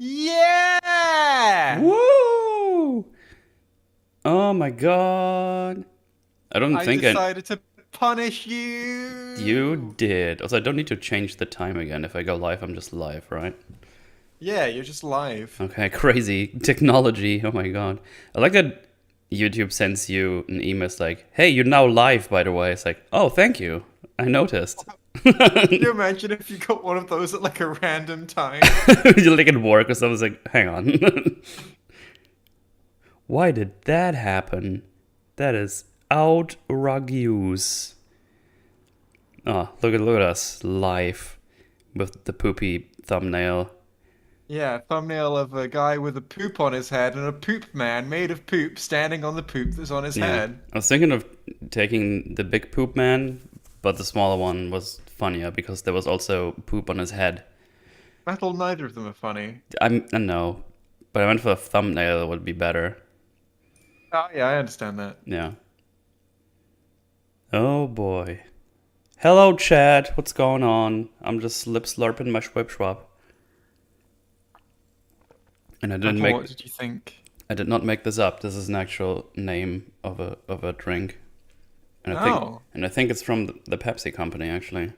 Yeah! Woo! Oh my god. I don't I think decided to punish you you. did. Also, I don't need to change the time again. If I go live, I'm just live, right? Yeah, you're just live. Okay, crazy technology. Oh my god. I like that YouTube sends you an email. It's like, hey, you're now live, by the way. It's like, oh, thank you. I noticed. Can you imagine if you got one of those at like a random time? You're like at work or something. It's like, hang on. Why did that happen? That is outrageous. Oh, look at us live with the poopy thumbnail. Yeah, thumbnail of a guy with a poop on his head and a poop man made of poop standing on the poop that's on his Yeah, head. I was thinking of taking the big poop man, but the smaller one was funnier because there was also poop on his head. Metal, neither of them are funny. I know, but I went for a thumbnail. It would be better. Oh yeah, I understand that. Yeah. Oh boy. Hello, chat. What's going on? I'm just lip slurping my schwip schwab. And Metal, what did you think? I did not make this up. This is an actual name of a drink. Oh, And I think it's from the Pepsi company actually.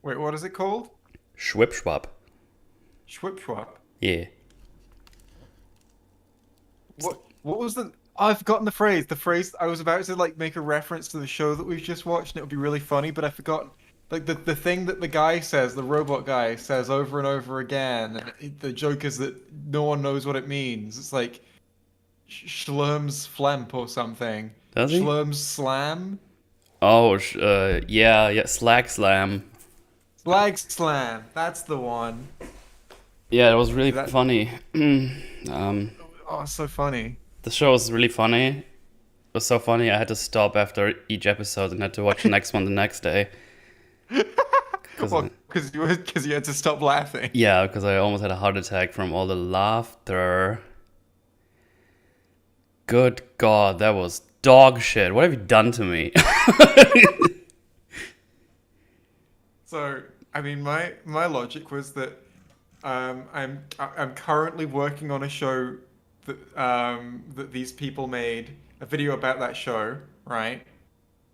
wait, what is it called? Schwip schwab. Schwipschwap. Yeah. What was the? I've forgotten the phrase. The phrase I was about to like make a reference to the show that we've just watched, and it would be really funny, but I forgot. Like the thing that the guy says, the robot guy says over and over again. And the joke is that no one knows what it means. It's like Schlerm's flemp or something. Does he? Schlerm's slam. Oh, yeah, Slag Slam. Slag slam. That's the one. Yeah, it was really That. funny. um, Oh, so funny. the show was really funny. It was so funny I had to stop after each episode and had to watch the next one the next day. Cause, Well, because you had to stop laughing. yeah, because I almost had a heart attack from all the laughter. Good God, that was dog shit. What have you done to me? So, I mean, my logic was that I'm currently working on a show that these people made a video about that show, right?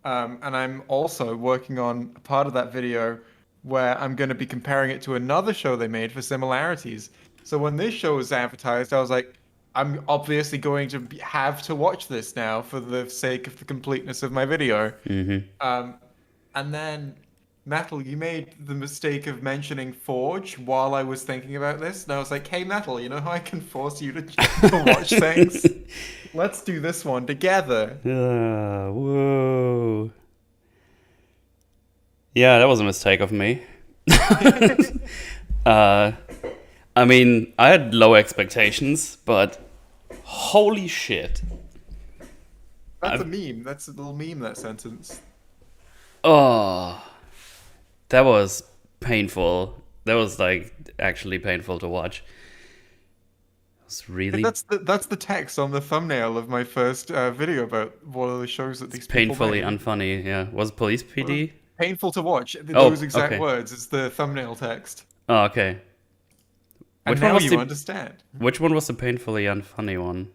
And I'm also working on a part of that video where I'm going to be comparing it to another show they made for similarities. So when this show was advertised, I was like, I'm obviously going to have to watch this now for the sake of the completeness of my video. hmm Um, and then, Metal, you made the mistake of mentioning Forge while I was thinking about this, and I was like, "Hey, Metal, you know how I can force you to to watch things? Let's do this one together." Whoa. Yeah, that was a mistake of me. uh, I mean, I had low expectations, but holy shit. That's a I, meme. That's a little meme, that sentence. oh, that was painful. That was like actually painful to watch. It was really That's the text on the thumbnail of my first video about one of the shows that these people painfully made. unfunny. Yeah, was Police PD? Painful to watch. Those Oh, exact okay. words is the thumbnail text. Oh, okay. And Which one now was you the understand. which one was the painfully unfunny one?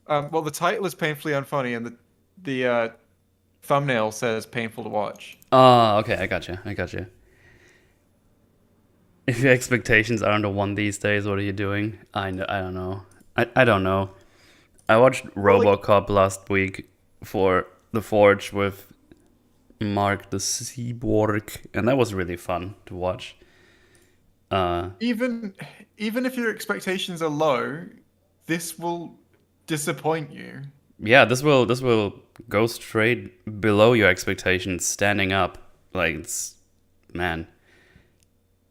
Well, the title is painfully unfunny, and the thumbnail says painful to watch. Oh, okay, I got you. I got you. If your expectations aren't the one these days, what are you doing? I don't know. I don't know. I watched Well, like RoboCop last week for The Forge with Mark the Seaborg, and that was really fun to watch. Uh, even even if your expectations are low, this will disappoint you. yeah, this will go straight below your expectations, standing up. Like it's man,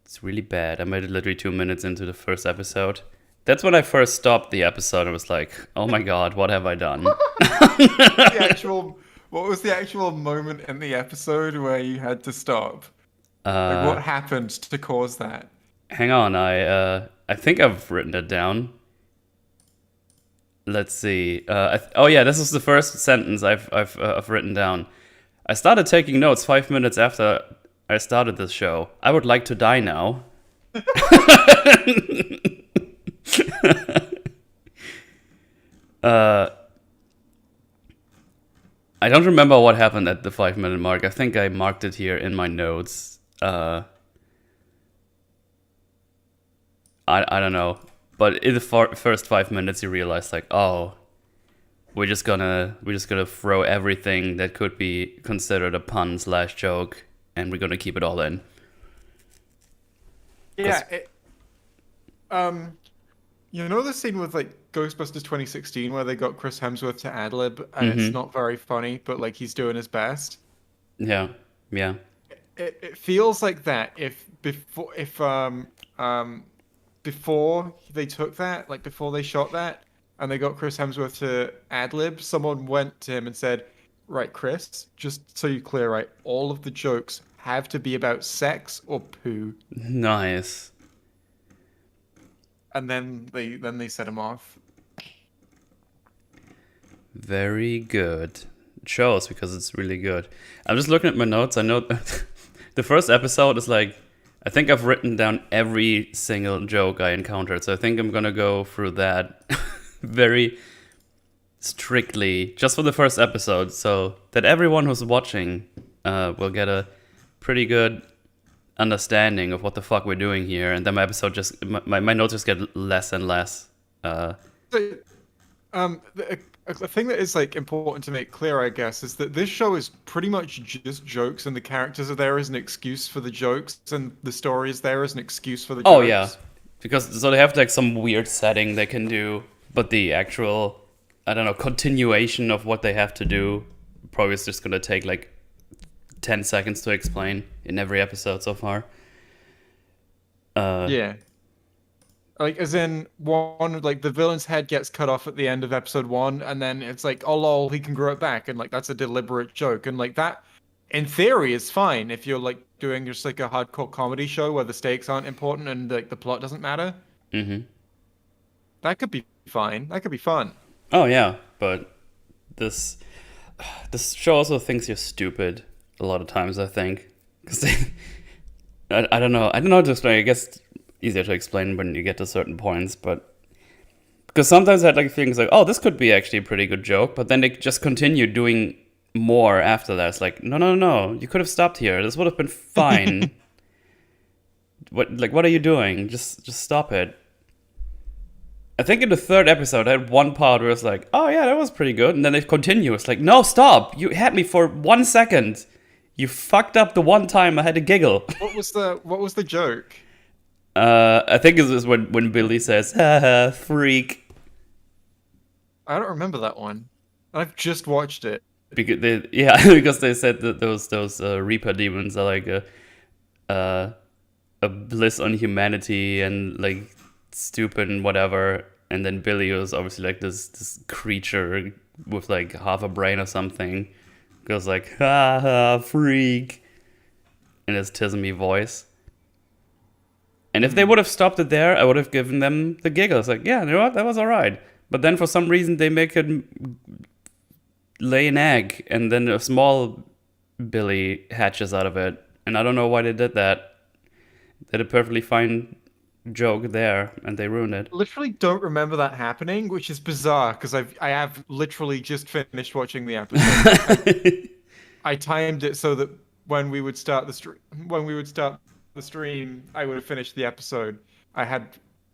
it's really bad. I made it literally 2 minutes into the first episode. That's when I first stopped the episode. I was like, "Oh my god, what have I done?" What was the actual what was the actual moment in the episode where you had to stop? Like Uh, what happened to cause that? hang on, I think I've written it down. Let's see. Oh yeah, this is the first sentence I've written down. I started taking notes 5 minutes after I started this show. I would like to die now. Uh, I don't remember what happened at the 5-minute mark. I think I marked it here in my notes. I don't know, but in the first 5 minutes, you realize like, oh, we're just gonna throw everything that could be considered a pun / joke, and we're gonna keep it all in. Yeah. You know the scene with like Ghostbusters 2016 where they got Chris Hemsworth to ad lib and it's Mm-hmm. not very funny, but like he's doing his best. Yeah. Yeah. It feels like that if before they took that, like before they shot that, and they got Chris Hemsworth to ad lib, someone went to him and said, "Right, Chris, just so you clear, right, all of the jokes have to be about sex or poo." Nice. And then they set him off. Very good. It shows because it's really good. I'm just looking at my notes. I know the first episode is like, I think I've written down every single joke I encountered. So I think I'm gonna go through that very strictly just for the first episode, so that everyone who's watching will get a pretty good understanding of what the fuck we're doing here. And then my episode just my notes just get less and less. So, a thing that is like important to make clear, I guess, is that this show is pretty much just jokes, and the characters are there as an excuse for the jokes, and the story is there as an excuse for the Oh jokes. yeah, because so they have like some weird setting they can do, but the actual, I don't know, continuation of what they have to do probably is just gonna take like 10 seconds to explain in every episode so far. Yeah. Like, as in, one, like, the villain's head gets cut off at the end of episode 1, and then it's like, oh lol, he can grow it back, and like, that's a deliberate joke. And like, that, in theory, is fine if you're like doing just like a hardcore comedy show where the stakes aren't important and like the plot doesn't matter. Mm-hmm. That could be fine. That could be fun. Oh yeah, but this this show also thinks you're stupid a lot of times. I think because I don't know. I don't know how to explain. I guess it's easier to explain when you get to certain points, but because sometimes I had like things like, oh, this could be actually a pretty good joke, but then they just continue doing more after that. It's like, no, no, no, you could have stopped here. This would have been fine. What are you doing? Just stop it. I think in the third episode, I had one part where it's like, oh yeah, that was pretty good. And then it continues. It's like, no, stop. You had me for 1 second. You fucked up the one time I had a giggle. What was the joke? I think it was when Billy says, haha, freak. I don't remember that one. I've just watched it. Because because they said that those Reaper demons are like a bliss on humanity and like stupid and whatever. And then Billy was obviously like this creature with like half a brain or something. Goes like, ha, freak, in his tismy voice. And if they would have stopped it there, I would have given them the giggles. Like, yeah, you know what, that was alright. But then for some reason they make it lay an egg, and then a small Billy hatches out of it. And I don't know why they did that. They had a perfectly fine joke there, and they ruined it. Literally don't remember that happening, which is bizarre because I have literally just finished watching the episode. I timed it so that when we would start the stream, I would have finished the episode. I had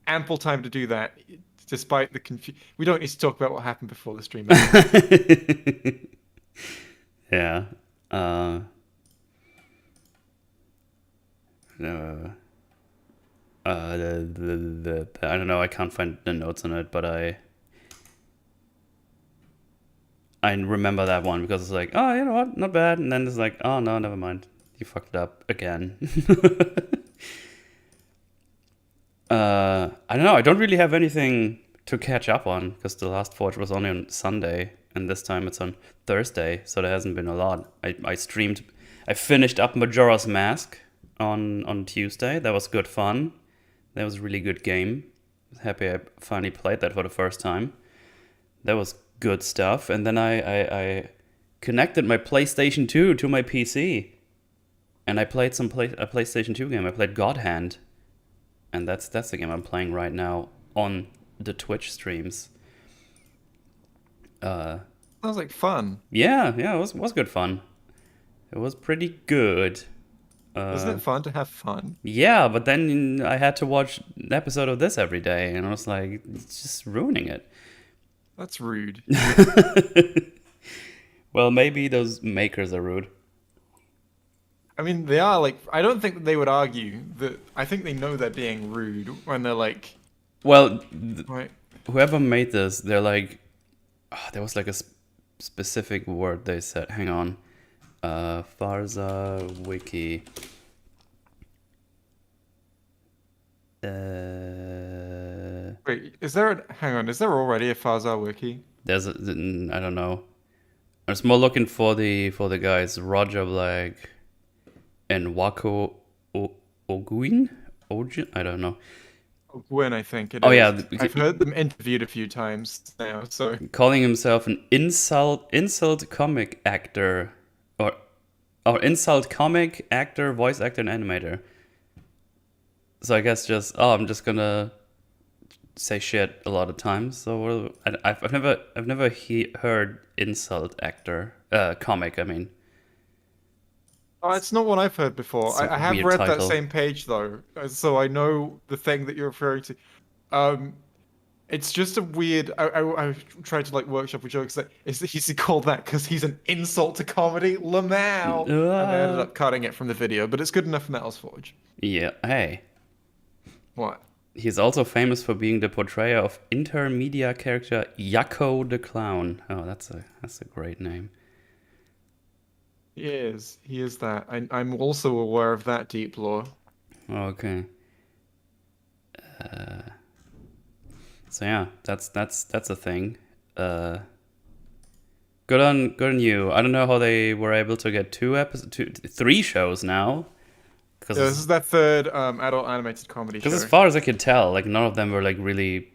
ample time to do that, despite the confusion. We don't need to talk about what happened before the stream. Yeah. I don't know. I can't find the notes on it, but I remember that one because it's like, oh, you know what, not bad, and then it's like, oh no, never mind, you fucked it up again. I don't know. I don't really have anything to catch up on because the last Forge was only on Sunday, and this time it's on Thursday, so there hasn't been a lot. I finished up Majora's Mask on Tuesday. That was good fun. That was a really good game. Happy I finally played that for the first time. That was good stuff. And then I connected my PlayStation 2 to my PC, and I played a PlayStation 2 game. I played God Hand, and that's the game I'm playing right now on the Twitch streams. Uh, Sounds like fun. yeah, it was good fun. It was pretty good. Isn't Uh, it fun to have fun? yeah, but then I had to watch an episode of this every day, and I was like, it's just ruining it. That's rude. Well, maybe those makers are rude. I mean, they are like, I don't think that they would argue that, I think they know they're being rude when they're like, Well, right, whoever made this, they're like, there was like a specific word they said. Hang on. Farzar wiki. wait, hang on, is there already a Farzar wiki? There's I don't know. I was more looking for the guys Roger Black and Wako Oguin. Ogin? I don't know. Gwyn, I think it Oh is. yeah, I've heard them interviewed a few times now, so. calling himself an insult comic actor or insult comic actor, voice actor, and animator. So I guess I'm just gonna say shit a lot of times. So I've never heard insult actor comic. I mean, Oh, it's not what I've heard before. it's a I have weird read that title. same page though, so I know the thing that you're referring to. Um, it's just a weird. I tried to like workshop a joke. Like, he's called that because he's an insult to comedy, Lamau, and they ended Uh, up cutting it from the video. But it's good enough for Metal's Forge. yeah. Hey, What? he's also famous for being the portrayer of intermedia character Yakko the Clown. Oh, that's a great name. He is. He is that. I'm also aware of that deep lore. Okay. So yeah, that's a thing. Uh, good on you. I don't know how they were able to get three shows now, Yeah, this is that third adult animated comedy because as show. far as I could tell, like none of them were like really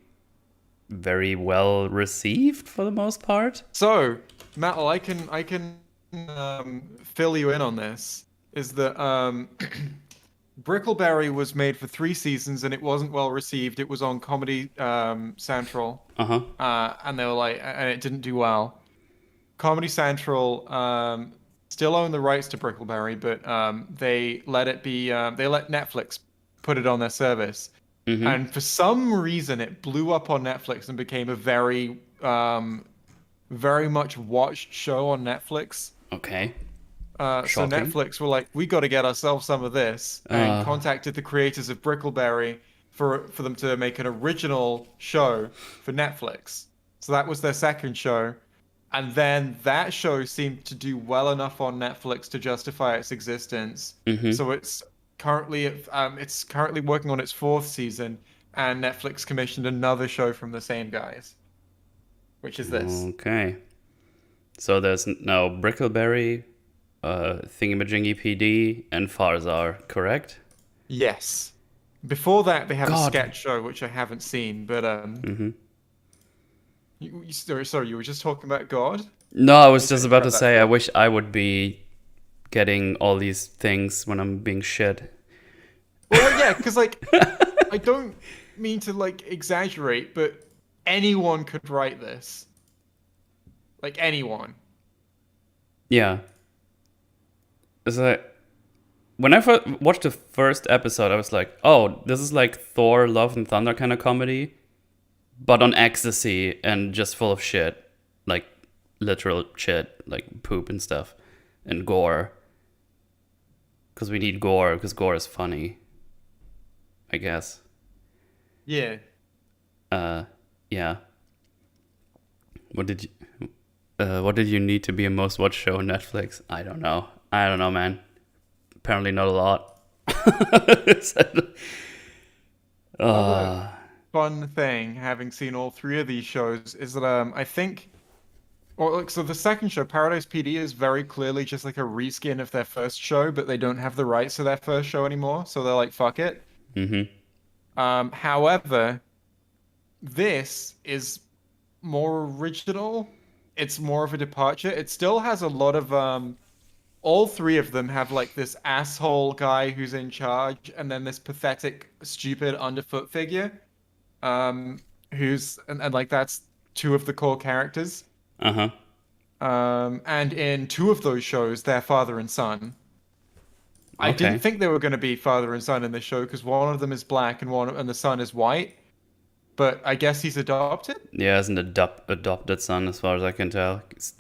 very well received for the most part. So, Metal, I can fill you in on this. Is that Brickleberry was made for 3 seasons and it wasn't well received. It was on Comedy Central, Uh huh. and they were like, and it didn't do well. Comedy Central still own the rights to Brickleberry, but they let it be. They let Netflix put it on their service, Mhm. and for some reason, it blew up on Netflix and became a very much watched show on Netflix. Okay. So Shocking. Netflix were like, we got to get ourselves some of this, and Uh. contacted the creators of Brickleberry for them to make an original show for Netflix. So that was their second show, and then that show seemed to do well enough on Netflix to justify its existence. Mhm. So it's currently working on its fourth season, and Netflix commissioned another show from the same guys, which is this. Okay. So there's now Brickleberry, Thingamajiggy PD, and Farzar, correct? Yes. Before that, they have a God. sketch show which I haven't seen, but Mhm. sorry, you were just talking about God? No, I I was need to just about to interrupt that say I thought. wish I would be getting all these things when I'm being shit. Well, yeah, because like I don't mean to like exaggerate, but anyone could write this. Like anyone. Yeah. It's like when I watched the first episode, I was like, "Oh, this is like Thor: Love and Thunder kind of comedy, but on ecstasy and just full of shit, like literal shit, like poop and stuff, and gore. Because we need gore, because gore is funny, I guess. Yeah. Yeah. What did you what did you need to be a most watched show on Netflix? I don't know. I don't know, man. Apparently not a lot. Other uh, fun thing, having seen all three of these shows, is that I think well, like, so the second show, Paradise PD, is very clearly just like a reskin of their first show, but they don't have the rights to their first show anymore, so they're like, fuck it. mhm. However, this is more original. It's more of a departure. It still has a lot of all three of them have like this asshole guy who's in charge, and then this pathetic, stupid underfoot figure, who's and like that's two of the core characters. Uh-huh. And in two of those shows, they're father and son. I didn't Okay. think they were going to be father and son in this show because one of them is black and the son is white. But I guess he's adopted. Yeah, as an adopted son, as far as I can tell. It's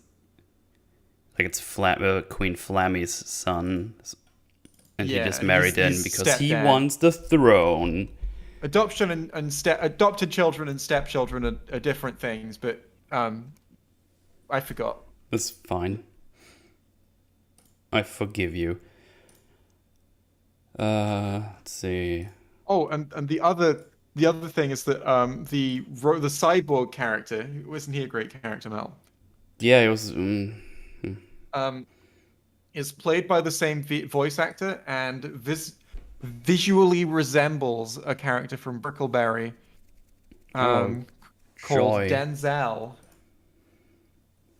Queen Flammy's son, and he Yeah, just and married in he's because he stepdad. wants the throne. Adoption and adopted children and stepchildren are different things, but I forgot. It's fine. I forgive you. Let's see. Oh, and the other thing is that the cyborg character, wasn't he a great character, Mel? Yeah, it was. Um, is played by the same voice actor and visually resembles a character from Brickleberry, Oh, um, called Joy. Denzel.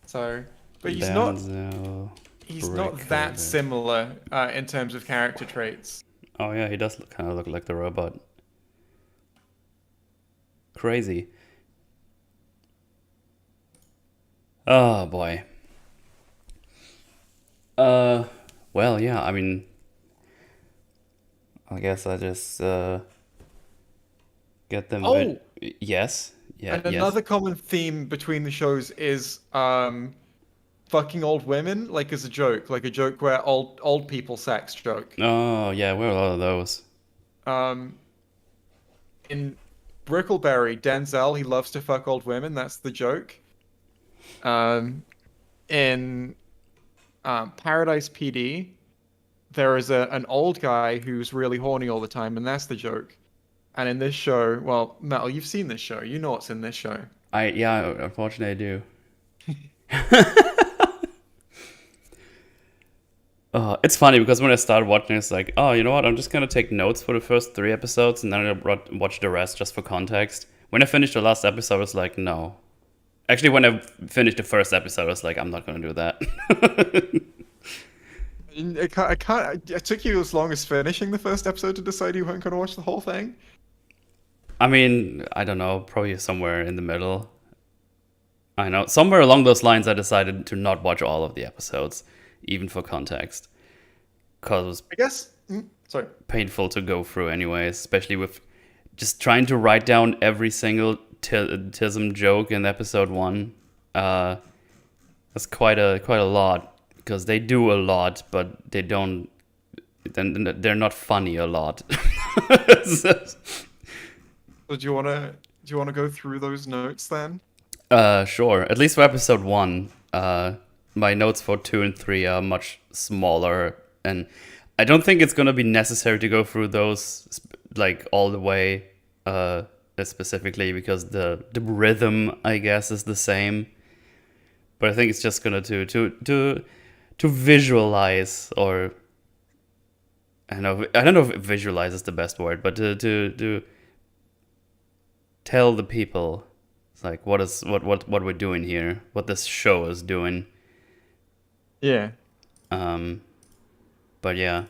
So, but Denzel he's not that Bricklebur. similar in terms of character traits. Oh yeah, he does kind of look like the robot. Crazy. Oh boy. Uh, well, yeah. I mean, I guess I just get them. Oh, Yes. Yeah. and Yes. another common theme between the shows is fucking old women, like as a joke, like a joke where old people sex joke. Oh yeah. We're a lot of those. Um, in Brickleberry, Denzel, he loves to fuck old women. That's the joke. Um, in Paradise PD, there is an old guy who's really horny all the time, and that's the joke. And in this show, well, Metal, you've seen this show. You know what's in this show. Unfortunately I do. It's funny because when I started watching, it's like, oh, you know what? I'm just gonna take notes for the first 3 episodes and then I'll watch the rest just for context. When I finished the last episode, I was like, no. Actually, when I finished the first episode, I was like, I'm not gonna do that. It took you as long as finishing the first episode to decide you weren't going to watch the whole thing. I mean, I don't know, probably somewhere in the middle. I know. Somewhere along those lines, I decided to not watch all of the episodes, even for context. Because it was I guess. Sorry. painful to go through, anyways, especially with just trying to write down every single tism joke in episode one. That's quite a lot because they do a lot, but they don't. Then they're not funny a lot. So do you wanna go through those notes then? Sure. At least for episode one, my notes for two and three are much smaller, and I don't think it's gonna be necessary to go through those like all the way, specifically because the rhythm, I guess, is the same. But I think it's just gonna to visualize, or I don't know if visualize is the best word, but to tell the people, it's like what we're doing here, what this show is doing. Yeah. Um, but yeah,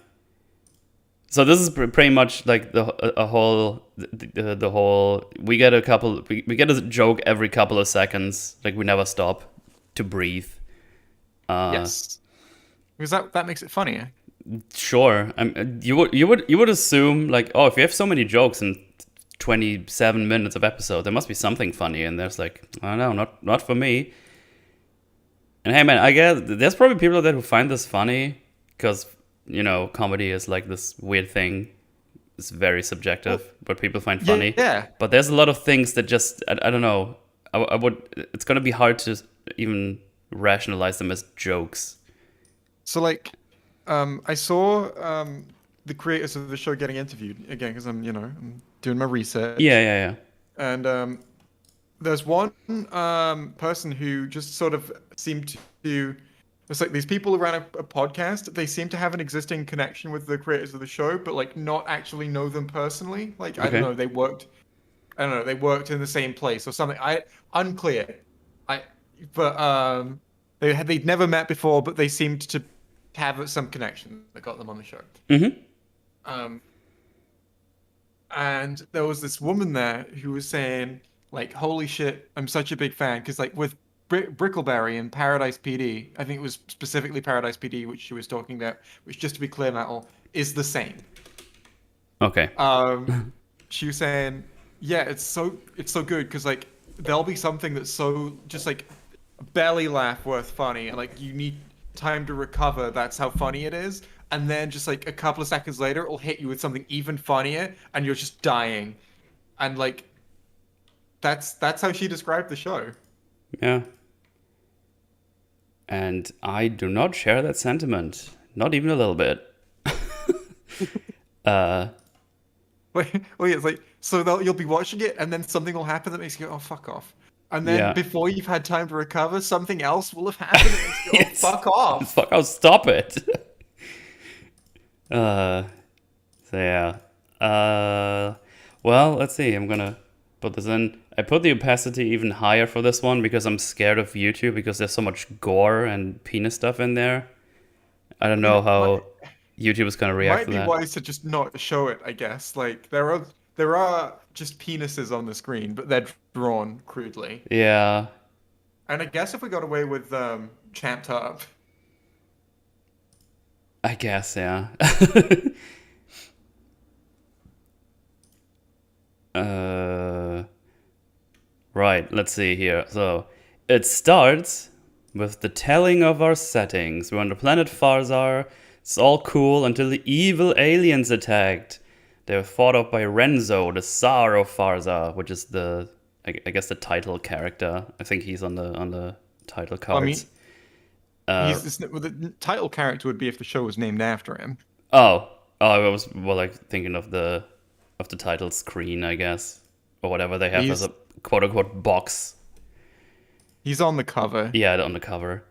so this is pretty much like a whole the whole. We get a joke every couple of seconds, like we never stop to breathe. Uh, Yes. Because that makes it funnier. sure. You would assume like, oh, if you have so many jokes in 27 minutes of episode, there must be something funny, and there's like, I don't know, not for me. And hey, man, I guess there's probably people out there who find this funny because, comedy is like this weird thing. It's very subjective, what people find funny. Yeah. But there's a lot of things that just, I don't know. I would, it's going to be hard to even rationalize them as jokes. So like, I saw the creators of the show getting interviewed again because I'm doing my Yeah, research, yeah, and there's one person who just sort of seemed to. It's like these people who ran a podcast. They seem to have an existing connection with the creators of the show, but like not actually know them personally. Like yeah. I don't Okay. know, they worked. I don't know, they worked in the same place or something. Unclear. I but they'd never met before, but they seemed to have some connection that got them on the show. Mm-hmm. Um, and there was this woman there who was saying like, "Holy shit, I'm such a big fan," because like with Brickleberry in Paradise PD. I think it was specifically Paradise PD, which she was talking about. Which, just to be clear, Metal, is the same. Okay. Um, she was saying, yeah, it's so good because like there'll be something that's so just like belly laugh worth funny, and like you need time to recover. That's how funny it is, and then just like a couple of seconds later, it'll hit you with something even funnier, and you're just dying, and like that's how she described the show. Yeah. And I do not share that sentiment. Not even a little bit. uh, Wait, it's like so you'll be watching it, and then something will happen that makes you go, "Oh, fuck off," and then yeah. before you've had time to recover, something else will have happened that makes you go, "Oh, It's, fuck off." fuck, I'll stop it. uh, so yeah. Well, let's see. I'm gonna put this in. I put the opacity even higher for this one because I'm scared of YouTube because there's so much gore and penis stuff in there. I don't know how YouTube is gonna react Might to be that. wise to just not show it, I guess. Like there are just penises on the screen, but they're drawn crudely. Yeah, And I guess if we got away with champed up, I guess, yeah. uh, right, let's see here. So, it starts with the telling of our settings. We're on the planet Farzar. It's all cool until the evil aliens attacked. They were fought off by Renzo, the Tsar of Farzar, which is I guess the title character. I think he's on the title I mean, cards. Uh, well, the title character would be if the show was named after him. oh, I was well, like thinking of the title screen, I guess, or whatever they have as He's a quote unquote box. he's on the cover, Yeah, on the cover.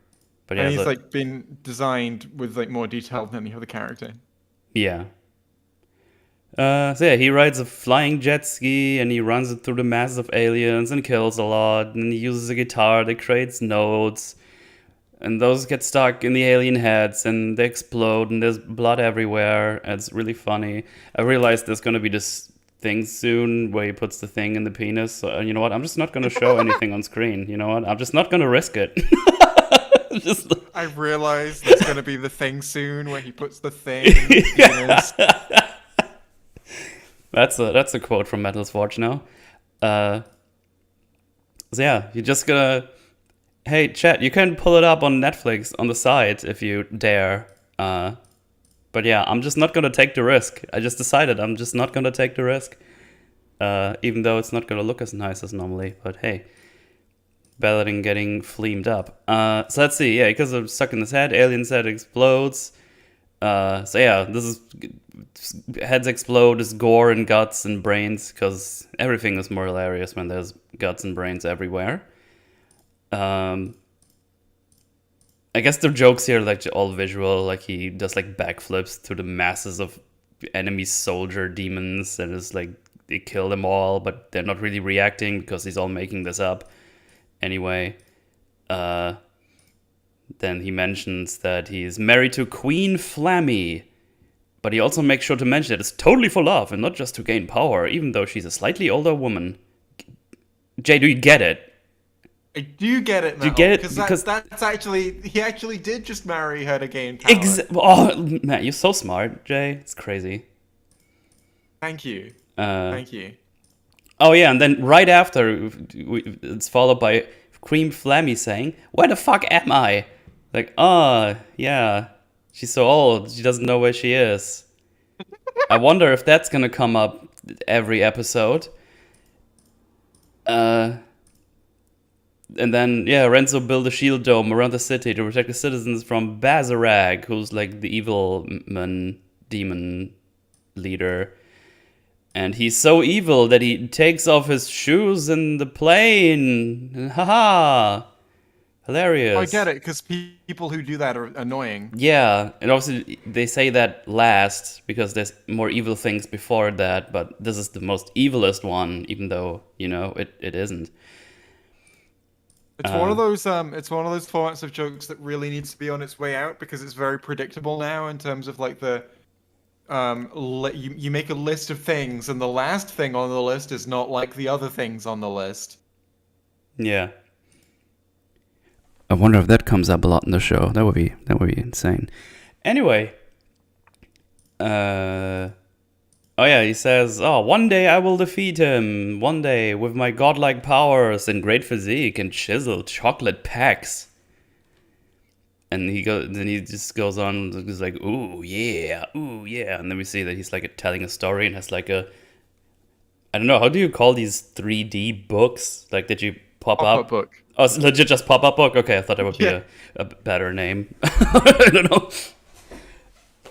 But and yeah, he's so like been designed with like more detail than the other character. yeah. So yeah, he rides a flying jet ski and he runs it through the masses of aliens and kills a lot. And he uses a guitar that creates notes, and those get stuck in the alien heads and they explode and there's blood everywhere. And it's really funny. I realized there's gonna be this thing soon where he puts the thing in the penis. So you know what? I'm just not gonna show anything on screen. You know what? I'm just not gonna risk it. just I realize there's gonna be the thing soon where he puts the thing in the penis. That's a quote from Metal Forge now. So yeah, you're just gonna. Hey, chat, you can pull it up on Netflix on the side if you dare. But yeah, I'm just not gonna take the risk. I just decided I'm just not gonna take the risk. Even though it's not gonna look as nice as normally. But hey, better than getting fleamed up. So let's see. Yeah, because I'm stuck in his head, alien's head explodes. So yeah, this is heads explode, there's gore and guts and brains because everything is more hilarious when there's guts and brains everywhere. I guess the jokes here are like all visual, like he does like backflips through the masses of enemy soldier demons and is like they kill them all, but they're not really reacting because he's all making this up. Anyway, then he mentions that he's married to Queen Flammy, but he also makes sure to mention that it's totally for love and not just to gain power, even though she's a slightly older woman. Jay, do you get it? I do get it now. Do you get it? Because that's actually he actually did just marry her to gain power. Oh, man, you're so smart, Jay. It's crazy. Thank you. Uh, Thank you. oh, yeah, and then right after, it's followed by Queen Flammy saying, "Where the fuck am I?" Like, oh, yeah, she's so old, she doesn't know where she is. I wonder if that's gonna come up every episode. And then, yeah, Renzo built a shield dome around the city to protect the citizens from Bazarag, who's like the evil demon leader. And he's so evil that he takes off his shoes in the plane. Haha! Hilarious. I get it because people who do that are annoying. Yeah, and obviously they say that last because there's more evil things before that, but this is the most evilest one, even though, you know, it isn't. It's one of those formats of jokes that really needs to be on its way out because it's very predictable now in terms of like the you make a list of things and the last thing on the list is not like the other things on the list. Yeah. I wonder if that comes up a lot in the show. That would be insane. Anyway, oh yeah, he says, "Oh, one day I will defeat him. One day with my godlike powers and great physique and chiseled chocolate pecs." And then he just goes on. He's like, ooh yeah," and then we see that he's like telling a story and has like a, I don't know, how do you call these 3D books? Like, did you pop Pop-up up? book. Oh, it's legit just pop-up book? Okay, I thought that would be Yeah. a better name. I don't know.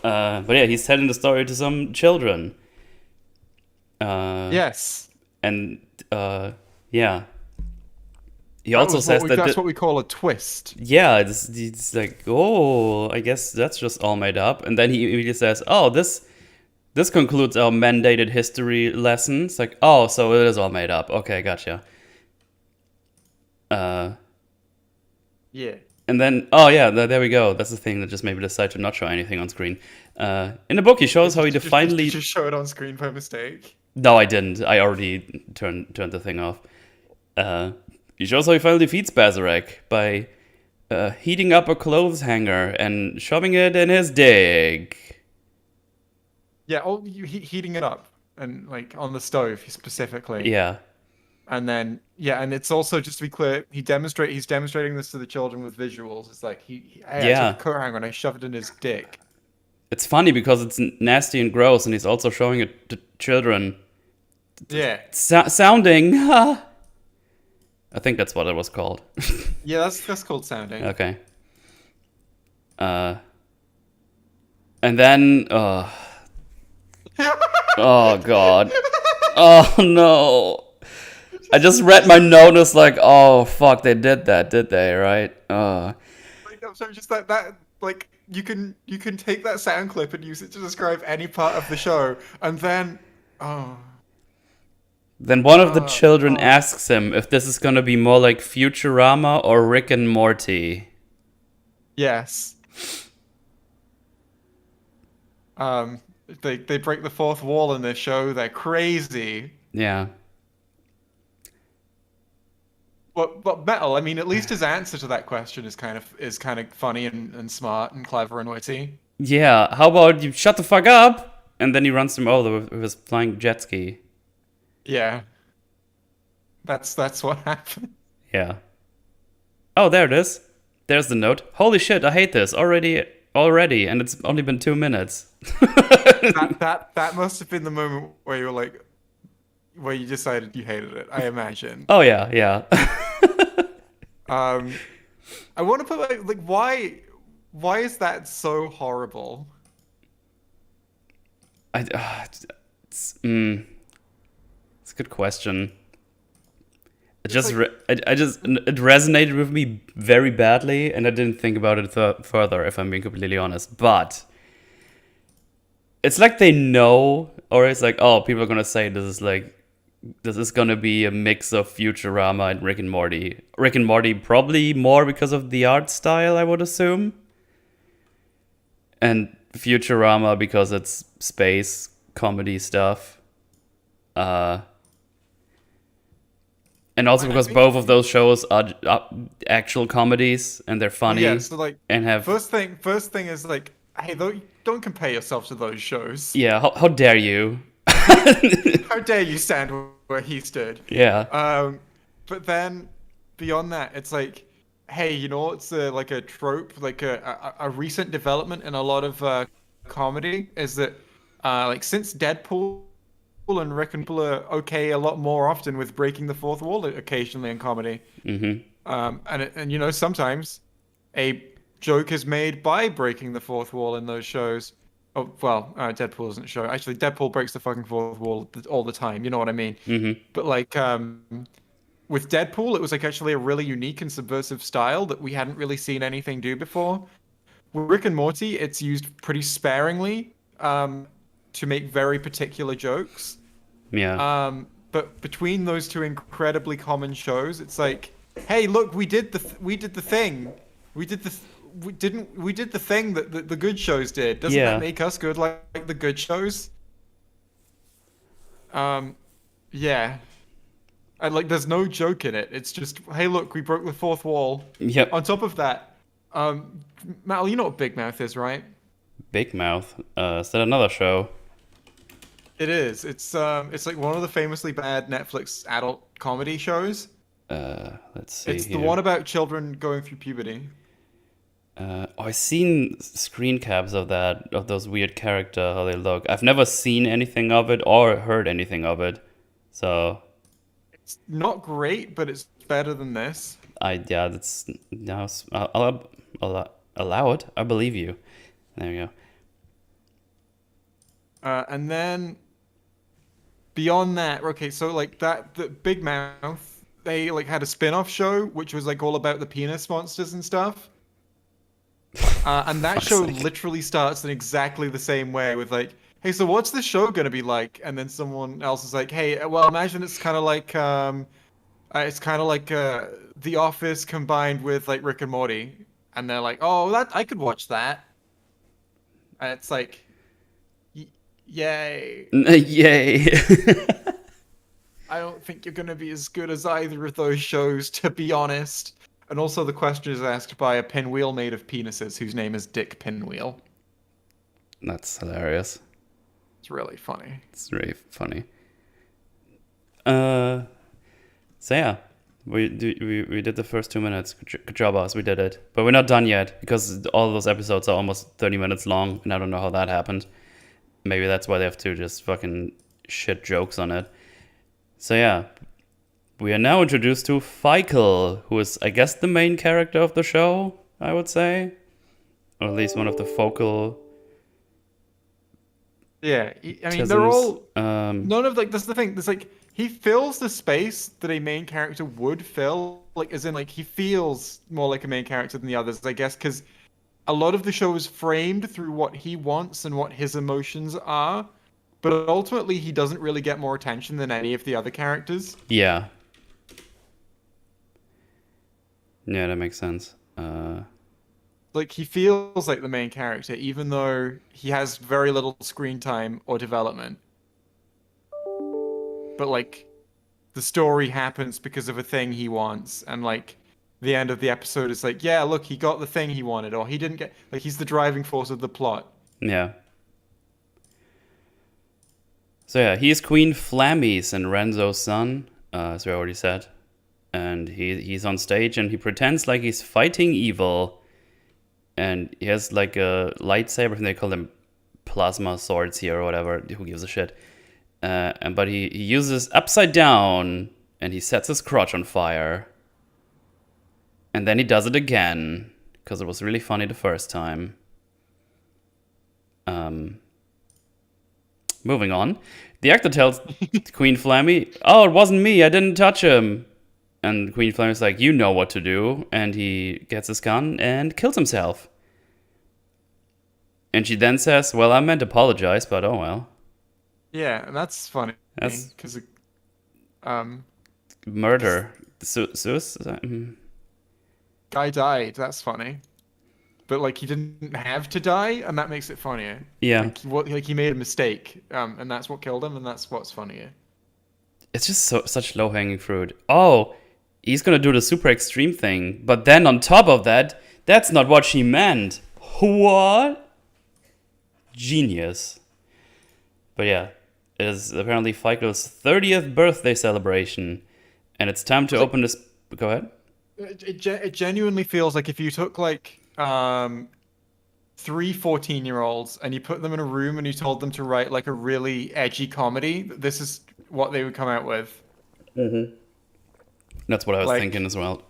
But yeah, he's telling the story to some children. Yes. And yeah. He also says that... That's what we call a twist. Yeah, it's like, oh, I guess that's just all made up. And then he immediately says, oh, this concludes our mandated history lessons. Like, oh, so it is all made up. Okay, gotcha. Yeah. And then, oh yeah, there we go. That's the thing that just made me decide to not show anything on screen. In the book, he shows how he finally... Did you just show it on screen by mistake? No, I didn't. I already turned the thing off. He shows how he finally defeats Bazarek by heating up a clothes hanger and shoving it in his dig. Yeah, heating it up and like on the stove specifically. Yeah. And then and it's also, just to be clear, he's demonstrating this to the children with visuals. It's like I took a coat hanger and I shoved it in his dick. It's funny because it's nasty and gross, and he's also showing it to children. Yeah. Sounding. I think that's what it was called. Yeah, that's called sounding. Okay. And then, oh god, oh no! I just read my notice like, oh fuck, they did that, did they? Right? Like, I'm sorry, just that like you can take that sound clip and use it to describe any part of the show, and then Then one of the children asks him if this is gonna be more like Futurama or Rick and Morty. Yes. They break the fourth wall in this show. They're crazy. Yeah. But Metal, I mean, at least his answer to that question is kind of funny and smart and clever and witty. Yeah. How about you shut the fuck up? And then he runs him over with his flying jet ski. Yeah. That's what happened. Yeah. Oh, there it is. There's the note. Holy shit, I hate this already, and it's only been 2 minutes. that must have been the moment where you were like, where you decided you hated it, I imagine. Oh yeah. I want to put like why is that so horrible? It's a good question. It resonated with me very badly, and I didn't think about it further, if I'm being completely honest. But it's like they know, or it's like, oh, people are gonna say this is gonna be a mix of Futurama and Rick and Morty. Rick and Morty probably more because of the art style, I would assume, and Futurama because it's space comedy stuff. And also because both of those shows are actual comedies, and they're funny. Yeah, so like, and have first thing is like, hey, don't compare yourself to those shows. Yeah, how dare you? How dare you stand where he stood? Yeah. But then beyond that, it's like, hey, it's like a trope, like a recent development in a lot of comedy is that like since Deadpool and Rick and Morty are okay a lot more often with breaking the fourth wall occasionally in comedy. Mm-hmm. And sometimes a joke is made by breaking the fourth wall in those shows. Oh, well, Deadpool doesn't show. Actually, Deadpool breaks the fucking fourth wall all the time. You know what I mean? Mm-hmm. But like with Deadpool, it was like actually a really unique and subversive style that we hadn't really seen anything do before. With Rick and Morty, it's used pretty sparingly to make very particular jokes. Yeah. But between those two incredibly common shows, it's like, hey, look, we did the thing. We did the thing that the good shows did. Doesn't that make us good like the good shows? Yeah. And like, there's no joke in it. It's just, hey, look, we broke the fourth wall. Yep. On top of that, Mal, you know what Big Mouth is, right? Big Mouth. Is that another show? It is. It's like one of the famously bad Netflix adult comedy shows. Let's see It's the here. one about children going through puberty. I've seen screen caps of that, of those weird character, how they look. I've never seen anything of it or heard anything of it. So, It's not great, but it's better than this. yeah, that's, no, I'll allow it. I believe you. There you go. And then beyond that, okay, so like that, the Big Mouth, they like had a spin-off show which was like all about the penis monsters and stuff. And that Fuck's show sake. literally starts in exactly the same way with like, hey, so what's the show gonna be like? And then someone else is like, hey, well, imagine it's kind of like The Office combined with like Rick and Morty, and they're like, oh, that I could watch that, and it's like, y yay! Yay. I don't think you're gonna be as good as either of those shows, to be honest. And also, the question is asked by a pinwheel made of penises, whose name is Dick Pinwheel. That's hilarious. It's really funny. It's very funny. Uh, so yeah, we did the first 2 minutes. Good job, us. We did it, but we're not done yet because all those episodes are almost 30 minutes long, and I don't know how that happened. Maybe that's why they have to just fucking shit jokes on it. So yeah, we are now introduced to Feikel, who is, I guess, the main character of the show. I would say, or at least one of the focal Yeah, I mean, they're tisms. all none of like that's the thing. There's like he fills the space that a main character would fill, like as in like he feels more like a main character than the others, I guess, because a lot of the show is framed through what he wants and what his emotions are, but ultimately he doesn't really get more attention than any of the other characters. Yeah, yeah, that makes sense. Like he feels like the main character, even though he has very little screen time or development. But like the story happens because of a thing he wants, and like the end of the episode is like, yeah, look, he got the thing he wanted, or he didn't get, like he's the driving force of the plot. Yeah. So yeah, he's Queen Flammy's and Renzo's son, as we already said. And he's on stage and he pretends like he's fighting evil. And he has like a lightsaber, and they call them plasma swords here or whatever. Who gives a shit? But he uses upside down and he sets his crotch on fire. And then he does it again because it was really funny the first time. Moving on. The actor tells Queen Flammy, "Oh, it wasn't me. I didn't touch him." And Queen Flammy's like, "You know what to do." And he gets his gun and kills himself. And she then says, "Well, I meant to apologize, but oh well." Yeah, and that's funny That's because um, this murder. Suicide? guy died. That's funny, but like he didn't have to die, and that makes it funnier. Yeah. Like he made a mistake, and that's what killed him, and that's what's funnier. It's just such low-hanging fruit. Oh, he's gonna do the super extreme thing. But then on top of that, that's not what she meant. What? Genius. But yeah, it is apparently Feigel's 30th birthday celebration. And it's time to It's like open this... Go ahead. it genuinely feels like if you took like three 14-year-olds and you put them in a room and you told them to write like a really edgy comedy, this is what they would come out with. That's what I was thinking Like as well.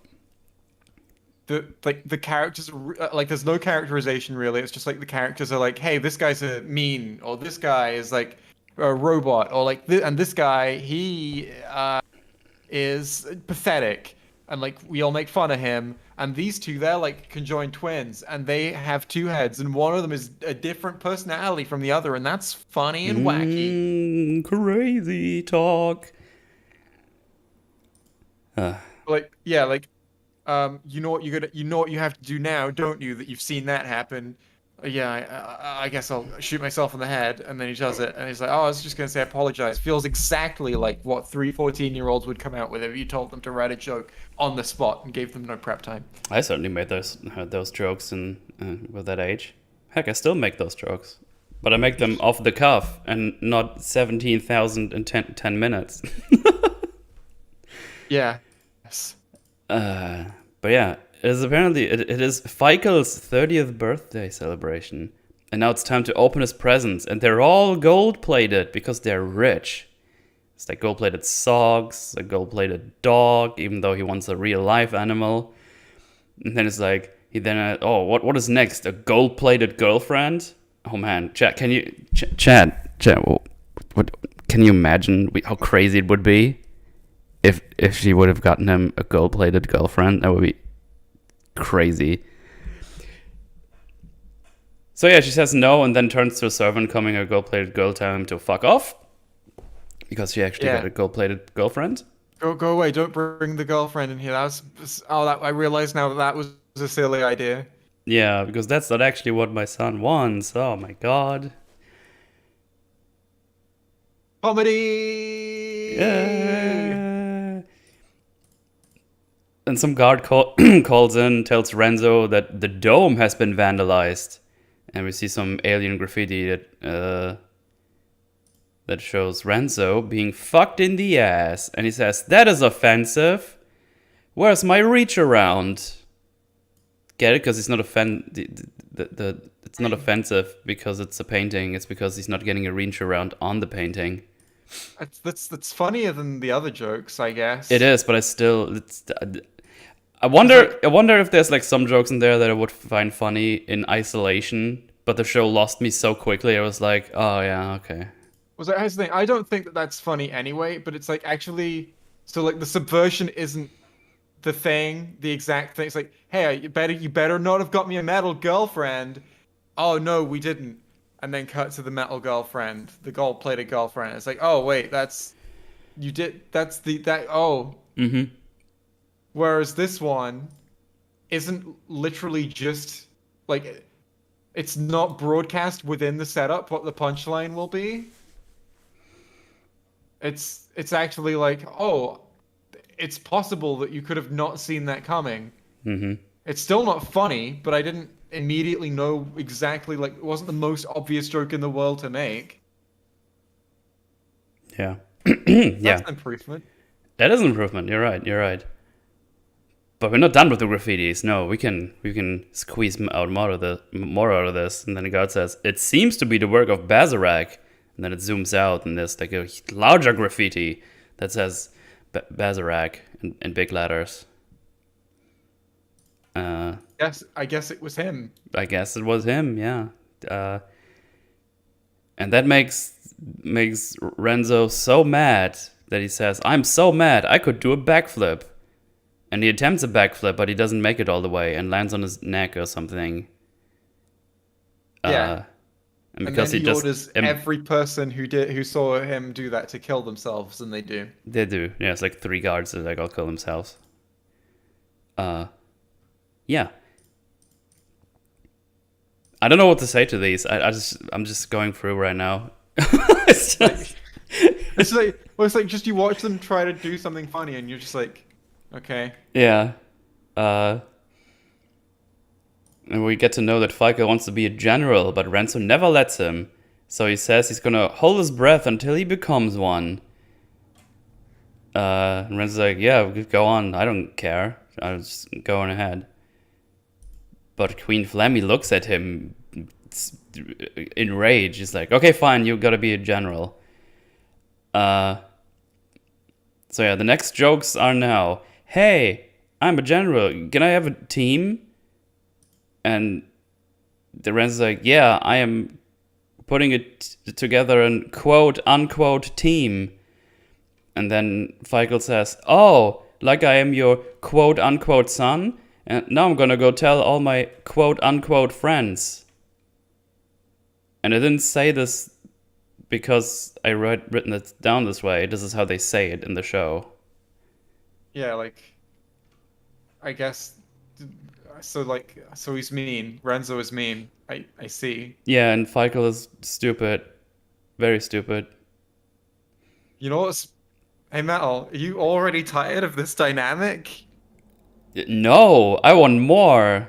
the characters like there's no characterization really. It's just like the characters are like, hey, this guy's a mean, or this guy is like a robot, or like and this guy he is pathetic, and like we all make fun of him. And these two, they're like conjoined twins, and they have two heads, and one of them is a different personality from the other, and that's funny and wacky. Crazy talk. Like you know what you know what you have to do now, don't you? That you've seen that happen. yeah, I guess I'll shoot myself in the head. And then he does it. And he's like, oh, I was just going to say apologize. Feels exactly like what 14-year-olds would come out with if you told them to write a joke on the spot and gave them no prep time. I certainly made those jokes with that age. Heck, I still make those jokes, but I make them off the cuff and not 17,000 in 10 minutes. Yeah. Yes. But yeah, it is Feikel's 30th birthday celebration, and now it's time to open his presents, and they're all gold plated because they're rich. It's like gold plated socks, a gold plated dog, even though he wants a real life animal. And then it's like what is next? A gold plated girlfriend? Oh man, Chad, can you Chad, what can you imagine how crazy it would be if she would have gotten him a gold plated girlfriend? That would be crazy. So yeah, she says no, and then turns to a servant coming, a gold-plated girl, telling him to fuck off because she actually got a gold-plated girlfriend. Go away! Don't bring the girlfriend in here. I realize now that was a silly idea. Yeah, because that's not actually what my son wants. Oh my god. Comedy. Yeah. And some guard calls in, tells Renzo that the dome has been vandalized. And we see some alien graffiti that shows Renzo being fucked in the ass. And he says, that is offensive. Where's my reach around? Get it? Because it's not it's not offensive because it's a painting. It's because he's not getting a reach around on the painting. That's funnier than the other jokes, I guess. It is, but I wonder if there's like some jokes in there that I would find funny in isolation, but the show lost me so quickly. I was like, oh yeah, okay. Here's the thing. I don't think that that's funny anyway, but it's like actually, so like the subversion isn't the thing, the exact thing. It's like, hey, you better not have got me a metal girlfriend. Oh no, we didn't. And then cut to the metal girlfriend, the gold-plated girlfriend. It's like, oh wait, oh. Mm-hmm. Whereas this one isn't literally just like it's not broadcast within the setup what the punchline will be. It's actually like, oh, it's possible that you could have not seen that coming. Mm-hmm. It's still not funny, but I didn't immediately know exactly, like, it wasn't the most obvious joke in the world to make. Yeah. That's an improvement. That is an improvement. You're right. But we're not done with the graffitis. No, we can squeeze out more out of this. And then the guard says, it seems to be the work of Bazarak. And then it zooms out, and there's like a larger graffiti that says Bazarak in big letters. Yes, I guess it was him. I guess it was him, yeah. And that makes Renzo so mad that he says, I'm so mad, I could do a backflip. And he attempts a backflip, but he doesn't make it all the way and lands on his neck or something. Yeah. And because then he orders every person who saw him do that to kill themselves, and they do. They do. Yeah, it's like 3 guards that like all kill themselves. Yeah. I don't know what to say to these. I'm just going through right now. it's like just you watch them try to do something funny, and you're just like, okay. Yeah. And we get to know that Falco wants to be a general, but Renzo never lets him. So he says he's gonna hold his breath until he becomes one. And Renzo's like, yeah, go on. I don't care. I was just going ahead. But Queen Flemmy looks at him enraged. He's like, okay, fine, you gotta be a general. So yeah, the next jokes are now, hey, I'm a general. Can I have a team? And the Renzo's like, yeah, I am putting it together in quote-unquote team. And then Feichel says, oh, like I am your quote-unquote son? And now I'm gonna go tell all my quote-unquote friends. And I didn't say this because I written it down this way. This is how they say it in the show. Yeah, like, I guess So he's mean. Renzo is mean. I see. Yeah, and Feigl is stupid. Very stupid. You know what's... Hey, Metal, are you already tired of this dynamic? No, I want more.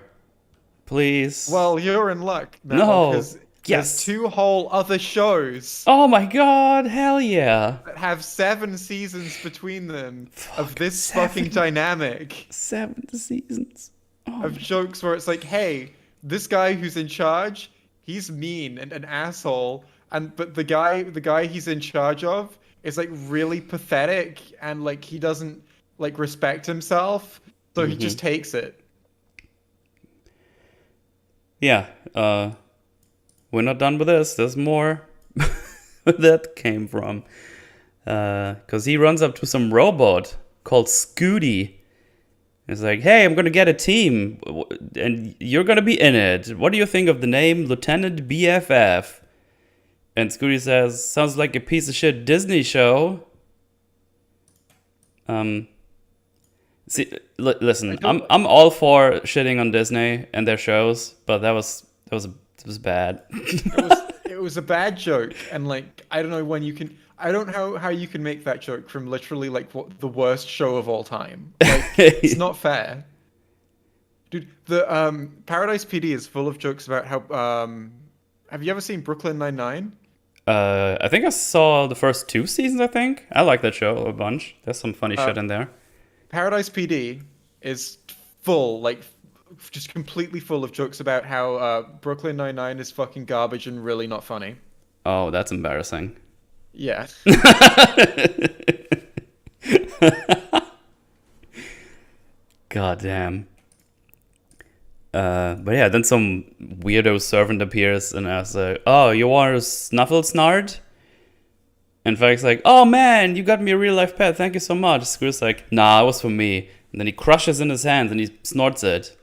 Please. Well, you're in luck, Metal, No. because there's Yes. 2 whole other shows Oh my god, hell yeah. that have 7 seasons between them of Fuck, this fucking 7. dynamic 7 seasons. Oh of my. jokes where it's like, hey, this guy who's in charge, he's mean and an asshole, but the guy he's in charge of is like really pathetic and like he doesn't like respect himself, so he Mm-hmm. just takes it. Yeah, we're not done with this. There's more where that came from. Because he runs up to some robot called Scooty. It's like, hey, I'm gonna get a team, and you're gonna be in it. What do you think of the name Lieutenant BFF? And Scooty says, sounds like a piece of shit Disney show. See, listen, I'm all for shitting on Disney and their shows, but that was bad. It was a bad joke, and like I don't know when you can. I don't know how you can make that joke from literally like the worst show of all time. Like it's not fair, dude. The Paradise PD is full of jokes about how Have you ever seen Brooklyn Nine-Nine? I think I saw the first 2 seasons. I think I like that show a bunch. There's some funny shit in there. Paradise PD is full, like, just completely full of jokes about how Brooklyn Nine-Nine is fucking garbage and really not funny. Oh, that's embarrassing. Yeah. God damn. But yeah, then some weirdo servant appears and asks, "Oh, you want a snuffle snart?" And Fagg's like, "Oh man, you got me a real life pet. Thank you so much." Screw's like, "Nah, it was for me." And then he crushes in his hands and he snorts it.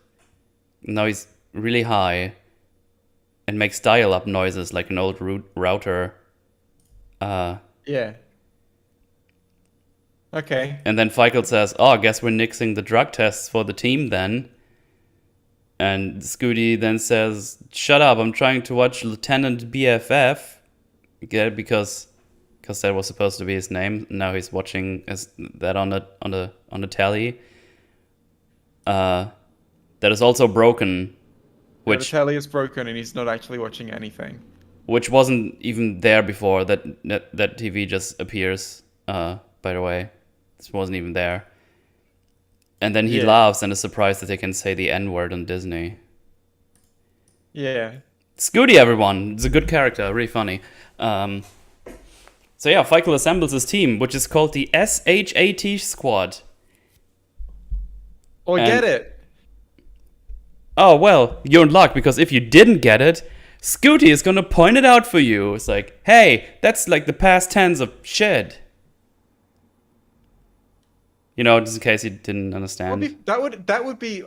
And now he's really high and makes dial-up noises like an old router. Yeah. Okay. And then Feigl says, "Oh, I guess we're nixing the drug tests for the team then." And Scooty then says, "Shut up, I'm trying to watch Lieutenant BFF." Get it? Because that was supposed to be his name. Now he's watching that on the tally. That is also broken, The which telly is broken and he's not actually watching anything. wasn't even there before. That TV just appears. By the way, this wasn't even there. And then he laughs and is surprised that they can say the N-word on Disney. Yeah. Scooty, everyone. It's a good character. Really funny. So yeah, Feigl assembles his team, which is called the SHAT Squad. Or get it. Oh, well, you're in luck, because if you didn't get it, Scooty is gonna point it out for you. It's like, hey, that's like the past tense of shit. You know, just in case you didn't understand. That would be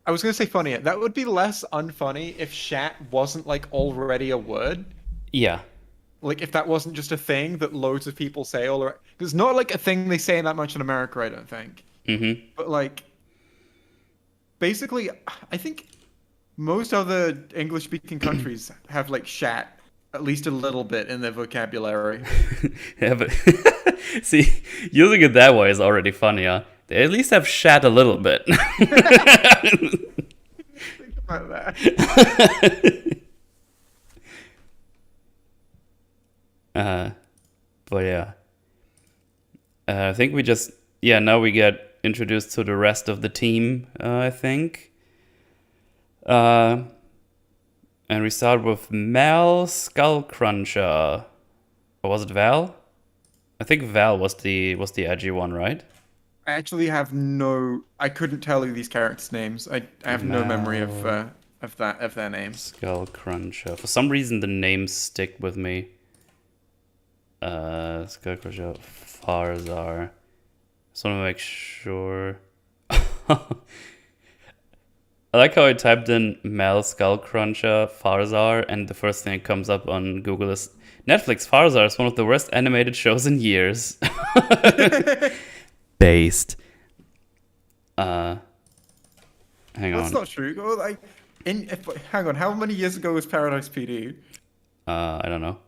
I was gonna say funnier. That would be less unfunny if shat wasn't like already a word. Yeah. Like if that wasn't just a thing that loads of people say all around. It's not like a thing they say that much in America, I don't think. Mm-hmm. But like basically I think most other English speaking countries have like shat at least a little bit in their vocabulary. Yeah, but see, using it that way is already funnier. They at least have shat a little bit. Think about that. But yeah. I think we just... Yeah, now we get introduced to the rest of the team, I think. And we start with Mal Skullcruncher. Or was it Val? I think Val was the edgy one, right? I actually have I couldn't tell you these characters' names. I have no memory of their names. Skullcruncher. For some reason the names stick with me. Skullcruncher, Farzar. Just want to make sure. I like how I typed in Mel Skullcruncher Farzar, and the first thing that comes up on Google is Netflix. Farzar is one of the worst animated shows in years. Based. Hang That's on. not true. Well, hang on, how many years ago was Paradise PD? I don't know.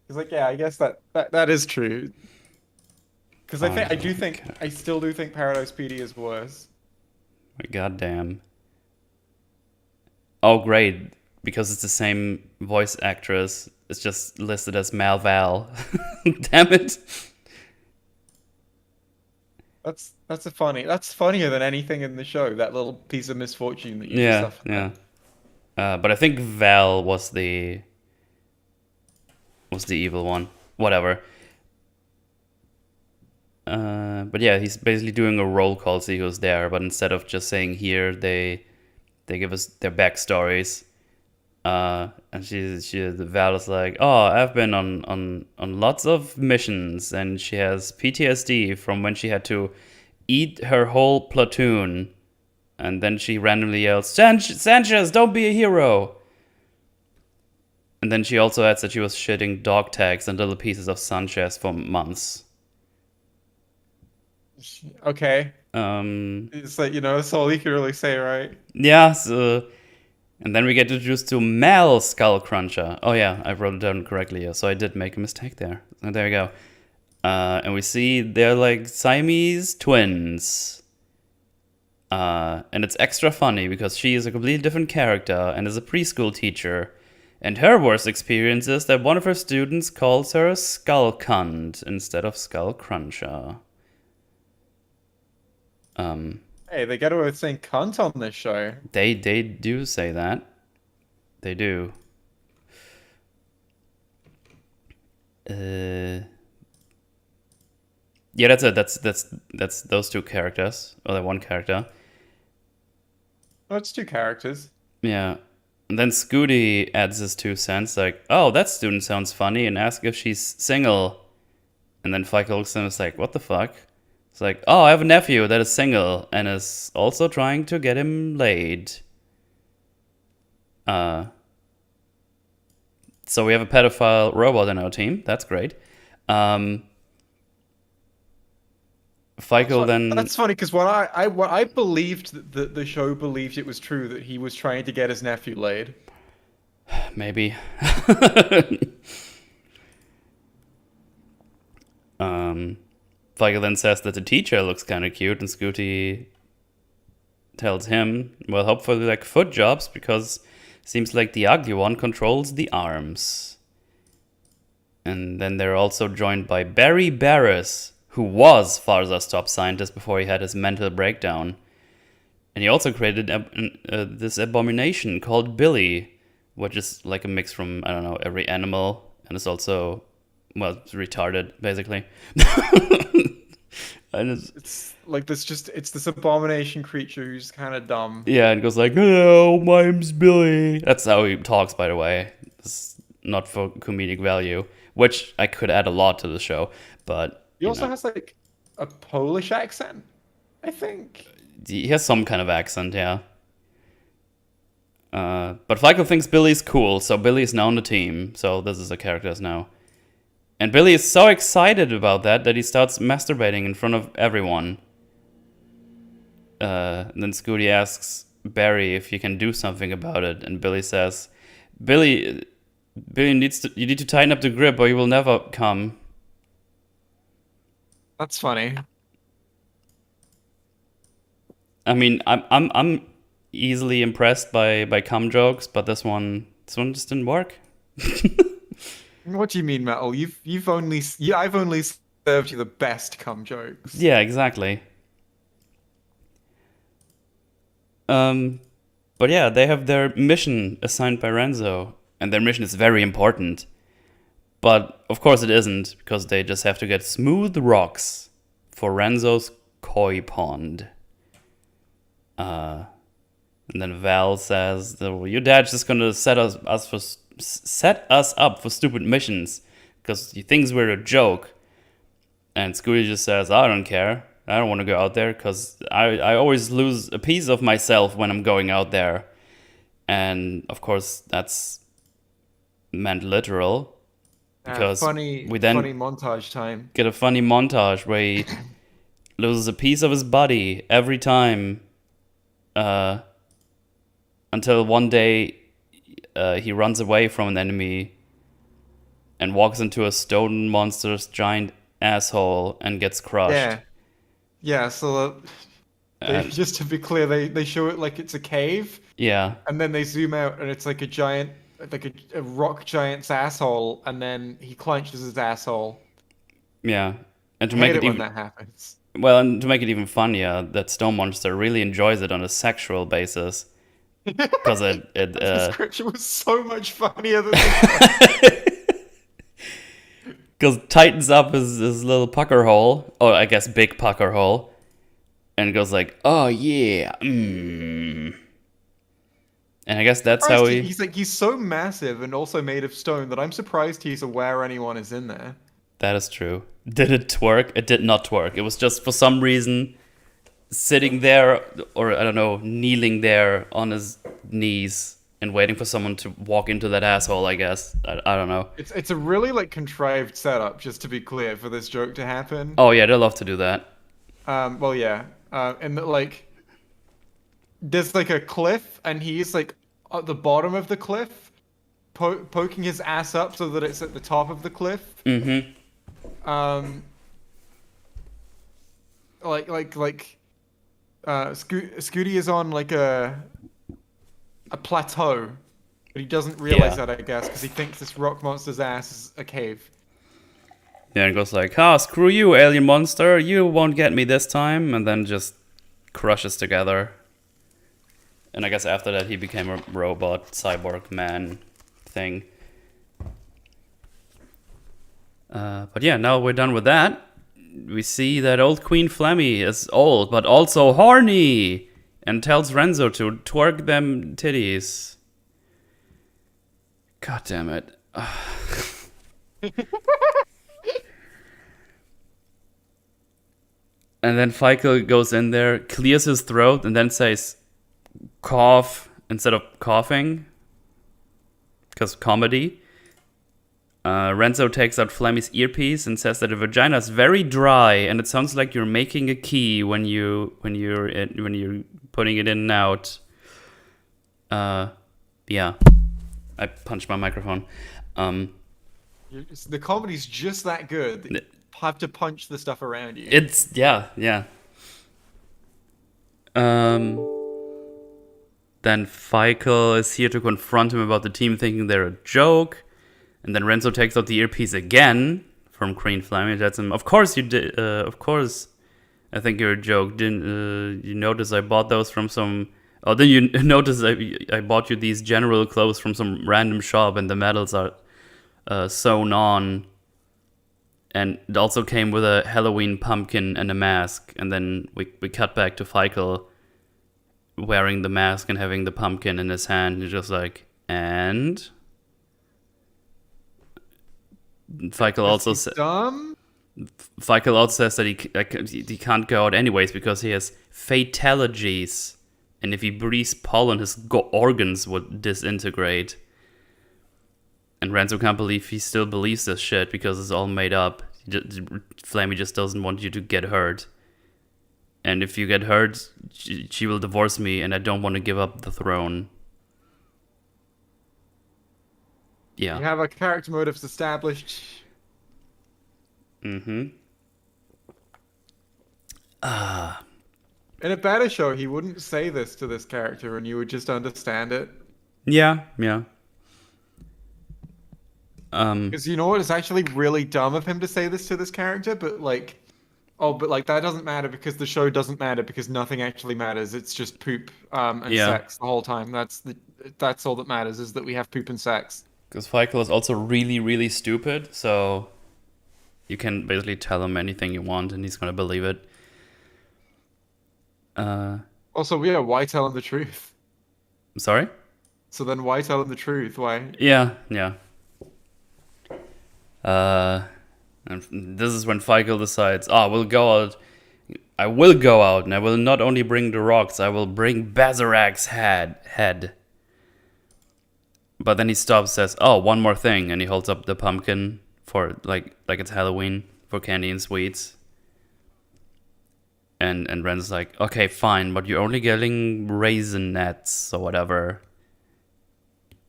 It's like, yeah, I guess that is true. Because Farzar I character. still do think Paradise PD is worse. Goddamn. Oh, great. Because it's the same voice actress. It's just listed as Mal Val. Damn it. That's funnier than anything in the show. That little piece of misfortune that you just Yeah, suffered there. yeah. But I think Val was the evil one. Whatever. But yeah, he's basically doing a roll call, see who's there. But instead of just saying here, they give us their backstories. And the Val is like, oh, I've been on lots of missions, and she has PTSD from when she had to eat her whole platoon, and then she randomly yells, Sanchez, don't be a hero. And then she also adds that she was shitting dog tags and little pieces of Sanchez for months. Okay. Um, It's like, that's all you can really say, right? yeah, so, and then we get introduced to Mel Skullcruncher. Oh yeah, I wrote it down correctly, so I did make a mistake there. So there we go. And we see they're like Siamese twins. And it's extra funny because she is a completely different character and is a preschool teacher. And her worst experience is that one of her students calls her Skullcunt instead of Skullcruncher. Hey, they get away with saying cunt on this show. They do say that. They do. Yeah, that's it. That's those two characters, or that one character. Oh, it's two characters. Yeah. And then Scooty adds his 2 cents, like, oh, that student sounds funny, and asks if she's single. And then Feike looks at him and is like, what the fuck? It's like, oh, I have a nephew that is single and is also trying to get him laid. So we have a pedophile robot in our team. That's great. Feige then... That's funny because what I believed that the show believed it was true that he was trying to get his nephew laid. Maybe. Feige then says that the teacher looks kind of cute, and Scooty tells him, well, hopefully like foot jobs, because it seems like the ugly one controls the arms. And then they're also joined by Barry Barris, who was Farzar's top scientist before he had his mental breakdown. And he also created this abomination called Billy, which is like a mix from, I don't know, every animal, and it's also, well, it's retarded, basically. And It's like it's this abomination creature who's kind of dumb. yeah, and goes like, hello, my name's Billy. That's how he talks, by the way. It's not for comedic value, which I could add a lot to the show, but He also has like a Polish accent, I think. He has some kind of accent, yeah. But Feige thinks Billy's cool, so Billy's now on the team. So this is a character now. And Billy is so excited about that he starts masturbating in front of everyone. And then Scooty asks Barry if he can do something about it, and Billy says, Billy you need to tighten up the grip or you will never come. That's funny. I mean, I'm easily impressed by cum jokes, but this one just didn't work. What do you mean, Metal? I've only served you the best cum jokes. Yeah, exactly. But yeah, they have their mission assigned by Renzo, and their mission is very important. But of course it isn't, because they just have to get smooth rocks for Renzo's koi pond. And then Val says, well, your dad's just gonna set us up for stupid missions because he thinks we're a joke. And Scooty just says, I don't care. I don't want to go out there because I always lose a piece of myself when I'm going out there. And of course, that's meant literal. Because we then funny montage time. get a funny montage where he loses a piece of his body every time until one day he runs away from an enemy and walks into a stone monster's giant asshole and gets crushed. Yeah. So they And just to be clear, they show it like it's a cave, yeah, and then they zoom out, and it's like a giant, like a rock giant's asshole, and then he clenches his asshole. yeah. And to I make hate it it when even that happens. well, and to make it even funnier, that stone monster really enjoys it on a sexual basis because it The description was so much funnier than the because tightens up his little pucker hole, or I guess big pucker hole, and goes like, "Oh yeah, and I guess that's how surprised he. he's so massive and also made of stone that I'm surprised he's aware anyone is in there. That is true. Did it twerk? It did not twerk. It was just for some reason sitting there, or I don't know, kneeling there on his knees and waiting for someone to walk into that asshole. I guess I don't know. It's a really like contrived setup, just to be clear, for this joke to happen. Oh yeah, they love to do that. Well, yeah. And that like there's like a cliff, and he's like at the bottom of the cliff, poking his ass up so that it's at the top of the cliff. Mm-hmm. Um, Scooty is on like a plateau, but he doesn't realize Yeah. that, I guess, because he thinks this rock monster's ass is a cave. Yeah, and goes like, "Ah, screw you, alien monster! You won't get me this time," and then just crushes together. And I guess after that, he became a robot cyborg man thing. But yeah, now we're done with that. We see that old Queen Flemmy is old, but also horny, and tells Renzo to twerk them titties. God damn it. And then Feigl goes in there, clears his throat, and then says, cough instead of coughing. Because comedy. Renzo takes out Flemmy's earpiece and says that the vagina is very dry, and it sounds like you're making a key when you're putting it in and out. Yeah, I punched my microphone. The comedy's just that good that you have to punch the stuff around you. It's yeah. Then Feigl is here to confront him about the team thinking they're a joke. And then Renzo takes out the earpiece again from Queen Flemmy and tells him, "Of course you did. Of course, I think you're a joke. Didn't you notice I bought those from some? Oh, then you notice I bought you these general clothes from some random shop, and the medals are sewn on. And it also came with a Halloween pumpkin and a mask. And then we cut back to Feigl wearing the mask and having the pumpkin in his hand. He's just like, and." Feigl also says that he can't go out anyways because he has fatalities, and if he breathes pollen, his organs would disintegrate. And Renzo can't believe he still believes this shit because it's all made up. Flammy just doesn't want you to get hurt, and if you get hurt, she will divorce me, and I don't want to give up the throne. Yeah. You have our character motives established. Mm-hmm. In a better show, he wouldn't say this to this character and you would just understand it. Yeah. Because you know what? It's actually really dumb of him to say this to this character, but like, that doesn't matter because the show doesn't matter because nothing actually matters. It's just poop and sex the whole time. That's all that matters is that we have poop and sex. Because Feigl is also really, really stupid, so you can basically tell him anything you want and he's gonna believe it. Also, yeah, why tell him the truth? Sorry? So then why tell him the truth? Why? Yeah. And this is when Feigl decides, I will go out, and I will not only bring the rocks, I will bring Bazarak's head. But then he stops, says, "Oh, one more thing," and he holds up the pumpkin for like it's Halloween for candy and sweets. And Ren's like, okay, fine, but you're only getting raisinets or whatever.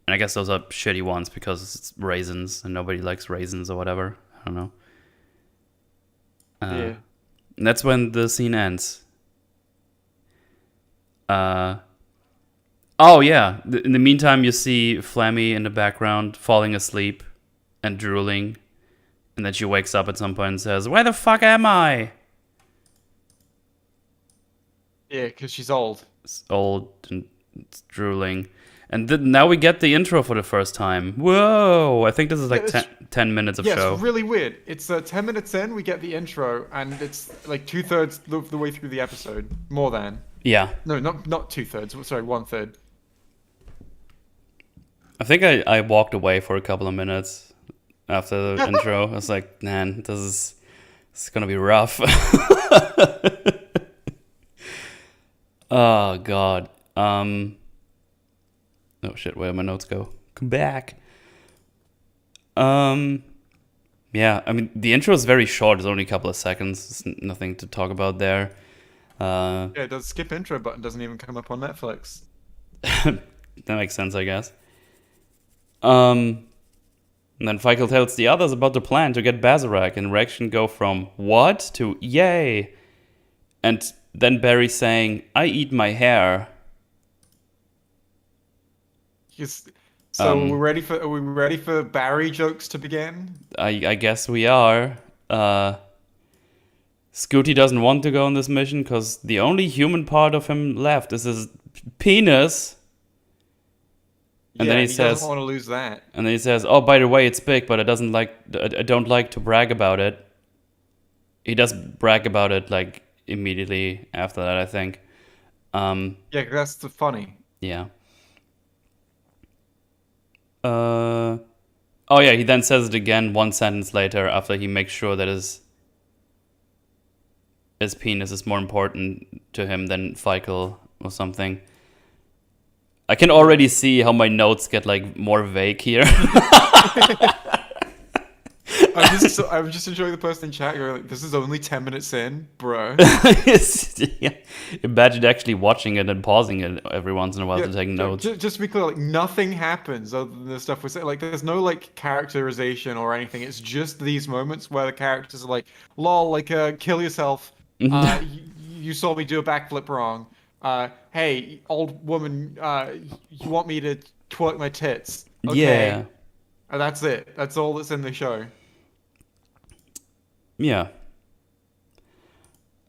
And I guess those are shitty ones because it's raisins and nobody likes raisins or whatever. I don't know. Yeah. And that's when the scene ends. Oh yeah. In the meantime, you see Flammy in the background falling asleep and drooling. And then she wakes up at some point and says, "Where the fuck am I?" Yeah, because she's old. It's old and it's drooling. And now we get the intro for the first time. Whoa! I think this is like 10 minutes of show. Yeah, it's really weird. It's 10 minutes in, we get the intro, and it's like 2/3 of the way through the episode. More than. Yeah. No, not 2/3. Sorry, 1/3. I think I walked away for a couple of minutes after the intro. I was like, man, this is gonna be rough. Oh god. Oh shit, where did my notes go? Come back. Yeah, I mean the intro is very short, it's only a couple of seconds. There's nothing to talk about there. Yeah, the skip intro button doesn't even come up on Netflix. That makes sense, I guess. And then Feichel tells the others about the plan to get Bazarak, and reaction go from what to yay. And then Barry saying, "I eat my hair." So are we ready for Barry jokes to begin? I guess we are. Scooty doesn't want to go on this mission because the only human part of him left is his penis. And then he says, doesn't want to lose that. And then he says, "Oh, by the way, it's big, but I don't like to brag about it." He does brag about it like immediately after that, I think. Yeah, 'cause that's the funny. Yeah. Oh yeah, he then says it again one sentence later after he makes sure that his penis is more important to him than Feichel or something. I can already see how my notes get like more vague here. I'm just enjoying the person in chat going like, "This is only 10 minutes in, bro." Yeah. Imagine actually watching it and pausing it every once in a while to take notes. Just to be clear, like nothing happens other than the stuff we're saying. Like there's no like characterization or anything. It's just these moments where the characters are like, "Lol, like kill yourself. You saw me do a backflip wrong. Hey, old woman, you want me to twerk my tits?" Okay. Yeah. And that's it. That's all that's in the show. Yeah.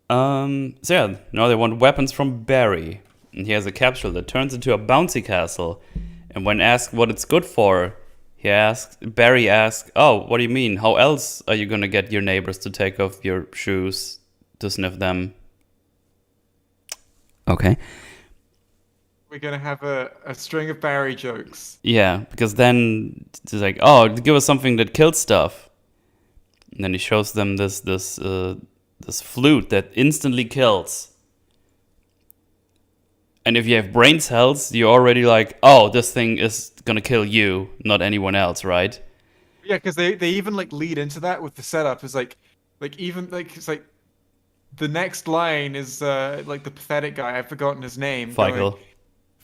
So yeah, now they want weapons from Barry. And he has a capsule that turns into a bouncy castle. And when asked what it's good for, Barry asks, "Oh, what do you mean? How else are you gonna get your neighbors to take off your shoes to sniff them?" Okay. We're gonna have a string of Barry jokes. Yeah, because then it's like, "Oh, give us something that kills stuff." And then he shows them this flute that instantly kills. And if you have brain cells, you're already like, "Oh, this thing is gonna kill you, not anyone else, right?" Yeah, because they even like lead into that with the setup. Is like even like it's like the next line is like the pathetic guy. I've forgotten his name. Feichel.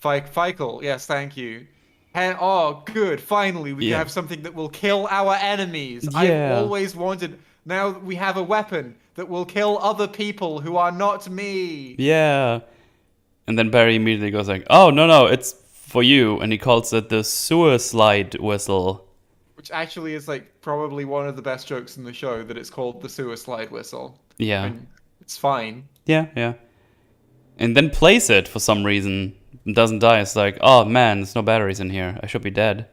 Feichel. Yes, thank you. And oh, good. Finally, we have something that will kill our enemies. Yeah. I've always wanted. Now we have a weapon that will kill other people who are not me. Yeah. And then Barry immediately goes like, "Oh, no, it's for you." And he calls it the sewer slide whistle. Which actually is like probably one of the best jokes in the show, that it's called the sewer slide whistle. Yeah. And it's fine. Yeah. And then plays it for some reason. And doesn't die. It's like, "Oh man, there's no batteries in here. I should be dead."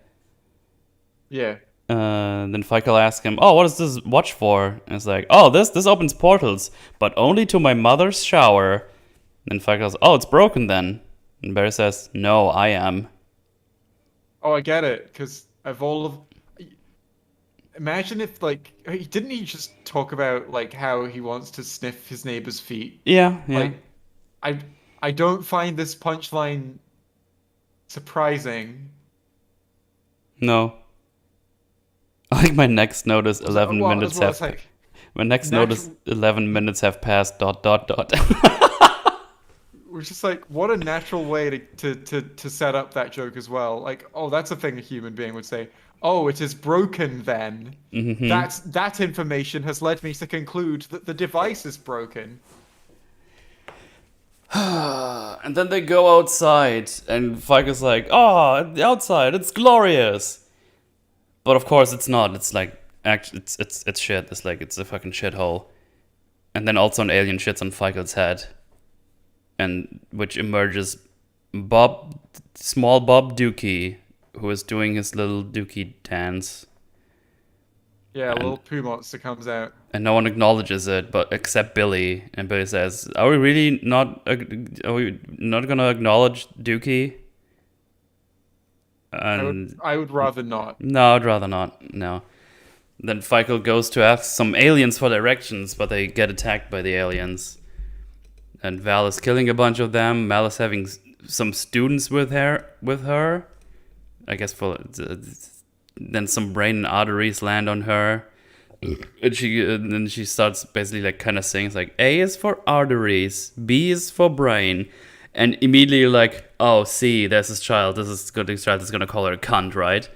Yeah. Then Feichel asks him, "Oh, what is this watch for?" And it's like, "Oh, this opens portals, but only to my mother's shower." And Feichel goes, "Oh, it's broken then." And Barry says, "No, I am." Oh, I get it. Because of all of... Imagine if, like... Didn't he just talk about, like, how he wants to sniff his neighbor's feet? Yeah. Like, I don't find this punchline surprising. No. I think my next note is 11 minutes have... My next note is 11 minutes have passed, ... Which is like, what a natural way to set up that joke as well. Like, oh, that's a thing a human being would say. Oh, it is broken then. Mm-hmm. That information has led me to conclude that the device is broken. And then they go outside, and Falco's like, "Oh, the outside, it's glorious." But of course, it's not. It's like, actually, it's shit. It's like, it's a fucking shithole. And then also an alien shits on Falco's head, and which emerges small Bob Dookie, who is doing his little Dookie dance. Yeah, a And little poo monster comes out. and no one acknowledges it, but except Billy. And Billy says, "Are we really not? Are we not gonna acknowledge Dookie?" And I would rather not. no, I'd rather not. No. Then Feigl goes to ask some aliens for directions, but they get attacked by the aliens. And Val is killing a bunch of them. Mal is having some students with her. I guess for then some brain and arteries land on her. And then she starts basically like kind of saying, it's like, A is for arteries, B is for brain, and immediately like, oh, see, there's this child. This child is gonna call her a cunt, right?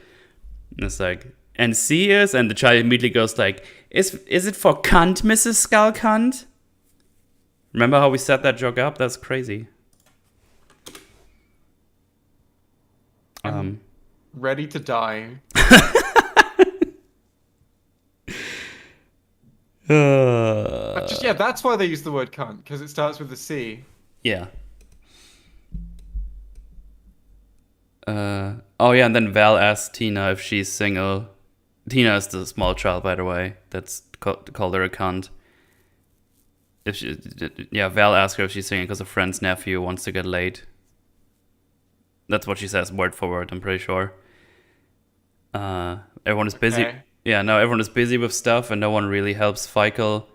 And it's like, and C is, and the child immediately goes like, is it for cunt, Mrs. Skull Cunt? Remember how we set that joke up? That's crazy. Ready to die. Yeah, that's why they use the word cunt, because it starts with a C. Yeah. Oh yeah, and then Val asks Tina if she's single. Tina is the small child, by the way. That's called her a cunt. Val asks her if she's single because a friend's nephew wants to get laid. That's what she says, word for word, I'm pretty sure. Everyone is busy. Okay. Yeah, no, everyone is busy with stuff, and no one really helps Feigl.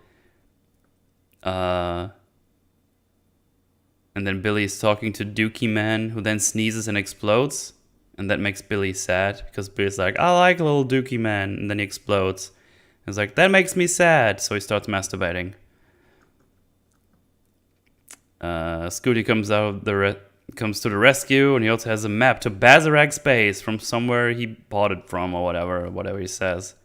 And then Billy's talking to Dookie Man, who then sneezes and explodes. And that makes Billy sad, because Billy's like, I like little Dookie Man. And then he explodes. He's like, that makes me sad. So he starts masturbating. Scooty comes to the rescue, and he also has a map to Bazarag space from somewhere he bought it from, or whatever he says.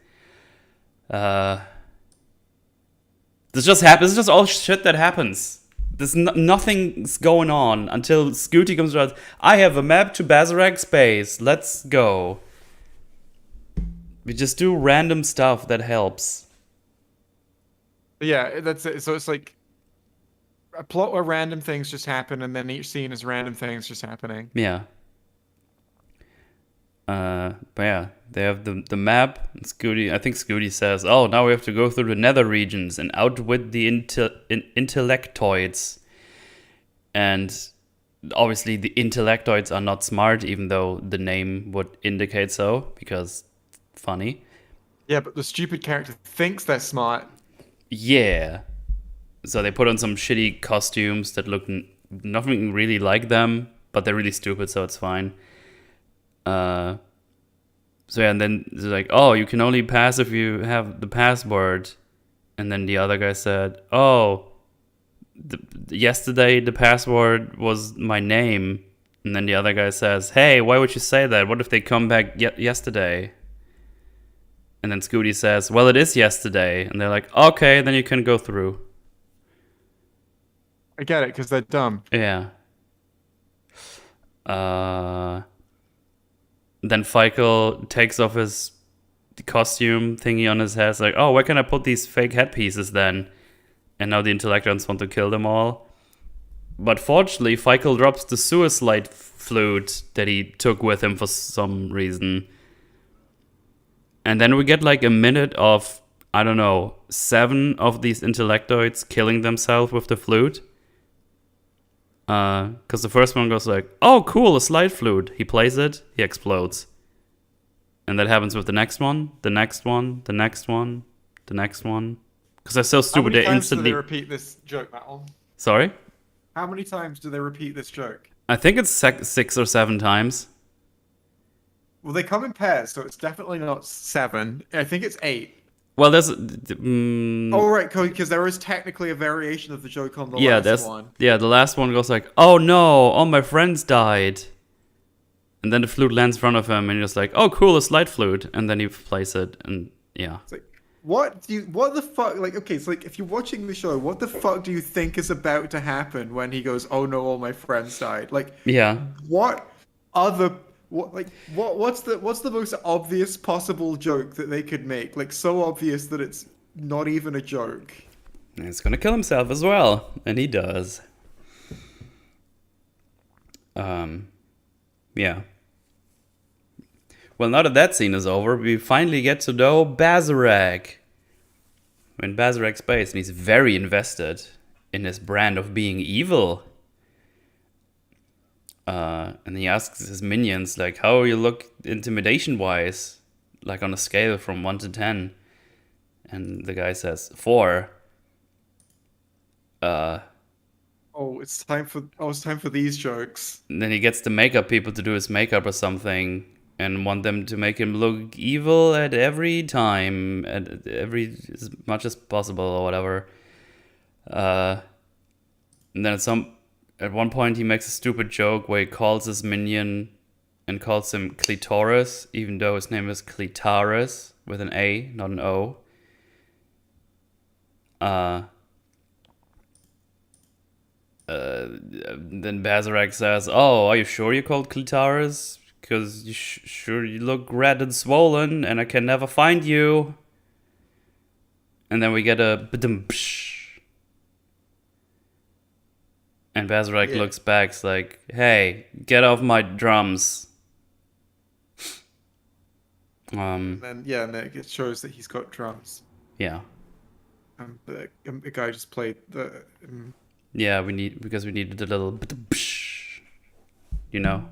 This just happens. This is just all shit that happens. There's nothing's going on until Scooty comes around. I have a map to Bazarag space. Let's go. We just do random stuff that helps. Yeah, that's it. So it's like a plot where random things just happen, and then each scene is random things just happening. Yeah. But yeah, they have the map. And Scooty, I think Scooty says, "Oh, now we have to go through the nether regions and outwit the intellectoids." And obviously, the intellectoids are not smart, even though the name would indicate so, because funny. Yeah, but the stupid character thinks they're smart. Yeah. So they put on some shitty costumes that look nothing really like them, but they're really stupid, so it's fine. So yeah, and then they're like, oh, you can only pass if you have the password. And then the other guy said, oh, yesterday the password was my name. And then the other guy says, hey, why would you say that? What if they come back yesterday? And then Scooty says, well, it is yesterday. And they're like, okay, then you can go through. I get it, because they're dumb. Yeah. Then Feigl takes off his costume thingy on his head. It's like, oh, where can I put these fake headpieces then? And now the Intellectrons want to kill them all. But fortunately, Feigl drops the suicide flute that he took with him for some reason. And then we get like a minute of, I don't know, 7 of these intellectoids killing themselves with the flute. Because the first one goes like, oh, cool, a slide flute. He plays it, he explodes. And that happens with the next one, the next one, the next one, the next one. Because they're so stupid, they instantly... How many times do they repeat this joke, Matt? Sorry? How many times do they repeat this joke? I think it's 6 or 7 times. Well, they come in pairs, so it's definitely not 7. I think it's 8. Well, there's Oh, right, because there is technically a variation of the joke on the yeah, last there's one. yeah, the last one goes like, "Oh no, all my friends died." And then the flute lands in front of him and he's just like, "Oh, cool, a slide flute." And then he plays it and yeah. It's like, what the fuck? Like, okay, it's like if you're watching the show, what the fuck do you think is about to happen when he goes, "Oh no, all my friends died"? Like, Yeah. what other what's the most obvious possible joke that they could make? Like, so obvious that it's not even a joke. And he's gonna kill himself as well. And he does. Yeah. Well, now that that scene is over, we finally get to know Bazarak. We're in Bazarak's base, and he's very invested in his brand of being evil. And he asks his minions, like, how you look intimidation-wise, like on a scale from 1 to 10. And the guy says, 4. It's time for these jokes. And then he gets the makeup people to do his makeup or something and want them to make him look evil at every time, at every as much as possible or whatever. And then at one point he makes a stupid joke where he calls his minion and calls him Clitoris, even though his name is Clitaris with an A, not an O. Then Bazarak says, "Oh, are you sure you called Clitaris? Because sure you look red and swollen, and I can never find you." And then we get a ba-dum psh. And Bazarak looks back, it's like, "Hey, get off my drums." And then it shows that he's got drums. Yeah. The guy just played the. Yeah, we needed a little ba-dum psh. You know.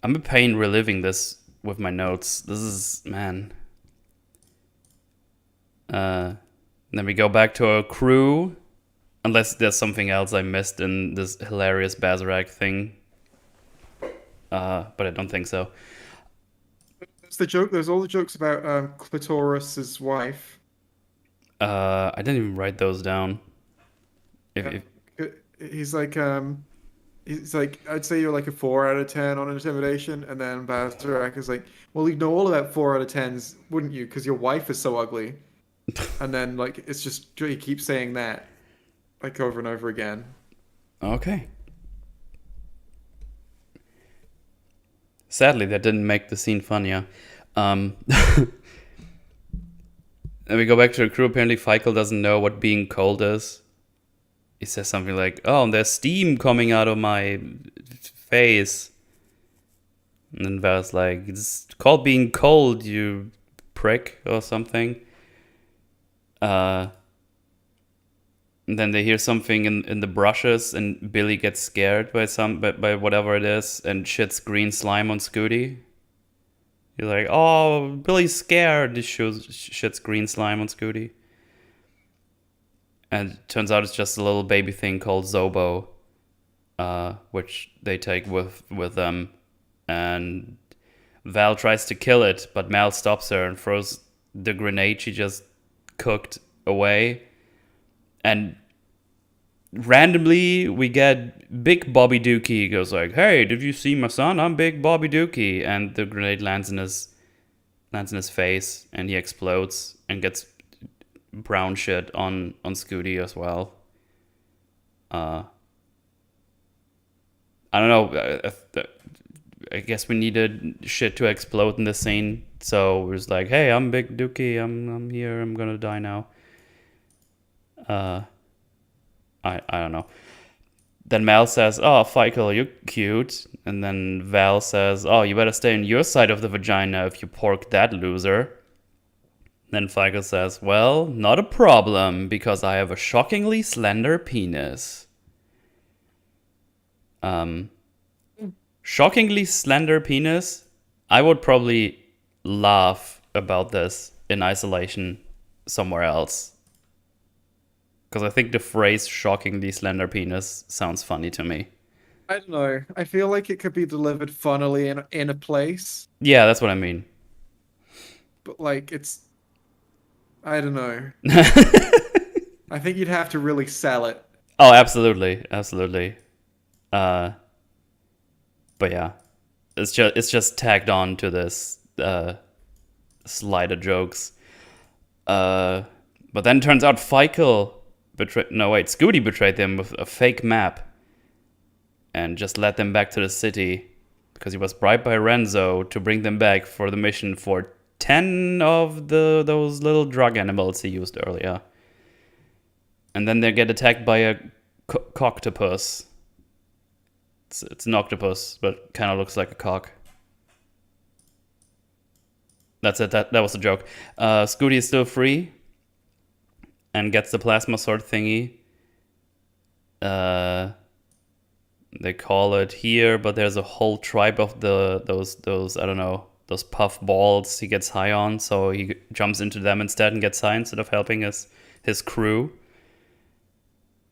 I'm in pain reliving this with my notes. This is, man. Then we go back to our crew. Unless there's something else I missed in this hilarious Bazarak thing. But I don't think so. It's the joke. There's all the jokes about Clitoris's wife. I didn't even write those down. If He's like I'd say you're like a 4 out of 10 on intimidation, and then Bazarak is like, well, you'd know all about 4 out of 10s, wouldn't you? Because your wife is so ugly. And then like it's just he keeps saying that like over and over again. Okay. Sadly, that didn't make the scene funnier. And we go back to the crew. Apparently, Feichel doesn't know what being cold is. He says something like, "Oh, there's steam coming out of my face." And then Val's like, "It's called being cold, you prick," or something. And then they hear something in the brushes, and Billy gets scared by whatever it is, and shits green slime on Scooty. He's like, "Oh, Billy's scared." He shits green slime on Scooty. And it turns out it's just a little baby thing called Zobo, which they take with them. And Val tries to kill it, but Mal stops her and throws the grenade she just cooked away. And randomly, we get Big Bobby Dookie. He goes like, "Hey, did you see my son? I'm Big Bobby Dookie." And the grenade lands in his face, and he explodes and gets brown shit on Scooty as well. I don't know. I guess we needed shit to explode in the scene, so it was like, "Hey, I'm Big Dookie. I'm here. I'm gonna die now." I don't know. Then Mal says, "Oh, Feichel, you're cute." And then Val says, "Oh, you better stay on your side of the vagina if you pork that loser." Then Feichel says, "Well, not a problem, because I have a shockingly slender penis." Shockingly slender penis? I would probably laugh about this in isolation somewhere else. Because I think the phrase shockingly slender penis sounds funny to me. I don't know. I feel like it could be delivered funnily in a place, Yeah, that's what I mean. but like it's I don't know. I think you'd have to really sell it. Oh, absolutely, absolutely. Uh, but yeah, it's just tagged on to this slider jokes. But then it turns out Scooty betrayed them with a fake map and just led them back to the city because he was bribed by Renzo to bring them back for the mission for 10 of those little drug animals he used earlier. And then they get attacked by a coctopus. It's an octopus, but kind of looks like a cock. That's it. That was a joke. Scooty is still free and gets the plasma sword thingy. They call it here, but there's a whole tribe of those I don't know, those puff balls he gets high on, so he jumps into them instead and gets high instead of helping his crew.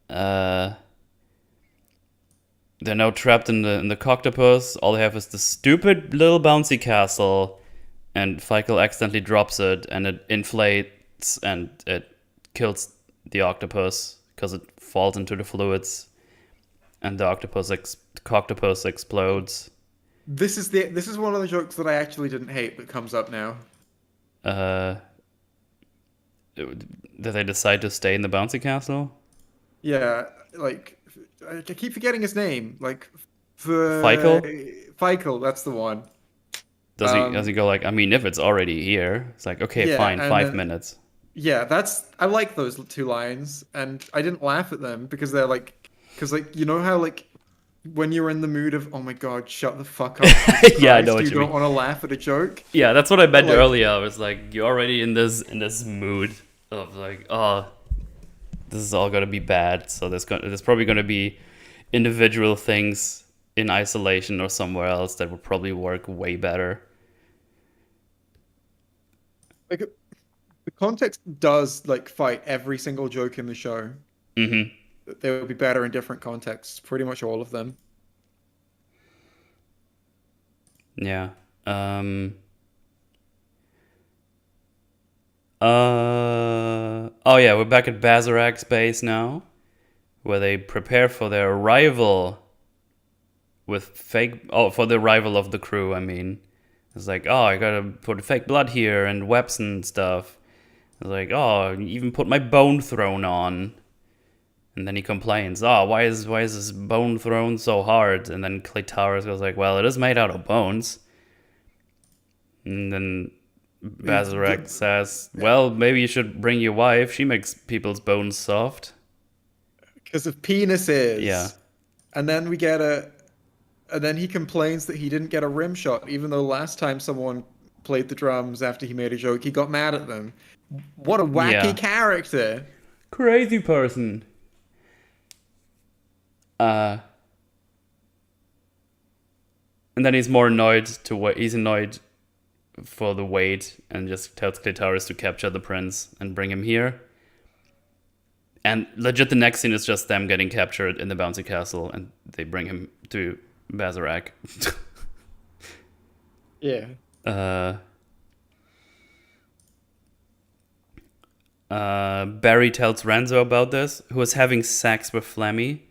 They're now trapped in the coctopus. All they have is the stupid little bouncy castle, and Feigl accidentally drops it, and it inflates, and it kills the octopus because it falls into the fluids, and the coctopus explodes. This is one of the jokes that I actually didn't hate that comes up now. Did they decide to stay in the bouncy castle? Yeah, like I keep forgetting his name. Like for Feigl? That's the one. Does he go like, I mean, if it's already here, it's like, okay, Yeah, fine, and 5 minutes. Yeah, I like those two lines, and I didn't laugh at them because they're like, you know how like when you're in the mood of, oh my god, shut the fuck up. Yeah, I know what you you don't mean. want to laugh at a joke. Yeah, that's what I meant Like- earlier. I was like, you're already in this mood of like, oh, this is all gonna be bad. So there's probably gonna be individual things in isolation or somewhere else that would probably work way better. Like the context does like fight every single joke in the show. Mm-hmm. They would be better in different contexts. Pretty much all of them. Yeah. Oh yeah, we're back at Bazarak's base now, where they prepare for their arrival for the arrival of the crew. I mean, it's like, oh, I gotta put fake blood here and webs and stuff. It's like, oh, you even put my bone throne on. And then he complains, oh, why is this bone throne so hard? And then Clitaris goes like, well, it is made out of bones. And then Bazarak says, well, maybe you should bring your wife. She makes people's bones soft. Because of penises. Yeah. And then and then he complains that he didn't get a rim shot, even though last time someone played the drums after he made a joke, he got mad at them. What a wacky character. Crazy person. And then he's more annoyed he's annoyed for the wait and just tells Clitaris to capture the prince and bring him here. And legit, the next scene is just them getting captured in the bouncy castle, and they bring him to Bazarak. Yeah. Barry tells Renzo about this, who is having sex with Flemmy.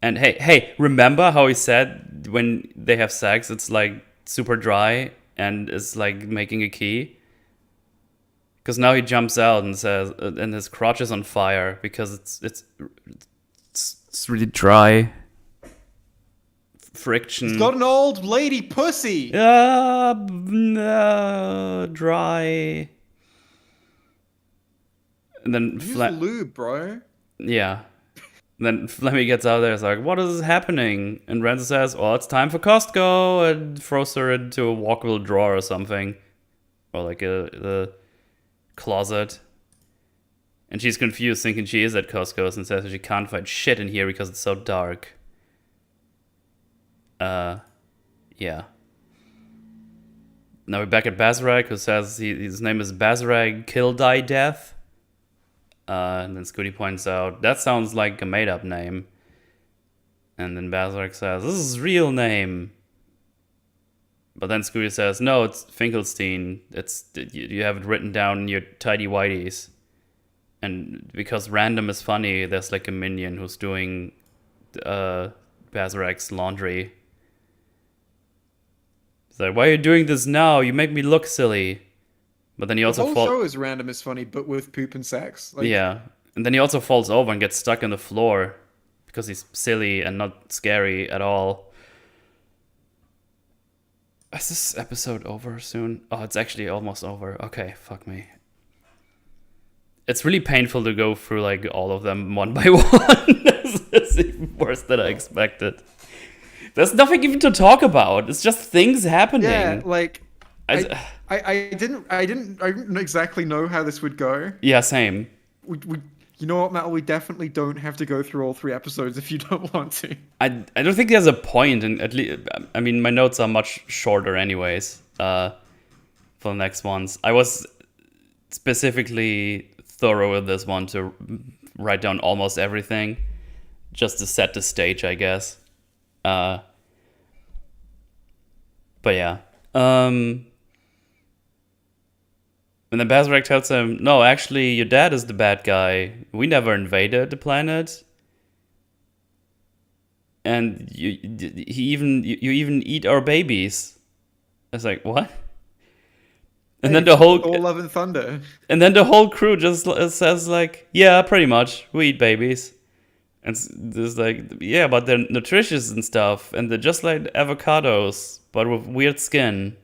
And hey, remember how he said when they have sex, it's like super dry and it's like making a key? Because now he jumps out and says, and his crotch is on fire because it's really dry. Friction. He's got an old lady pussy. Dry. And then Use lube, bro. Yeah. Then Flemmy gets out there. It's like, what is happening? And Renzo says, well, it's time for Costco, and throws her into a walkable drawer or something, or like the closet. And she's confused, thinking she is at Costco's, and says she can't find shit in here because it's so dark. Yeah. Now we're back at Bazarak, who says his name is Bazarak Kill Die Death. And then Scooty points out, that sounds like a made-up name. And then Bazarak says, this is his real name. But then Scooty says, no, it's Finkelstein. You have it written down in your tidy whities. And because random is funny, there's like a minion who's doing Bazarak's laundry. It's like, why are you doing this now? You make me look silly. But then he The also whole falls. show is random is funny, but with poop and sex. Like, Yeah. And then he also falls over and gets stuck on the floor because he's silly and not scary at all. Is this episode over soon? Oh, it's actually almost over. Okay, fuck me. It's really painful to go through like all of them one by one. It's even worse than I expected. There's nothing even to talk about. It's just things happening. yeah, like I- I didn't exactly know how this would go. yeah, same. We you know what, Matt? We definitely don't have to go through all 3 episodes if you don't want to. I don't think there's a point, and at least I mean my notes are much shorter anyways. For the next ones, I was specifically thorough with this one to write down almost everything, just to set the stage, I guess. But yeah. And then Bazarak tells him, "No, actually, your dad is the bad guy. We never invaded the planet." And you even eat our babies. It's like, what? And then the whole All Love and Thunder. crew just says like, yeah, pretty much, we eat babies. And there's like, yeah, but they're nutritious and stuff, and they're just like avocados, but with weird skin.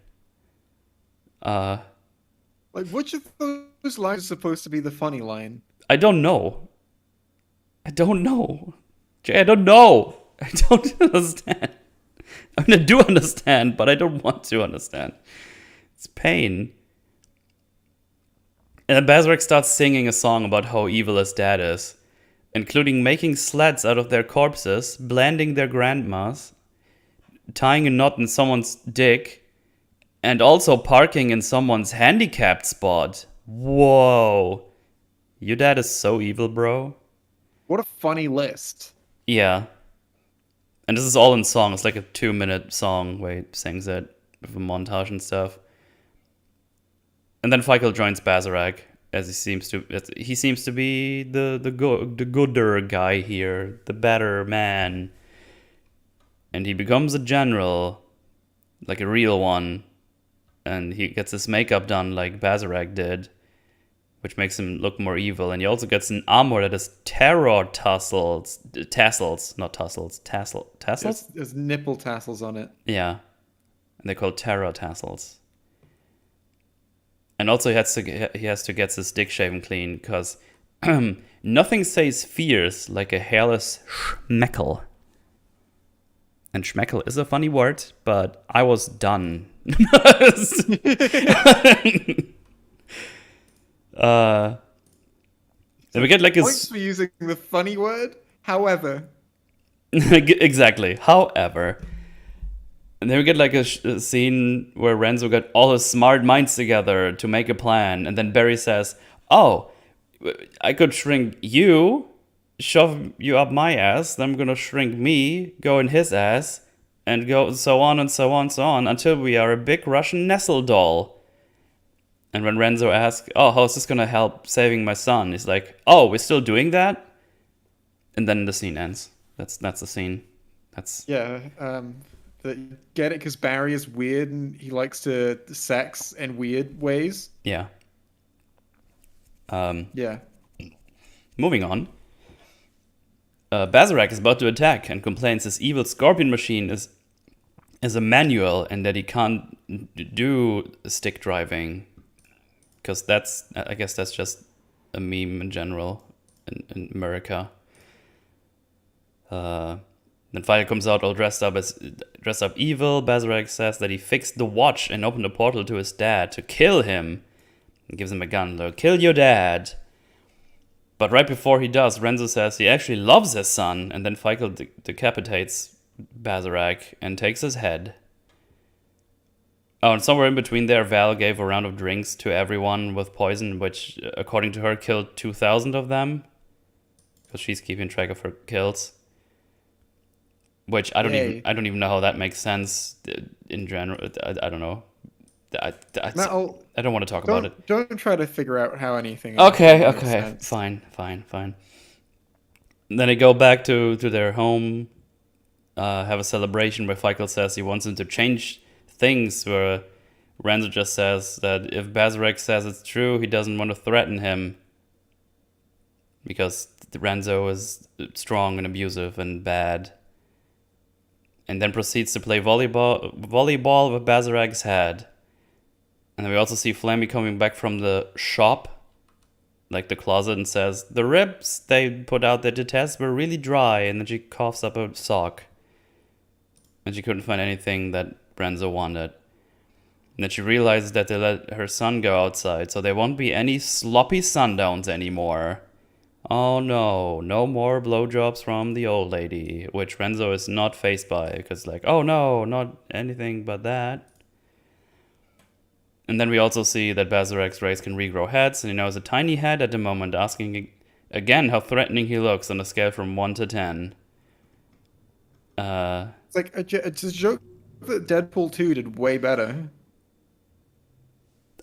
Like, which of those lines is supposed to be the funny line? I don't know. Jay, I don't know. I don't understand. I mean, I do understand, but I don't want to understand. It's pain. And then Bazarak starts singing a song about how evil his dad is, including making sleds out of their corpses, blending their grandmas, tying a knot in someone's dick, and also parking in someone's handicapped spot. Whoa. Your dad is so evil, bro. What a funny list. Yeah. And this is all in song. It's like a 2-minute song where he sings it with a montage and stuff. And then Feichel joins Bazarak, as he seems to be the gooder guy here, the better man. And he becomes a general, like a real one. And he gets his makeup done like Bazarak did, which makes him look more evil. And he also gets an armor that has tassels, not tussles, tassels? There's nipple tassels on it. Yeah, and they're called terror tassels. And also he has to get his dick shaven clean because nothing says fierce like a hairless schmeckel. And schmeckel is a funny word, but I was done. Then we get like Points for using the funny word. However, exactly. However, and then we get like a scene where Renzo got all his smart minds together to make a plan, and then Barry says, "Oh, I could shrink you, shove you up my ass. Then I'm gonna shrink me, go in his ass, and go so on and so on, so on until we are a big Russian nestle doll." And when Renzo asks, "Oh, how's this gonna help saving my son?" He's like, "Oh, we're still doing that?" And then the scene ends. That's the scene. That's yeah. Get it? Because Barry is weird and he likes to sex in weird ways. yeah. Yeah. Moving on. Bazarak is about to attack and complains his evil scorpion machine is a manual and that he can't do stick driving. Because I guess that's just a meme in general in America. Then Fire comes out all dressed up evil. Bazarak says that he fixed the watch and opened a portal to his dad to kill him. He gives him a gun. Like, kill your dad. But right before he does, Renzo says he actually loves his son, and then Feichel decapitates Bazarak and takes his head. Oh, and somewhere in between there, Val gave a round of drinks to everyone with poison, which, according to her, killed 2,000 of them. Because she's keeping track of her kills. Which I don't even know how that makes sense in general. I don't know. I, I, Metal, I don't want to talk about it. don't try to figure out how anything Okay, makes okay, sense. fine. Then they go back to their home, have a celebration where Michael says he wants him to change things, where Renzo just says that if Bazarek says it's true, he doesn't want to threaten him because Renzo is strong and abusive and bad. And then proceeds to play volleyball with Bazarek's head. And then we also see Flammy coming back from the shop, like the closet, and says, the ribs they put out there to test were really dry. And then she coughs up a sock. And she couldn't find anything that Renzo wanted. And then she realizes that they let her son go outside, so there won't be any sloppy sundowns anymore. Oh no, no more blowjobs from the old lady, which Renzo is not faced by, because like, oh no, not anything but that. And then we also see that Bazarek's race can regrow heads, and he now has a tiny head at the moment, asking again how threatening he looks on a scale from 1 to 10. It's like it's a joke that Deadpool 2 did way better.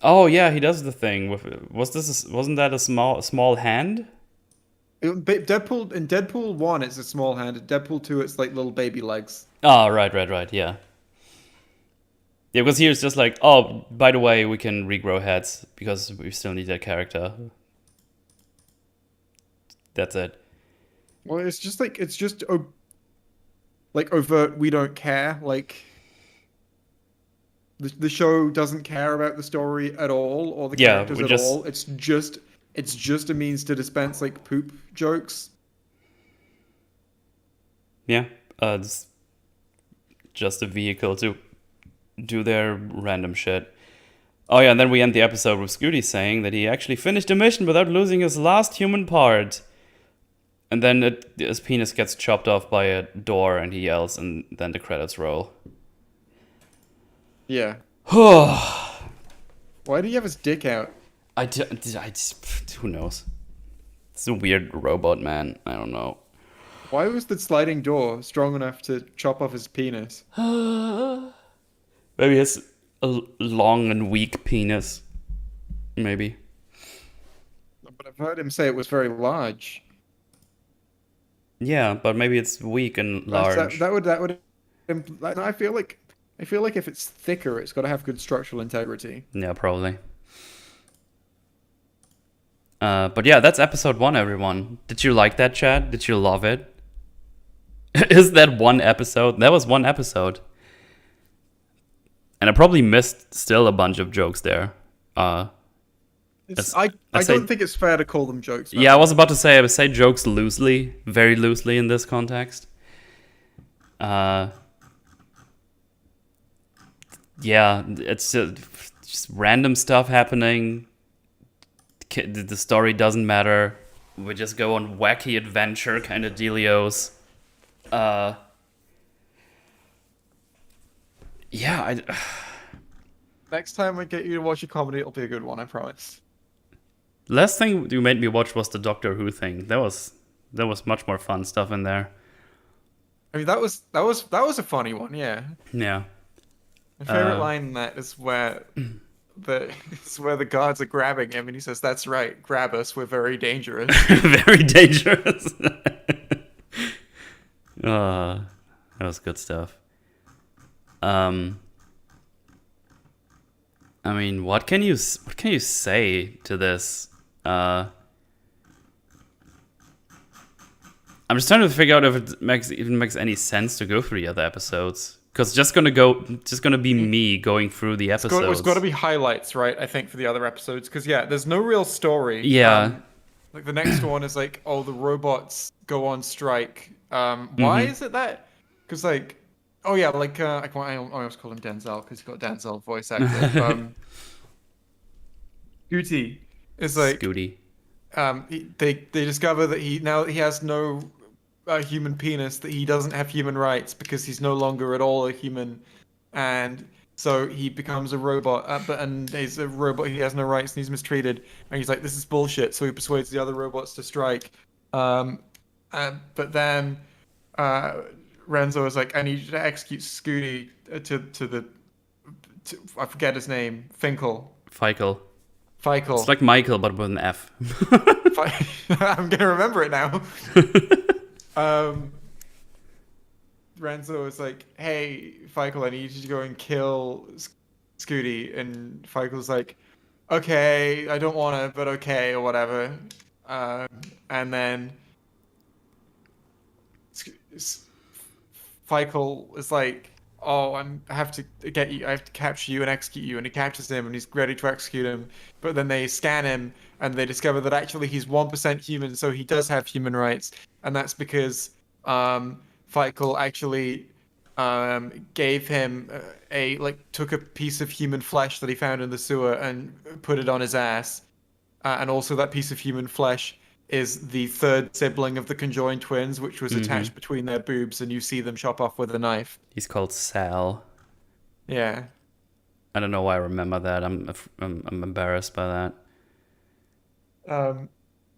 Oh yeah, he does the thing with. Wasn't that a small hand? Deadpool in Deadpool 1 it's a small hand. In Deadpool 2 it's like little baby legs. Oh right, yeah. Yeah, because here's just like, oh, by the way, we can regrow heads because we still need that character. That's it. Well, it's just like overt. We don't care. Like the show doesn't care about the story at all or the Yeah, characters we at just all. It's just a means to dispense like poop jokes. yeah, it's just a vehicle to do their random shit. Oh yeah, and then we end the episode with Scooty saying that he actually finished the mission without losing his last human part. And then his penis gets chopped off by a door and he yells, and then the credits roll. Yeah. Why Why do you have his dick out? I just, who knows? It's a weird robot, man. I don't know. Why was the sliding door strong enough to chop off his penis? Maybe it's a long and weak penis. Maybe. But I've heard him say it was very large. Yeah, but maybe it's weak and large. That would. I feel like if it's thicker, it's got to have good structural integrity. Yeah, probably. But yeah, that's episode 1, everyone. Did you like that, Chad? Did you love it? Is that one episode? That was one episode. And I probably missed still a bunch of jokes there. I don't think it's fair to call them jokes. Yeah, I was about to say, I would say jokes loosely, very loosely in this context. Yeah, it's just random stuff happening. The story doesn't matter. We just go on wacky adventure kind of dealios. Yeah, Next time I get you to watch a comedy, it'll be a good one, I promise. last thing you made me watch was the Doctor Who thing. That was much more fun stuff in there. I mean, that was a funny one, yeah. Yeah. My favorite line in that is where the guards are grabbing him, and he says, "That's right, grab us. We're very dangerous." Very dangerous. That was good stuff. I mean, what can you say to this? I'm just trying to figure out if it even makes any sense to go through the other episodes. Because it's just gonna be me going through the episodes. It's got to be highlights, right? I think for the other episodes, because yeah, there's no real story. Yeah. Like the next one is like, oh, the robots go on strike. Why is it that? Because like, oh yeah, like I almost call him Denzel because he's got Denzel voice actor. Scooty is like Scooty. they discover that he has no human penis, that he doesn't have human rights because he's no longer at all a human, and so he becomes a robot. And he's a robot. He has no rights and he's mistreated. And he's like, this is bullshit. So he persuades the other robots to strike. But then Renzo is like, I need you to execute Scooty I forget his name. Finkel. Feikel. It's Feikel. like Michael, but with an F. I'm gonna remember it now. Um, Renzo was like, "Hey, Feikel, I need you to go and kill Scooty," and Feikel's like, "Okay, I don't want to, but okay, or whatever." Um, and then Sc- S- Feikel is like, "Oh, I have to get you. I have to capture you and execute you." And he captures him, and he's ready to execute him. But then they scan him, and they discover that actually he's 1% human, so he does have human rights, and that's because Feikel actually gave him a like took a piece of human flesh that he found in the sewer and put it on his ass, and also that piece of human flesh is the third sibling of the conjoined twins, which was Hmm. attached between their boobs, and you see them chop off with a knife. He's called Sal. Yeah. I don't know why I remember that. I'm embarrassed by that. Um,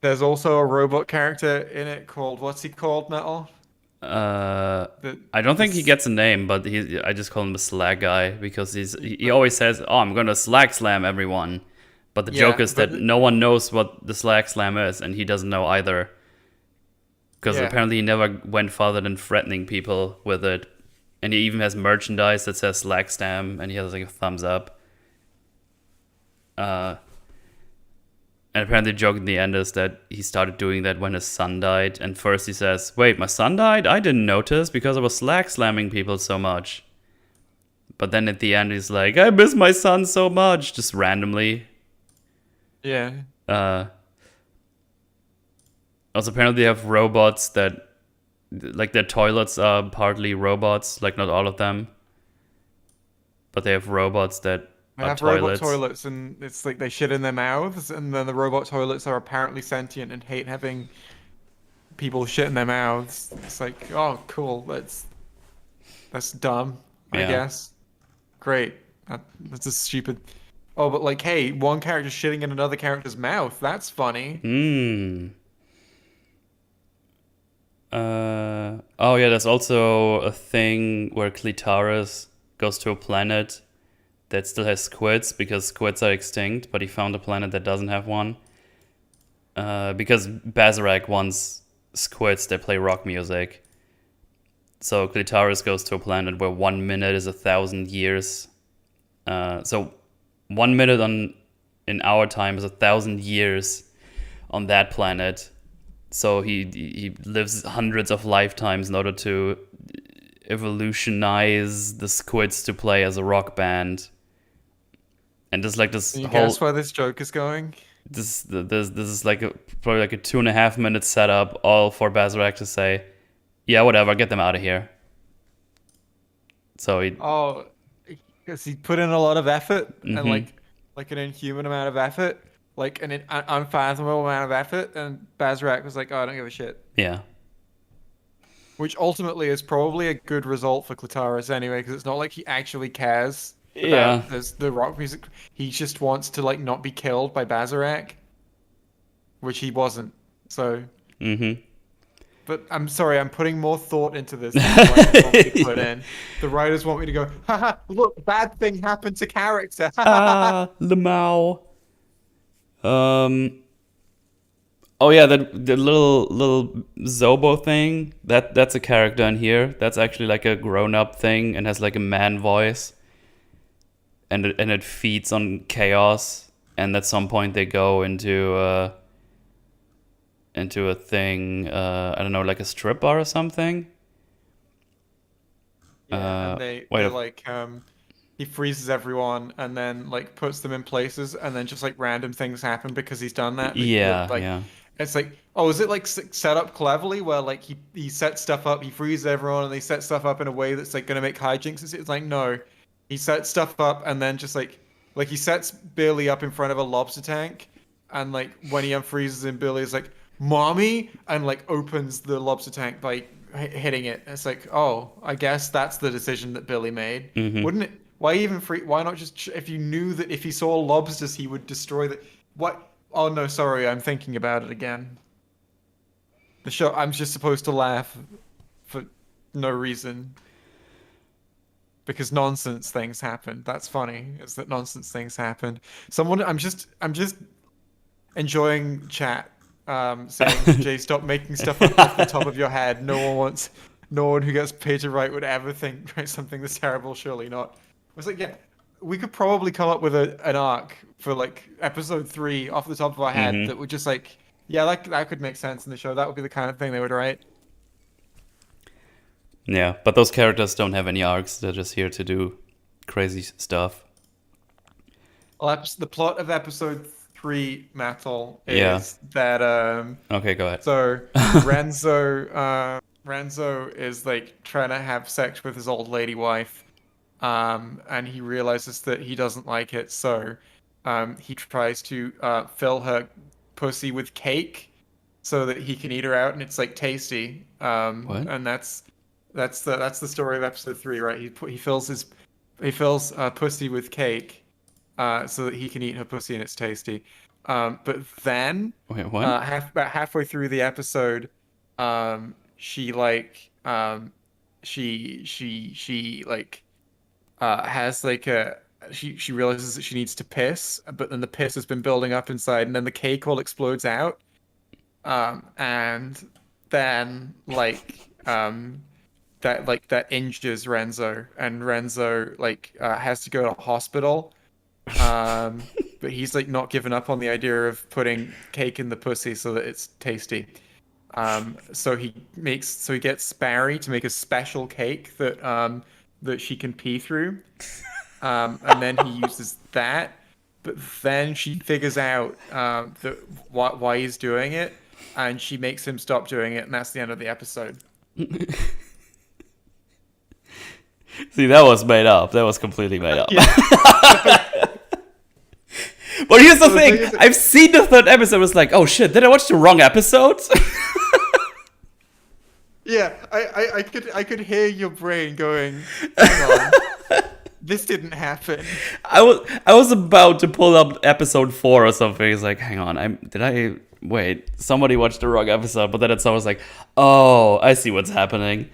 there's also a robot character in it called what's he called, Metal? Uh, The I don't think he this gets a name, but I just call him the slag guy because he always says, "Oh, I'm gonna slag slam everyone," but the joke yeah, is that no one knows what the slag slam is, and he doesn't know either because yeah. apparently he never went farther than threatening people with it, and he even has merchandise that says slag slam, and he has like a thumbs up. Uh, And apparently the joke in the end is that he started doing that when his son died. And first he says, "Wait, my son died? I didn't notice because I was slag slamming people so much." But then at the end he's like, "I miss my son so much," just randomly. Yeah. Uh, Also apparently they have robots that, like their toilets are partly robots, like not all of them. But they have robots that They are have robot toilets. toilets, and it's like they shit in their mouths, and then the robot toilets are apparently sentient and hate having people shit in their mouths. It's like, oh, cool. That's dumb, I Yeah. guess. Great. That's just stupid. Oh, but like, hey, one character shitting in another character's mouth. That's funny. Hmm. Oh yeah, there's also a thing where Clitaris goes to a planet that still has squids because squids are extinct, but he found a planet that doesn't have one. Because Bazarek wants squids that play rock music. So Clitaris goes to a planet where 1 minute is 1,000 years. So 1 minute in our time is 1,000 years on that planet. So he lives hundreds of lifetimes in order to evolutionize the squids to play as a rock band. And there's like this Can you guess whole where this joke is going? this is like probably like a 2.5 minute setup, all for Bazarek to say, "Yeah, whatever, get them out of here." So he, Oh, because he put in a lot of effort and mm-hmm, like an inhuman amount of effort, like an unfathomable amount of effort, and Bazrak was like, "Oh, I don't give a shit." yeah, Which ultimately is probably a good result for Clitaris anyway, because it's not like he actually cares yeah, about the rock music. He just wants to like not be killed by Bazarek, which he wasn't. So, mm-hmm. but I'm sorry, I'm putting more thought into this than the writers want me to put in. The writers want me to go, haha, look, bad thing happened to character. Ah, Lamau. Um. Oh yeah, that the little Zobo thing. That's a character in here. That's actually like a grown up thing and has like a man voice. And it feeds on chaos. And at some point they go into a thing. I don't know, like a strip bar or something. Yeah, and Wait. they're like he freezes everyone and then like puts them in places and then just like random things happen because he's done that. Yeah, Like yeah. it's like, oh, is it like set up cleverly where like he sets stuff up, he freezes everyone and they set stuff up in a way that's like gonna make hijinks? It's like no, he sets stuff up and then just like he sets Billy up in front of a lobster tank and like when he unfreezes him, Billy is like, "Mommy," and like opens the lobster tank by hitting it. It's like, oh, I guess that's the decision that Billy made. Mm-hmm. Wouldn't it? Why even free? Why not just if you knew that if he saw lobsters he would destroy the what? Oh no, sorry, I'm thinking about it again. The show. I'm just supposed to laugh for no reason. because nonsense things happened. That's funny, is that nonsense things happened. I'm just enjoying chat, saying, Jay, stop making stuff up off the top of your head. No one who gets paid to write would ever write something this terrible, surely not. I was like, yeah, we could probably come up with an arc for like episode 3 off the top of our head Mm-hmm. that would just like, yeah, that could make sense in the show. That would be the kind of thing they would write. Yeah, but those characters don't have any arcs. They're just here to do crazy stuff. Well, the plot of episode 3, Metal, Yeah. is that Okay, go ahead. so Renzo is like trying to have sex with his old lady wife, and he realizes that he doesn't like it, so he tries to fill her pussy with cake so that he can eat her out, and it's like tasty. What? And that's the story of episode 3, right? He fills pussy with cake, so that he can eat her pussy and it's tasty. But then Wait, what? about halfway through the episode, she like she like has like a she realizes that she needs to piss, but then the piss has been building up inside, and then the cake all explodes out, and then that injures Renzo, and Renzo has to go to hospital. But he's like not given up on the idea of putting cake in the pussy so that it's tasty. So he gets Barry to make a special cake that she can pee through. And then he uses that. But then she figures out that why he's doing it, and she makes him stop doing it, and that's the end of the episode. See, that was made up. That was completely made up. Yeah. But here's the So the thing. thing is that- I've seen the third episode. It's like, oh shit, did I watch the wrong episode? Yeah, I could hear your brain going, hang on, this didn't happen. I was about to pull up episode 4 or something. It's like, hang on, wait, somebody watched the wrong episode, but then it's always like, oh, I see what's happening.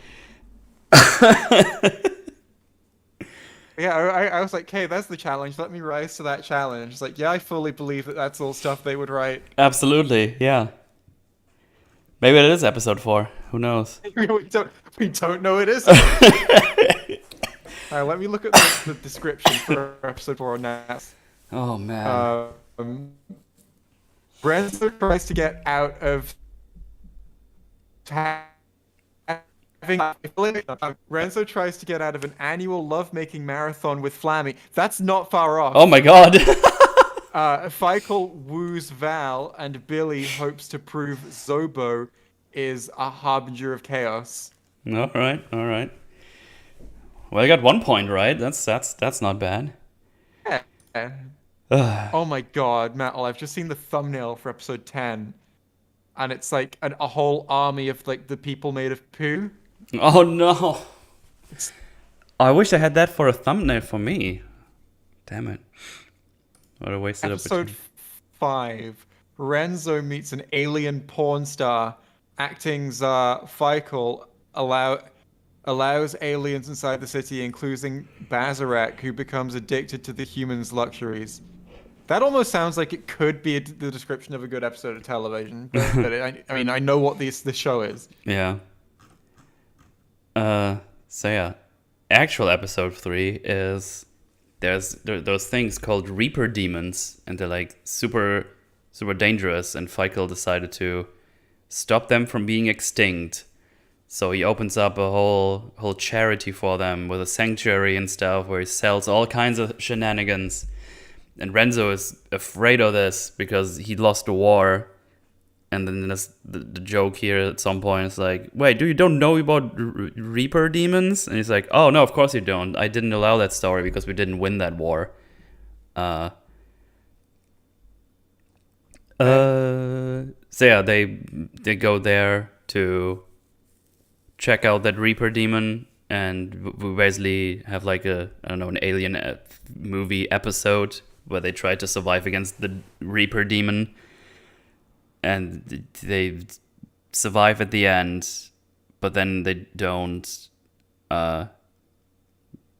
Yeah, I was like, okay, that's the challenge. Let me rise to that challenge. It's like, yeah, I fully believe that that's all stuff they would write. Absolutely, yeah. Maybe it is episode 4. Who knows? we don't know it is. Alright, let me look at the description for episode 4 now. Oh man. Renzo tries to get out of Renzo tries to get out of an annual lovemaking marathon with Flammy. That's not far off. Oh my god. Fikel woos Val, and Billy hopes to prove Zobo is a harbinger of chaos. All right. Well, I got 1 point right. That's not bad. Yeah. Oh my god, Metal, I've just seen the thumbnail for episode 10. And it's like a whole army of like the people made of poo. Oh no. I wish I had that for a thumbnail for me. Damn it. What a wasted Episode opportunity. 5. Renzo meets an alien porn star. Acting Czar Fikel allows aliens inside the city, including Bazarek, who becomes addicted to the humans' luxuries. That almost sounds like it could be the description of a good episode of television. But I mean, I know what this show is. Yeah. So yeah, actual episode 3 is there's those things called Reaper demons, and they're like super dangerous. And Fikel decided to stop them from being extinct. So he opens up a whole charity for them with a sanctuary and stuff, where he sells all kinds of shenanigans. And Renzo is afraid of this because he lost the war. And then the joke here at some point is like, wait, you don't know about Reaper demons? And he's like, oh, no, of course you don't. I didn't allow that story because we didn't win that war. So yeah, they go there to check out that Reaper demon. And we basically have like an alien movie episode where they try to survive against the Reaper demon. And they survive at the end, but then they don't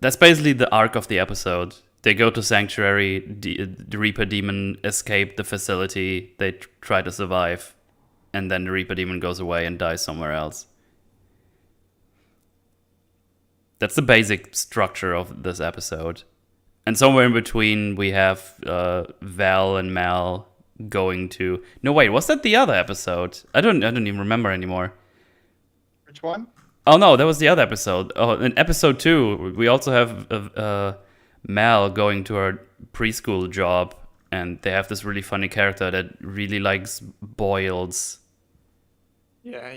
That's basically the arc of the episode. They go to Sanctuary, the Reaper Demon escape the facility, they try to survive, and then the Reaper Demon goes away and dies somewhere else. That's the basic structure of this episode. And somewhere in between, we have Val and Mal going to... No, wait, was that the other episode? I don't even remember anymore. Which one? Oh, no, that was the other episode. Oh, in episode 2, we also have Mal going to her preschool job, and they have this really funny character that really likes boils. Yeah,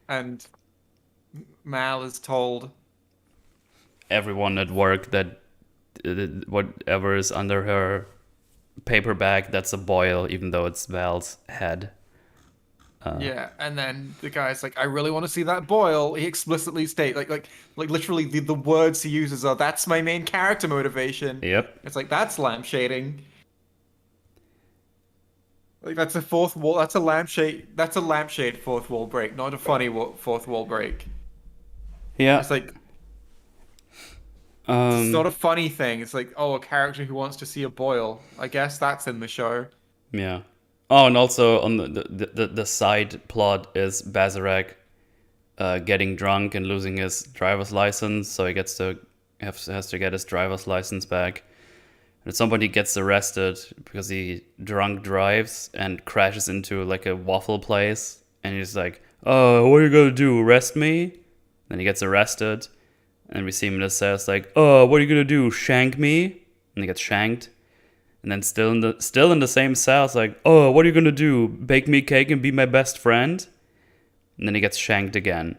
and Mal is told Everyone at work that whatever is under her paper bag, that's a boil, even though it's Val's head. yeah, and then the guy's like, I really want to see that boil. He explicitly states, like literally the words he uses are, that's my main character motivation. Yep. It's like, that's lampshading. Like, that's a fourth wall, that's a lampshade fourth wall break, not a funny fourth wall break. Yeah. It's like, it's not a funny thing. It's like, oh, a character who wants to see a boil. I guess that's in the show. Yeah. Oh, and also on the side plot is Bazarek getting drunk and losing his driver's license, so he has to get his driver's license back. And at some point he gets arrested because he drunk drives and crashes into like a waffle place, and he's like, "Oh, what are you gonna do? Arrest me?" Then he gets arrested, and we see him in the cells like, "Oh, what are you gonna do? Shank me?" And he gets shanked. And then still in the same cell, it's like, "Oh, what are you gonna do? Bake me a cake and be my best friend?" And then he gets shanked again.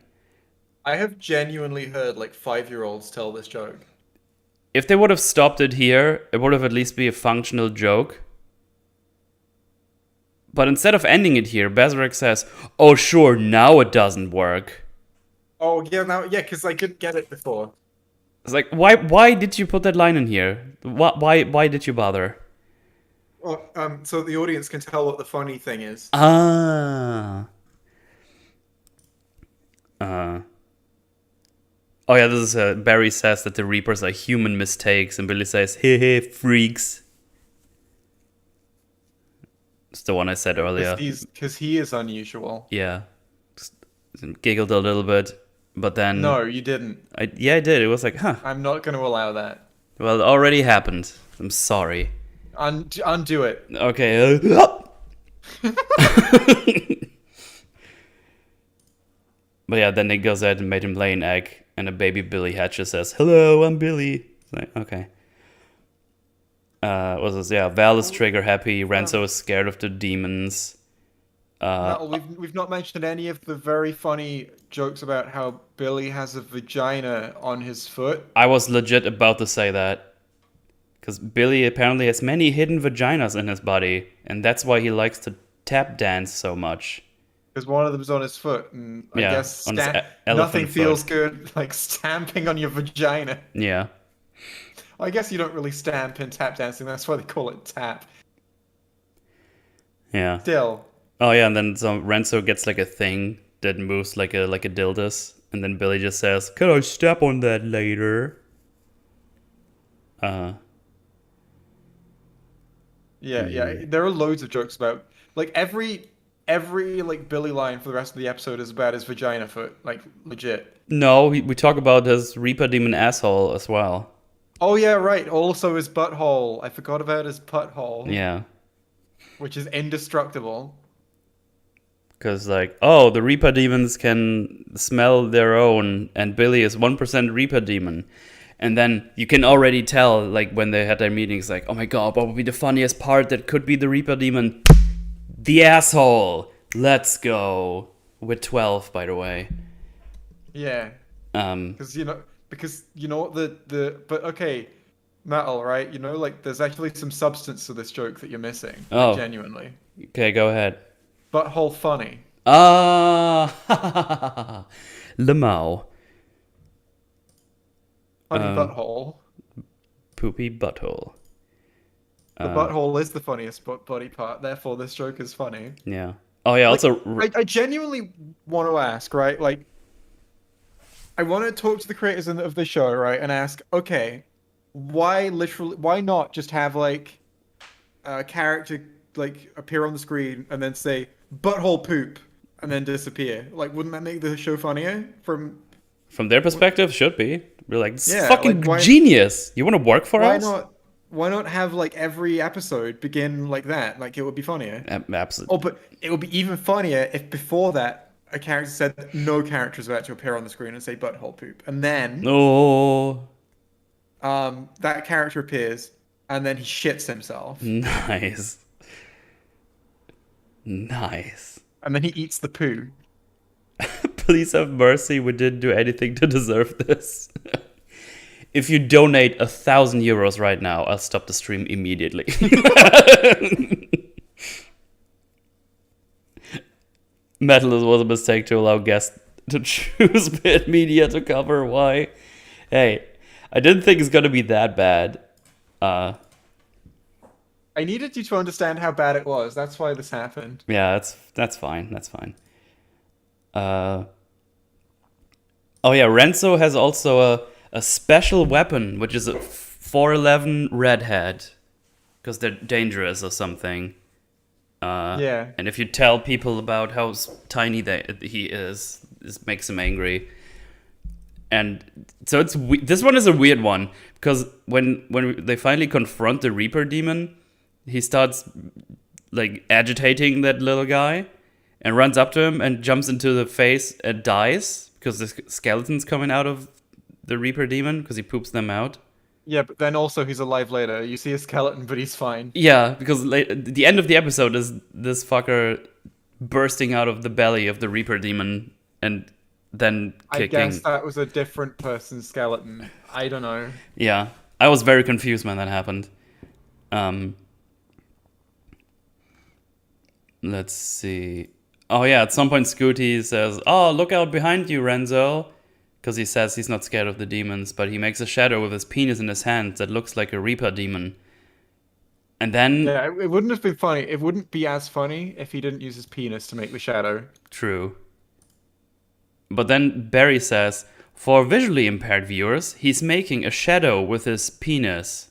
I have genuinely heard like 5-year-olds tell this joke. If they would have stopped it here, it would have at least be a functional joke. But instead of ending it here, Bazarek says, "Oh, sure, now it doesn't work." Oh yeah, because I couldn't get it before. It's like, why did you put that line in here? Why did you bother? Well, so the audience can tell what the funny thing is. Ah. Oh yeah, this is Barry says that the Reapers are human mistakes, and Billy says, "Hey, hey, freaks." It's the one I said earlier. Because he is unusual. Yeah. Just giggled a little bit, but then... No, you didn't. I did. It was like, huh. I'm not going to allow that. Well, it already happened. I'm sorry. Undo it. Okay. But yeah, then he goes out and made him lay an egg, and a baby Billy Hatcher says, "Hello, I'm Billy." It's like, okay. What's this? Yeah, Val is trigger happy. Renzo is scared of the demons. We've not mentioned any of the very funny jokes about how Billy has a vagina on his foot. I was legit about to say that. Because Billy apparently has many hidden vaginas in his body, and that's why he likes to tap dance so much. Because one of them's on his foot, and I guess on his nothing foot. feels good like stamping on your vagina. Yeah. I guess you don't really stamp in tap dancing, that's why they call it tap. Yeah. Still. Oh yeah, and then Renzo gets like a thing that moves like a dildos, and then Billy just says, "Can I step on that later?" Yeah. There are loads of jokes about like every like Billy line for the rest of the episode is about his vagina foot, like legit. No, we talk about his Reaper Demon asshole as well. Oh yeah, right. Also his butthole. I forgot about his butthole. Yeah. Which is indestructible. Because like, oh, the Reaper Demons can smell their own, and Billy is 1% Reaper Demon. And then you can already tell, like, when they had their meetings, like, oh my god, what would be the funniest part that could be the Reaper Demon? The asshole! Let's go. With 12, by the way. Yeah. Because you know what but okay, Metal, right? You know, like there's actually some substance to this joke that you're missing. Oh. Like, genuinely. Okay, go ahead. Butthole funny. Ah, Lemao. Funny butthole. Poopy butthole. The butthole is the funniest body part, therefore this joke is funny. Yeah. Oh yeah, Like, also... I genuinely want to ask, right? Like, I want to talk to the creators of the show, right, and ask, okay, why not just have like a character like appear on the screen and then say butthole poop and then disappear? Like, wouldn't that make the show funnier? From their perspective, should be. We're like, this is Yeah, like fucking genius. You want to work for why us? not why not have like every episode begin like that? Like it would be funnier. Absolutely. Oh, but it would be even funnier if before that a character said that no character is about to appear on the screen and say butthole poop, and then Oh, that character appears and then he shits himself nice. Nice. and then he eats the poo. Please have mercy. We didn't do anything to deserve this. If you donate 1,000 euros right now, I'll stop the stream immediately. Metal was a mistake to allow guests to choose bit media to cover. Why? Hey, I didn't think it's gonna be that bad. I needed you to understand how bad it was. That's why this happened. Yeah, that's fine. That's fine. Oh yeah, Renzo has also a special weapon, which is a 411 redhead, because they're dangerous or something. Yeah. And if you tell people about how tiny he is, this makes him angry. And so this one is a weird one, because when they finally confront the Reaper demon, he starts like agitating that little guy and runs up to him and jumps into the face and dies because the skeleton's coming out of the Reaper demon because he poops them out. Yeah, but then also he's alive later. You see a skeleton, but he's fine. Yeah, because the end of the episode is this fucker bursting out of the belly of the Reaper demon and then kicking. I guess that was a different person's skeleton. I don't know. Yeah, I was very confused when that happened. Let's see. Oh yeah, at some point Scooty says, "Oh, look out behind you, Renzo," because he says he's not scared of the demons, but he makes a shadow with his penis in his hand that looks like a Reaper demon. And then... Yeah, it wouldn't have been funny. It wouldn't be as funny if he didn't use his penis to make the shadow. True. But then Barry says, for visually impaired viewers, he's making a shadow with his penis.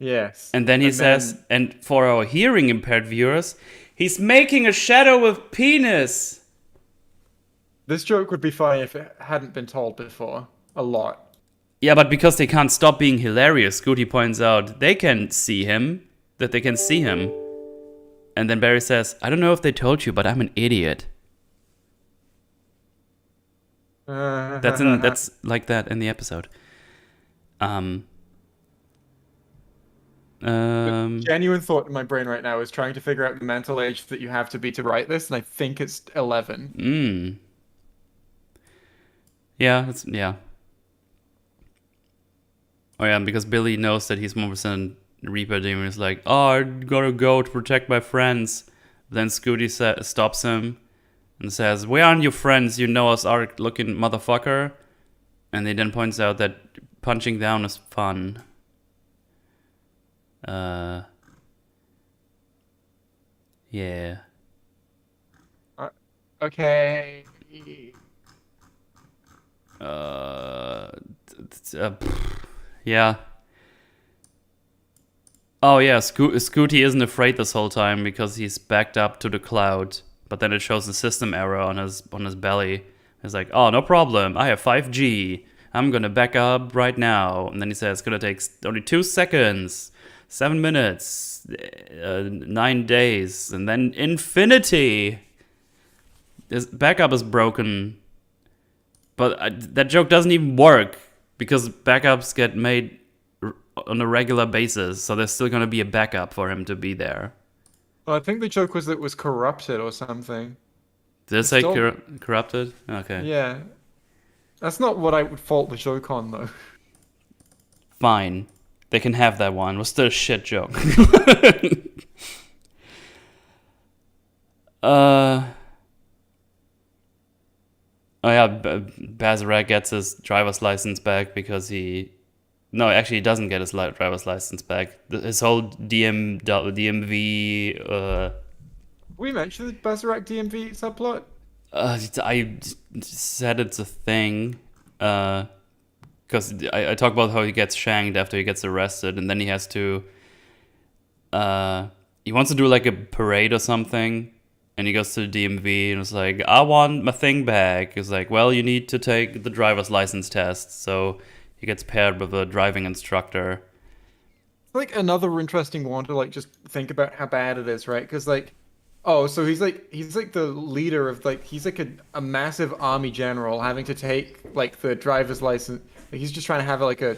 Yes. And then he says, and for our hearing impaired viewers, he's making a shadow with penis. This joke would be funny if it hadn't been told before. A lot. Yeah, but because they can't stop being hilarious, Scooty points out they can see him, that they can see him. And then Barry says, I don't know if they told you, but I'm an idiot. That's like that in the episode. The genuine thought in my brain right now is trying to figure out the mental age that you have to be to write this, and I think it's 11. Yeah, yeah. Oh yeah, because Billy knows that he's 1% Reaper demon. He's like, oh, I gotta go to protect my friends. Then Scooty stops him and says, we aren't your friends, you know us arc-looking motherfucker. And he then points out that punching down is fun. Yeah. Okay. Yeah. Oh yeah, Scooty isn't afraid this whole time because he's backed up to the cloud. But then it shows the system error on his belly. He's like, oh, no problem. I have 5G. I'm gonna back up right now. And then he says it's gonna take only 2 seconds, 7 minutes, 9 days, and then infinity. His backup is broken. But that joke doesn't even work because backups get made on a regular basis. So there's still gonna be a backup for him to be there. Well, I think the joke was that it was corrupted or something. Did it say corrupted? Okay. Yeah. That's not what I would fault the joke on, though. Fine. They can have that one. It was still a shit joke. Oh yeah, Bazarak gets his driver's license back because he... No, actually he doesn't get his driver's license back. His whole DMV... We mentioned the Bazarak DMV subplot? I said it's a thing. Because I talk about how he gets shanked after he gets arrested, and then he has to. He wants to do like a parade or something, and he goes to the DMV and is like, "I want my thing back." He's like, "Well, you need to take the driver's license test." So he gets paired with a driving instructor. Like another interesting one to like just think about how bad it is, right? Because like, oh, so he's like the leader of like he's like a massive army general having to take like the driver's license. Like, he's just trying to have like a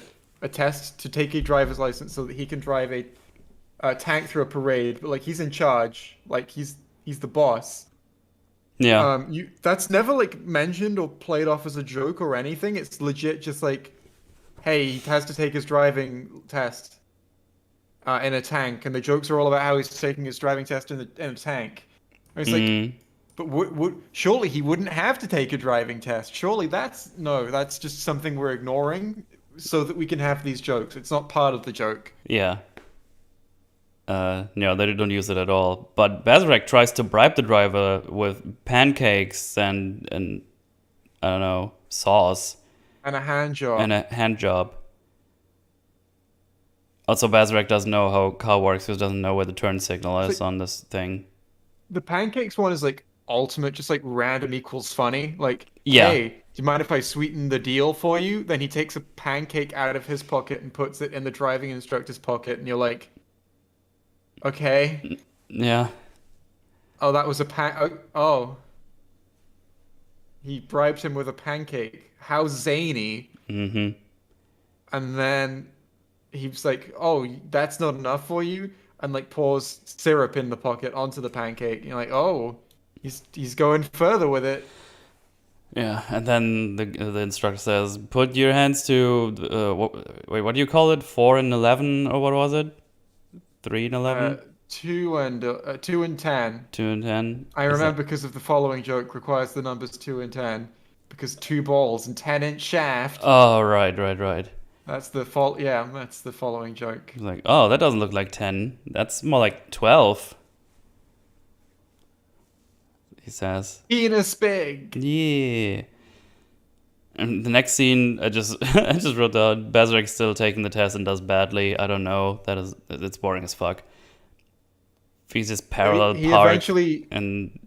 test to take a driver's license so that he can drive a tank through a parade. But like he's in charge, like he's the boss. Yeah. You that's never like mentioned or played off as a joke or anything. It's legit just like, hey, he has to take his driving test in a tank, and the jokes are all about how he's taking his driving test in a tank. And it's like, but surely he wouldn't have to take a driving test. Surely that's just something we're ignoring so that we can have these jokes. It's not part of the joke. Yeah. No, they don't use it at all. But Bazarek tries to bribe the driver with pancakes and I don't know, sauce And a hand job. and a hand job. Also, Bazarek doesn't know how car works because doesn't know where the turn signal is on this thing. The pancakes one is like ultimate, just like random equals funny. Like, Yeah. hey, do you mind if I sweeten the deal for you? Then he takes a pancake out of his pocket and puts it in the driving instructor's pocket, and you're like, okay. Yeah. Oh, that was a oh. He bribed him with a pancake. How zany. Mm-hmm. And then he was like, oh, that's not enough for you? And like pours syrup in the pocket onto the pancake. You're like, oh, he's going further with it. Yeah, and then the instructor says, "Put your hands to what do you call it? 4 and 11, or what was it? 3 and 11, 2 and 10. 2 and 10." I remember because of the following joke requires the numbers 2 and 10 because 2 balls and 10-inch shaft. Oh, right. That's the fault. Yeah, that's the following joke. It's like, oh, that doesn't look like 10. That's more like 12. He says. Penis big. Yeah. And the next scene, I just wrote down, Bazarek's still taking the test and does badly. I don't know. It's boring as fuck. He's just parallel He park eventually and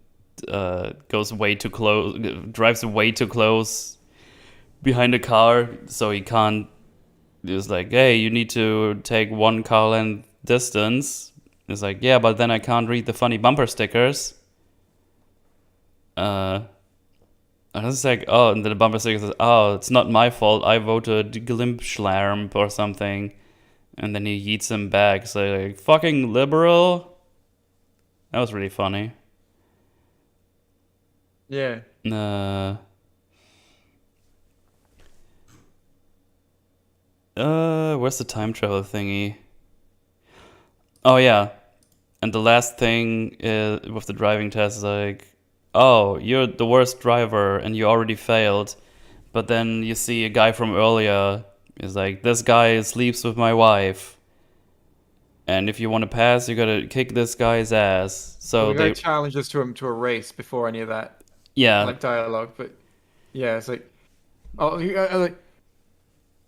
goes way too close, drives way too close behind a car, so he can't. He's like, hey, you need to take 1 car length distance. It's like, yeah, but then I can't read the funny bumper stickers. And it's like, oh, and then the bumper sticker says, oh, it's not my fault. I voted Glimpschlarm or something. And then he yeets him back. So like, fucking liberal. That was really funny. Yeah. Where's the time travel thingy? Oh yeah, and the last thing is with the driving test is like, oh, you're the worst driver and you already failed, but then you see a guy from earlier is like, this guy sleeps with my wife, and if you want to pass, you gotta kick this guy's ass. So the guy challenges him to a race before any of that. Yeah, like dialogue, but yeah, it's like, oh, like.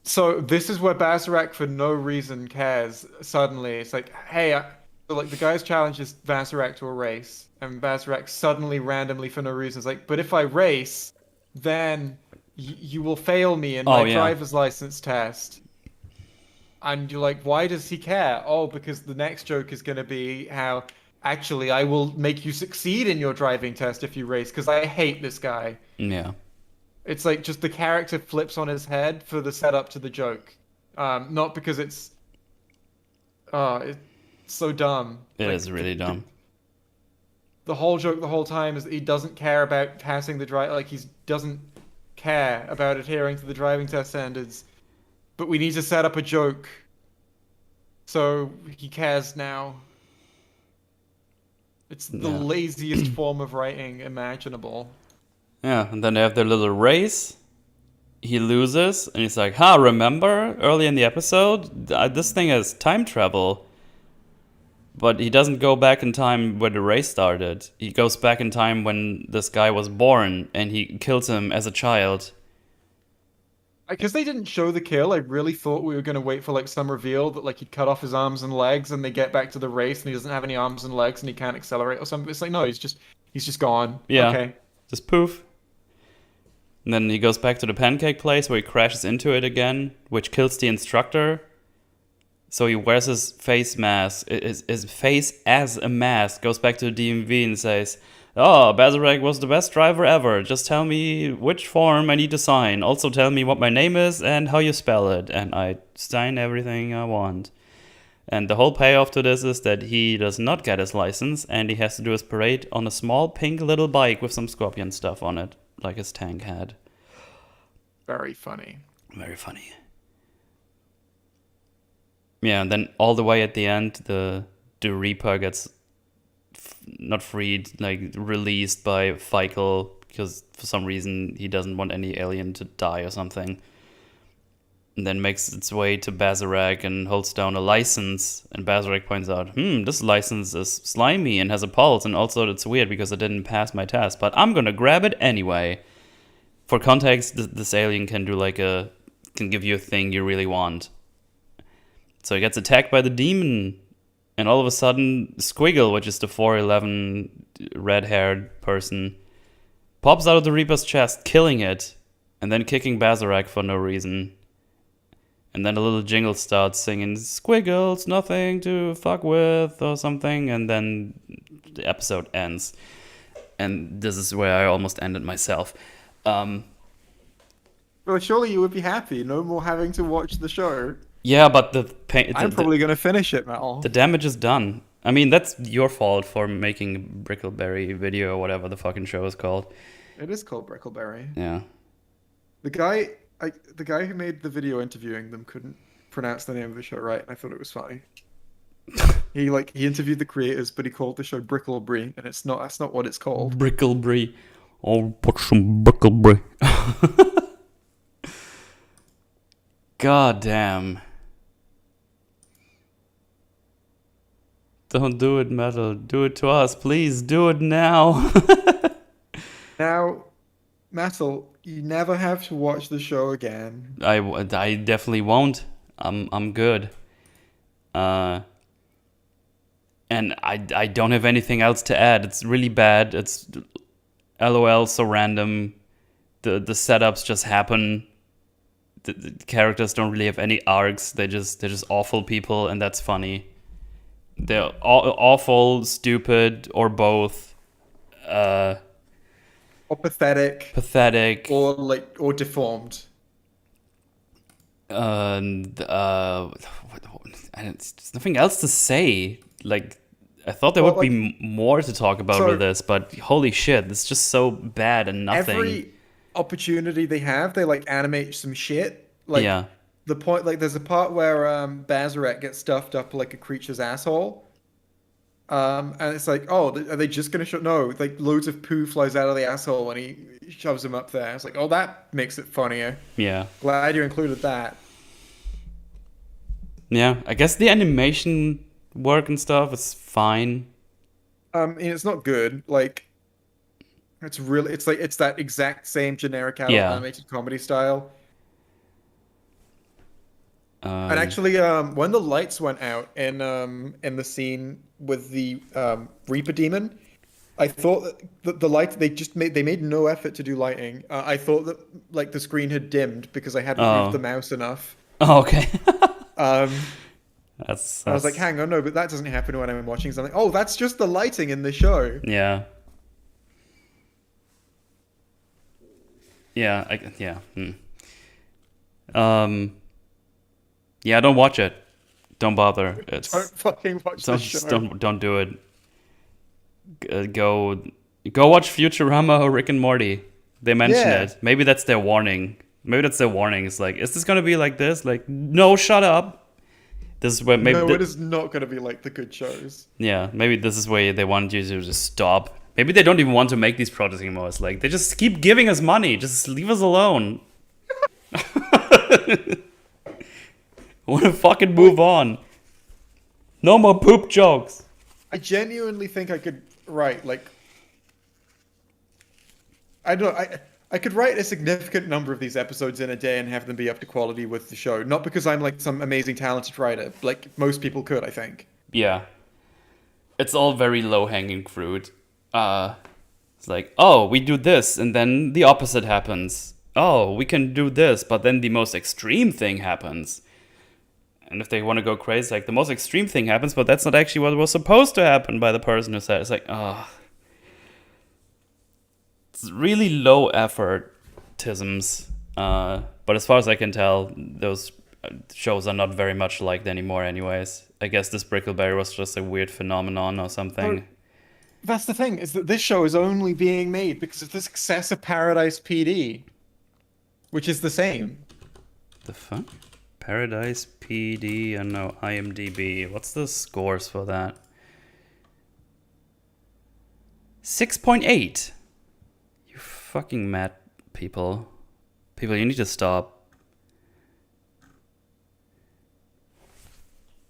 So this is where Bazarak for no reason cares. Suddenly, it's like, hey, so like the guy's challenges Bazarak to a race, and Bazarak suddenly, randomly, for no reason, is like, but if I race, then you will fail me in my driver's license test. And you're like, why does he care? Oh, because the next joke is going to be how, actually, I will make you succeed in your driving test if you race, because I hate this guy. Yeah. It's like just the character flips on his head for the setup to the joke. Not because it's so dumb. It is really dumb. The whole joke the whole time is that he doesn't care about passing the drive. Like, he doesn't care about adhering to the driving test standards. But we need to set up a joke. So he cares now. It's the laziest form of writing imaginable. Yeah, and then they have their little race. He loses, and he's like, remember early in the episode? This thing has time travel. But he doesn't go back in time where the race started. He goes back in time when this guy was born, and he kills him as a child. Because they didn't show the kill, I really thought we were going to wait for like some reveal that like he'd cut off his arms and legs, and they get back to the race and he doesn't have any arms and legs and he can't accelerate or something. It's like, no, he's just gone. Yeah. Okay. Just poof. And then he goes back to the pancake place where he crashes into it again, which kills the instructor. So he wears his face mask, his face as a mask, goes back to the DMV and says, "Oh, Bazarek was the best driver ever. Just tell me which form I need to sign. Also tell me what my name is and how you spell it. And I sign everything I want." And the whole payoff to this is that he does not get his license and he has to do his parade on a small pink little bike with some scorpion stuff on it, like his tank had. Very funny. Very funny. Yeah, and then all the way at the end, the Reaper gets not freed, like released by Feichel because for some reason he doesn't want any alien to die or something. And then makes its way to Bazarek and holds down a license. And Bazarek points out, this license is slimy and has a pulse, and also it's weird because I didn't pass my test, but I'm gonna grab it anyway. For context, this alien can give you a thing you really want. So he gets attacked by the demon, and all of a sudden, Squiggle, which is the 4'11 red-haired person, pops out of the Reaper's chest, killing it, and then kicking Bazarek for no reason. And then a little jingle starts singing, "Squiggles, nothing to fuck with," or something, and then the episode ends. And this is where I almost ended myself. Well, surely you would be happy. No more having to watch the show. Yeah, but I'm probably going to finish it, Mel. The damage is done. I mean, that's your fault for making a Brickleberry video or whatever the fucking show is called. It is called Brickleberry. Yeah. The guy who made the video interviewing them couldn't pronounce the name of the show right, and I thought it was funny. He interviewed the creators, but he called the show Brickleberry, and that's not what it's called. Brickleberry. I'll put some Brickleberry. God damn. Don't do it, Metal. Do it to us. Please do it now. Now, Metal, you never have to watch the show again. I definitely won't. I'm good. And I don't have anything else to add. It's really bad. It's LOL so random. The setups just happen. The characters don't really have any arcs. They're just awful people, and that's funny. They're awful, stupid, or both. Or pathetic. Pathetic. Or deformed. And there's nothing else to say. Like, I thought there would be more to talk about with this, but holy shit, it's just so bad and nothing. Every opportunity they have, they animate some shit. Yeah. The point, there's a part where Bazarek gets stuffed up like a creature's asshole. And it's like, oh, are they just gonna show? No, loads of poo flies out of the asshole and he shoves him up there. It's like, oh, that makes it funnier. Yeah. Glad you included that. Yeah, I guess the animation work and stuff is fine. It's not good. It's that exact same generic animated comedy style. And actually, when the lights went out in the scene with the Reaper demon, I thought that the light they made no effort to do lighting. I thought that the screen had dimmed because I hadn't moved the mouse enough. Oh, okay. That's... I was like, hang on, no, but that doesn't happen when I'm watching something. Oh, that's just the lighting in the show. Yeah. Yeah. Yeah, don't watch it. Don't bother. Don't fucking watch the show. Just don't do it. Go watch Futurama or Rick and Morty. They mention it. Maybe that's their warning. It's like, is this gonna be like this? Like, no, shut up. This is where maybe it is not gonna be like the good shows. Yeah, maybe this is where they want you to just stop. Maybe they don't even want to make these projects anymore. It's like they just keep giving us money. Just leave us alone. I want to fucking move on. No more poop jokes. I genuinely think I could write like I don't know, I could write a significant number of these episodes in a day and have them be up to quality with the show. Not because I'm like some amazing talented writer, like most people could, I think. Yeah. It's all very low hanging fruit. It's like, oh, we do this, and then the opposite happens. Oh, we can do this, but then the most extreme thing happens. And if they want to go crazy, like the most extreme thing happens, but that's not actually what was supposed to happen by the person who said it. It's like, oh. It's really low effortisms. But as far as I can tell, those shows are not very much liked anymore anyways. I guess this Brickleberry was just a weird phenomenon or something. That's the thing, is that this show is only being made because of the success of Paradise PD, which is the same. The fuck? Paradise PD and no IMDb. What's the scores for that? 6.8. You fucking mad people. People, you need to stop.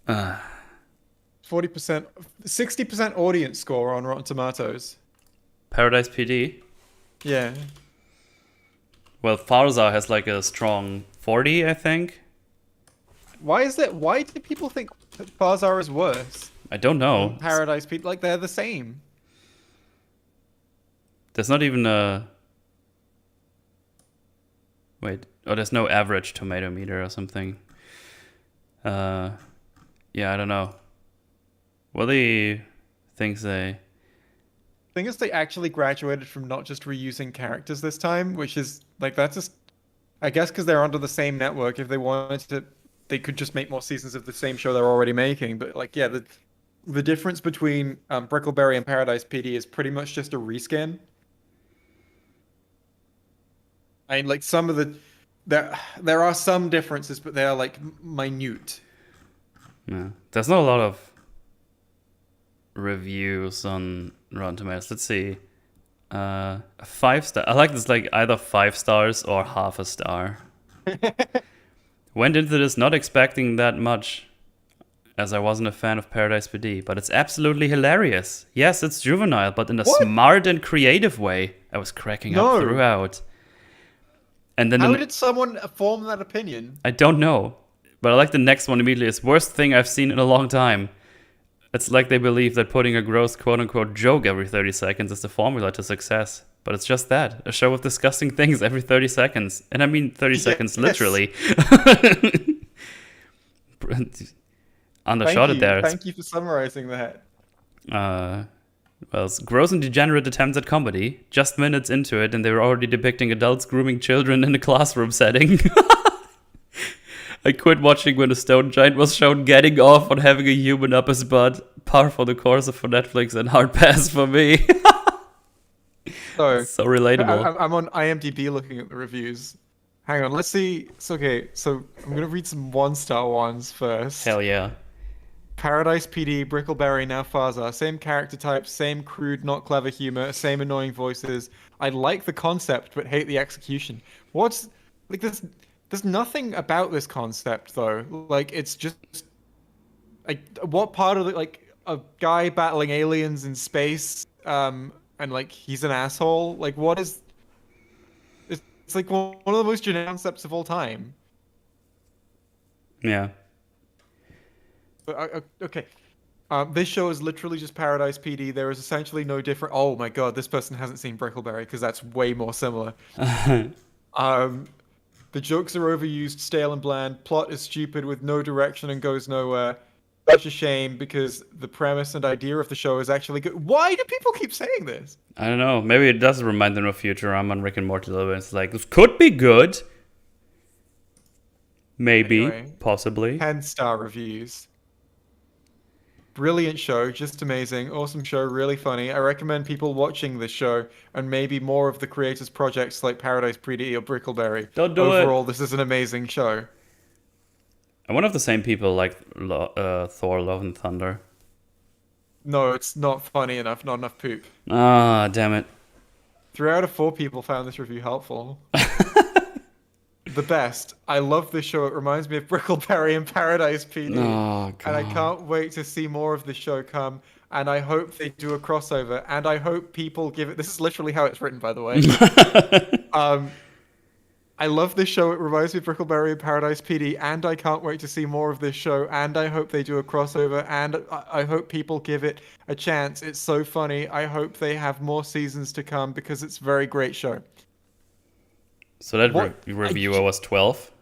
40%, 60% audience score on Rotten Tomatoes. Paradise PD? Yeah. Well, Farzar has like a strong 40, I think. Why is that? Why do people think that Farzar is worse I don't know. than Paradise PD? Like, they're the same. There's not even a... Wait. Oh, there's no average tomato meter or something. Yeah, I don't know. What do you think they... Thing is, they actually graduated from not just reusing characters this time, which is, like, that's just... I guess because they're under the same network, if they wanted to, they could just make more seasons of the same show they're already making. But, like, yeah, the difference between Brickleberry and Paradise PD is pretty much just a reskin. I mean, like, some of the... There are some differences, but they are, like, minute. Yeah. There's not a lot of reviews on Rotten Tomatoes. Let's see. 5-star. I like this, like either 5 stars or half a star. Went into this not expecting that much, as I wasn't a fan of Paradise PD, but it's absolutely hilarious. Yes, it's juvenile, but in a smart and creative way. I was cracking up throughout. And then how did someone form that opinion? I don't know. But I like the next one immediately. It's worst thing I've seen in a long time. It's like they believe that putting a gross quote-unquote joke every 30 seconds is the formula to success. But it's just that. A show of disgusting things every 30 seconds. And I mean 30 seconds literally. Undershot it there. Thank you for summarizing that. Well, it's gross and degenerate attempts at comedy. Just minutes into it and they were already depicting adults grooming children in a classroom setting. I quit watching when a stone giant was shown getting off on having a human up his butt. Par for the course for Netflix and hard pass for me. So relatable. I'm on IMDb looking at the reviews. Hang on, let's see. It's okay, so I'm going to read some 1-star ones first. Hell yeah. Paradise PD, Brickleberry, now Farzar. Same character types, same crude, not clever humor, same annoying voices. I like the concept, but hate the execution. What's... like this... There's nothing about this concept though. Like it's just like what part of it, like a guy battling aliens in space, and like he's an asshole. Like what is? It's like one of the most generic concepts of all time. Yeah. But, okay. This show is literally just Paradise PD. There is essentially no different. Oh my god, this person hasn't seen Brickleberry because that's way more similar. The jokes are overused, stale and bland. Plot is stupid with no direction and goes nowhere. Such a shame because the premise and idea of the show is actually good. Why do people keep saying this? I don't know. Maybe it does remind them of Futurama and Rick and Morty a little bit. It's like, this could be good. Maybe. Anyway, possibly. 10-star reviews. Brilliant show, just amazing, awesome show, really funny. I recommend people watching this show and maybe more of the creators' projects like Paradise PD or Brickleberry. Don't do it. Overall, this is an amazing show. I'm one of the same people like Thor, Love and Thunder. No, it's not funny enough, not enough poop. Ah, damn it. 3 out of 4 people found this review helpful. The best. I love this show. It reminds me of Brickleberry and Paradise PD. Oh, God. And I can't wait to see more of the show come. and I hope they do a crossover, and I hope people give it. This is literally how it's written, by the way. I love this show. It reminds me of Brickleberry and Paradise PD, and I can't wait to see more of this show. And I hope they do a crossover, and I hope people give it a chance. It's so funny. I hope they have more seasons to come because it's a very great show. So that reviewer was 12?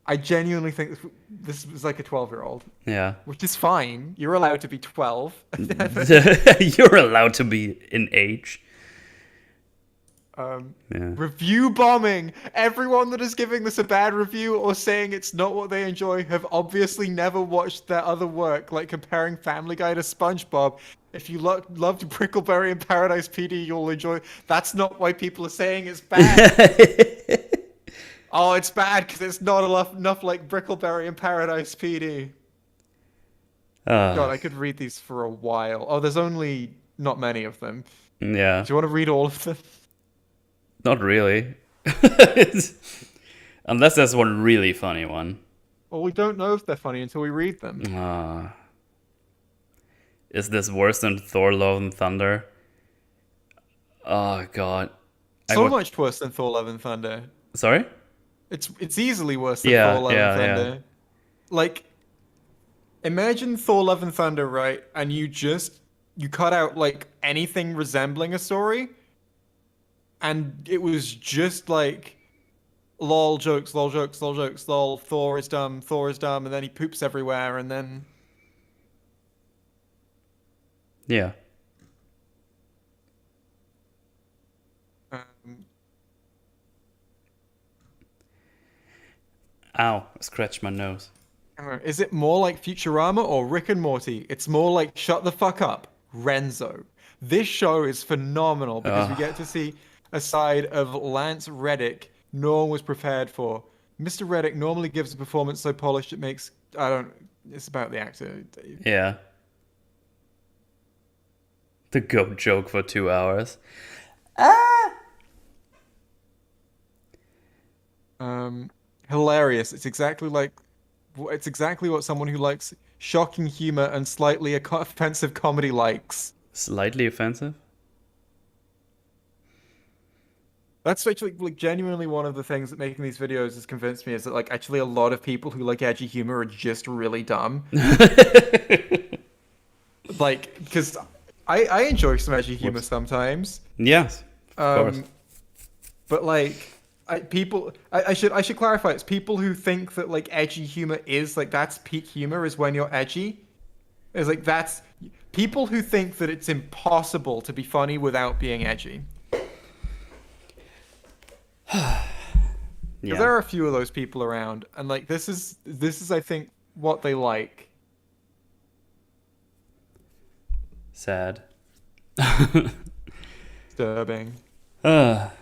I genuinely think this was like a 12-year-old. Yeah. Which is fine. You're allowed to be 12. You're allowed to be in age. Review bombing. Everyone that is giving this a bad review or saying it's not what they enjoy have obviously never watched their other work, like comparing Family Guy to SpongeBob. If you loved Brickleberry and Paradise PD, you'll enjoy. That's not why people are saying it's bad. Oh, it's bad because it's not enough like Brickleberry and Paradise PD. God, I could read these for a while. Oh, there's only not many of them. Yeah. Do you want to read all of them? Not really. Unless there's one really funny one. Well, we don't know if they're funny until we read them. Is this worse than Thor Love and Thunder? Oh, God. So much worse than Thor Love and Thunder. Sorry? It's easily worse than Thor Love and Thunder. Yeah. Like, imagine Thor Love and Thunder, right? And you cut out, like, anything resembling a story. And it was just like, lol jokes, lol jokes, lol jokes, lol, Thor is dumb, and then he poops everywhere, and then... Yeah. Ow, I scratched my nose. Is it more like Futurama or Rick and Morty? It's more like Shut the Fuck Up, Renzo. This show is phenomenal because we get to see a side of Lance Reddick no one was prepared for. Mr. Reddick normally gives a performance so polished it makes... It's about the actor. Yeah. The goat joke for 2 hours. Hilarious. It's exactly what someone who likes shocking humor and slightly offensive comedy likes. Slightly offensive? That's actually like genuinely one of the things that making these videos has convinced me is that like actually a lot of people who like edgy humor are just really dumb. Like, because I enjoy some edgy humor sometimes. Yes, of course. But like, I should clarify. It's people who think that like edgy humor is like that's peak humor is when you're edgy. It's like that's people who think that it's impossible to be funny without being edgy. Yeah. There are a few of those people around, and like this is I think what they like. Sad. Disturbing. Well,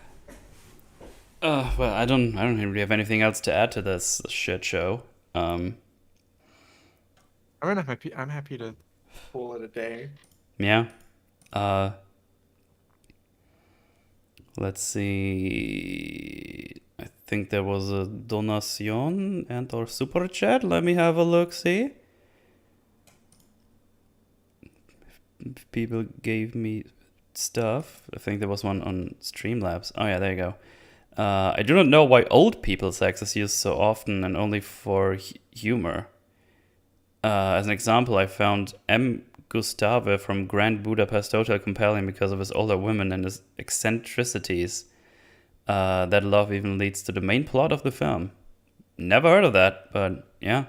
I don't really have anything else to add to this shit show. I'm happy to call it a day. Yeah. Let's see. I think there was a donation and or super chat. Let me have a look. See. If people gave me stuff. I think there was one on Streamlabs. Oh yeah, there you go. I do not know why old people sex is used so often and only for humor. As an example, I found M. Gustave from Grand Budapest Hotel compelling because of his older women and his eccentricities. That love even leads to the main plot of the film. Never heard of that, but yeah.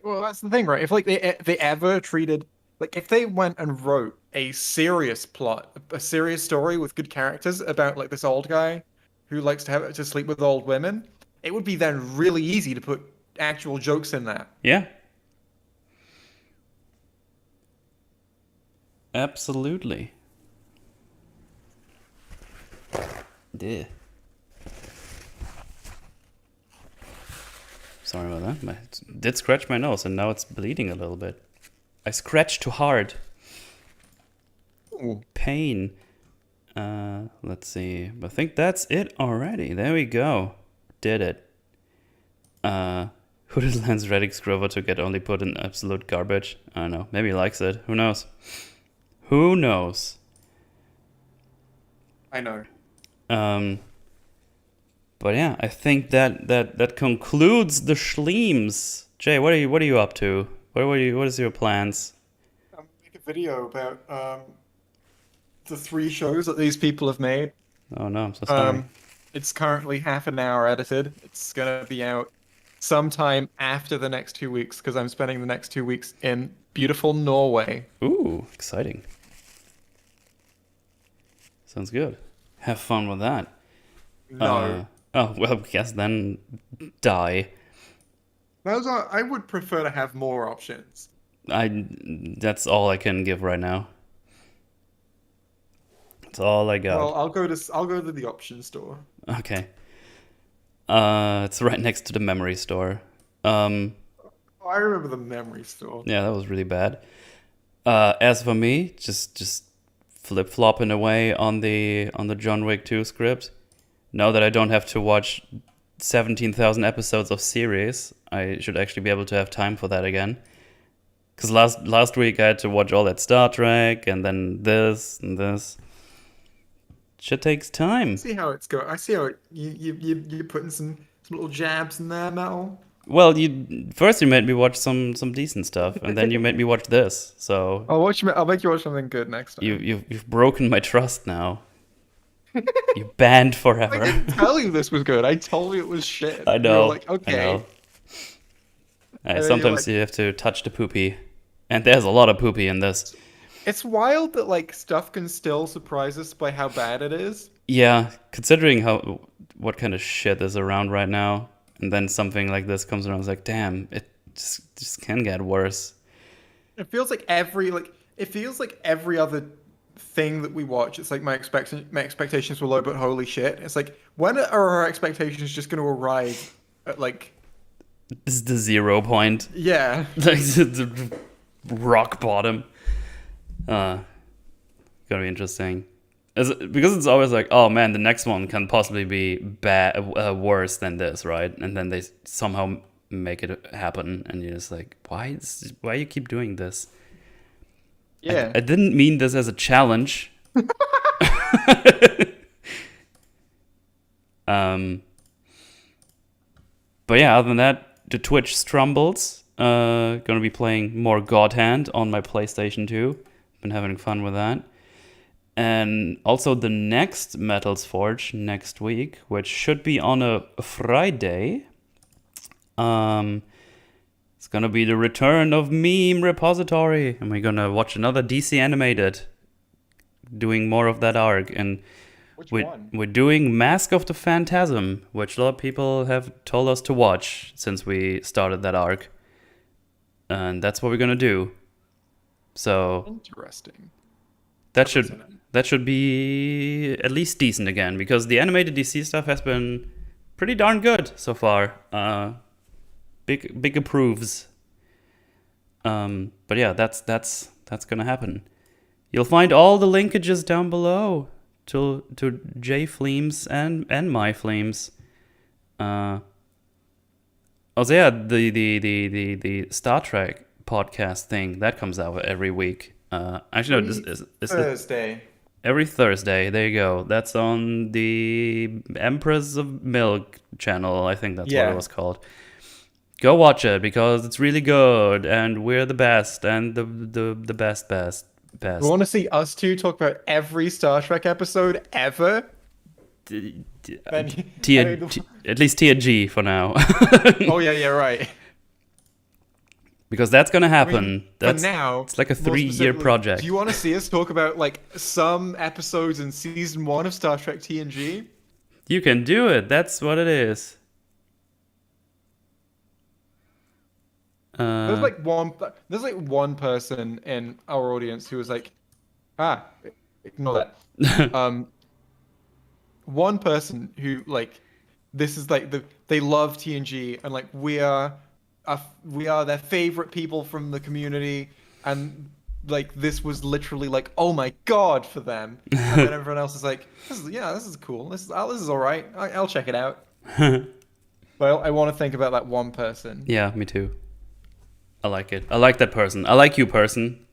Well, that's the thing, right? If like they ever treated like if they went and wrote a serious plot, a serious story with good characters about like this old guy who likes to sleep with old women, it would be then really easy to put actual jokes in that. Yeah. Absolutely. Yeah. Sorry about that. I did scratch my nose and now it's bleeding a little bit. I scratched too hard. Ooh. Pain. Let's see. I think that's it already. There we go. Did it. Who does Lance Reddick's Grover to get only put in absolute garbage? I don't know. Maybe he likes it. Who knows? Who knows? I know. But yeah, I think that concludes the shleems. Jay, what are you up to? What is your plans? I'm gonna make a video about the 3 shows that these people have made. Oh no, I'm so sorry. It's currently half an hour edited. It's gonna be out sometime after the next 2 weeks because I'm spending the next 2 weeks in beautiful Norway. Ooh, exciting. Sounds good. Have fun with that. No. Oh, well, I guess then die. I would prefer to have more options. That's all I can give right now. That's all I got. Well, I'll go to the option store. Okay. It's right next to the memory store. Oh, I remember the memory store. Yeah, that was really bad. As for me, just flip-flopping away on the John Wick 2 script. Now that I don't have to watch 17,000 episodes of series, I should actually be able to have time for that again. Because last week I had to watch all that Star Trek and then this and this. Shit takes time. I see how it's going. I see how you're putting some little jabs in there, Metal. Well, first you made me watch some decent stuff, and then you made me watch this. So I'll make you watch something good next time. you've broken my trust now. You banned I forever. didn't tell you this was good. I told you it was shit. I You know. were like, okay. I know. then Sometimes you're you have to touch the poopy, and there's a lot of poopy in this. It's wild that like stuff can still surprise us by how bad it is. Yeah, considering what kind of shit is around right now, and then something like this comes around, it's like, damn, it just can get worse. It feels like every other thing that we watch. It's like my expectations were low, but holy shit! It's like when are our expectations just going to arrive at like This is the 0 point. yeah? Like the rock bottom. Gonna be interesting. Because it's always like, oh man, the next one can possibly be worse than this, right? And then they somehow make it happen, and you're just like, why you keep doing this? Yeah. I didn't mean this as a challenge. But yeah, other than that, the Twitch strumbles. Gonna be playing more God Hand on my PlayStation 2. Been having fun with that. And also the next Metals Forge next week, which should be on a Friday. It's gonna be the return of Meme Repository, and we're gonna watch another DC animated, doing more of that arc. And Which one? we're doing Mask of the Phantasm, which a lot of people have told us to watch since we started that arc, and that's what we're gonna do. So Interesting. that should be at least decent again, because the animated DC stuff has been pretty darn good so far. Big approves. But yeah, that's gonna happen. You'll find all the linkages down below to Jay Fleems and my Fleems. Also, yeah, the Star Trek podcast thing that comes out every week. Actually, no, is Thursday. every Thursday. There you go. That's on the Empress of Milk channel. I think that's what Yeah. it was called. Go watch it because it's really good, and we're the best, and the best. You want to see us two talk about every Star Trek episode ever? Then At least TNG for now. Oh yeah, right. Because that's gonna happen. But now, it's like a more 3-year specifically, project. Do you want to see us talk about like some episodes in season 1 of Star Trek TNG? You can do it. That's what it is. There's like one person in our audience who was like, ignore that. One person who like, this is like they love TNG and like we are their favorite people from the community, and like this was literally like, oh my god for them, and then everyone else is like, this is cool, this is all right, I'll check it out. Well, I want to think about that one person. Yeah, me too. I like it. I like that person. I like you, person.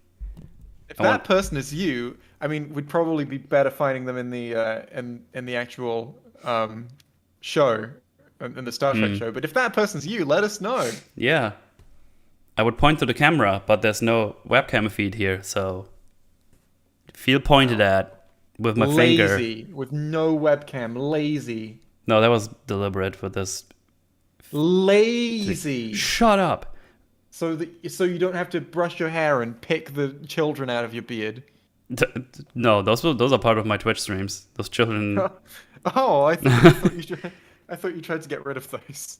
If I that want. person is you, I mean, we'd probably be better finding them in the actual show, in the Star Trek Hmm. show. But if that person's you, let us know. Yeah. I would point to the camera, but there's no webcam feed here, so feel pointed at with my finger. Lazy with no webcam. Lazy. No, that was deliberate for this. Lazy. Shut up. So you don't have to brush your hair and pick the children out of your beard. No, those are part of my Twitch streams. Those children. Oh, I thought you tried to get rid of those.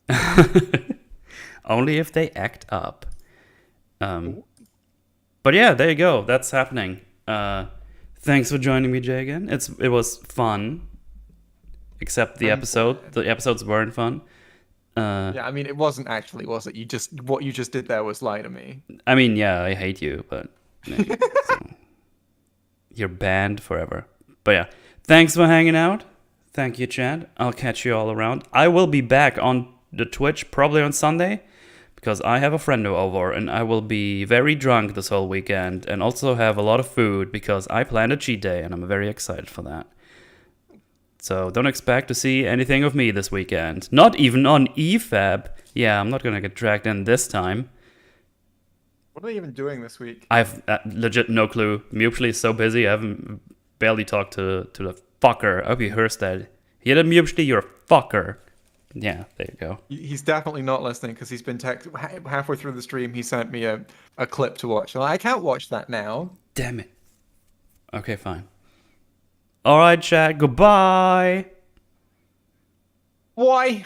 Only if they act up. But yeah, there you go. That's happening. Thanks for joining me, Jay. Again, it was fun. Except the episode. The episodes weren't fun. Yeah, I mean, it wasn't actually, was it? What you just did there was lie to me. I mean, yeah, I hate you, but so, you're banned forever. But yeah, thanks for hanging out. Thank you, Chad. I'll catch you all around. I will be back on the Twitch probably on Sunday because I have a friend over and I will be very drunk this whole weekend and also have a lot of food because I planned a cheat day and I'm very excited for that. So don't expect to see anything of me this weekend. Not even on EFAB. Yeah, I'm not gonna get dragged in this time. What are they even doing this week? I've legit no clue. Mutually is so busy. I haven't barely talked to the fucker. I hope he hears that. Here, Mutually, you're a fucker. Yeah, there you go. He's definitely not listening because he's been halfway through the stream. He sent me a clip to watch. Well, I can't watch that now. Damn it. Okay, fine. All right, chat. Goodbye. Why?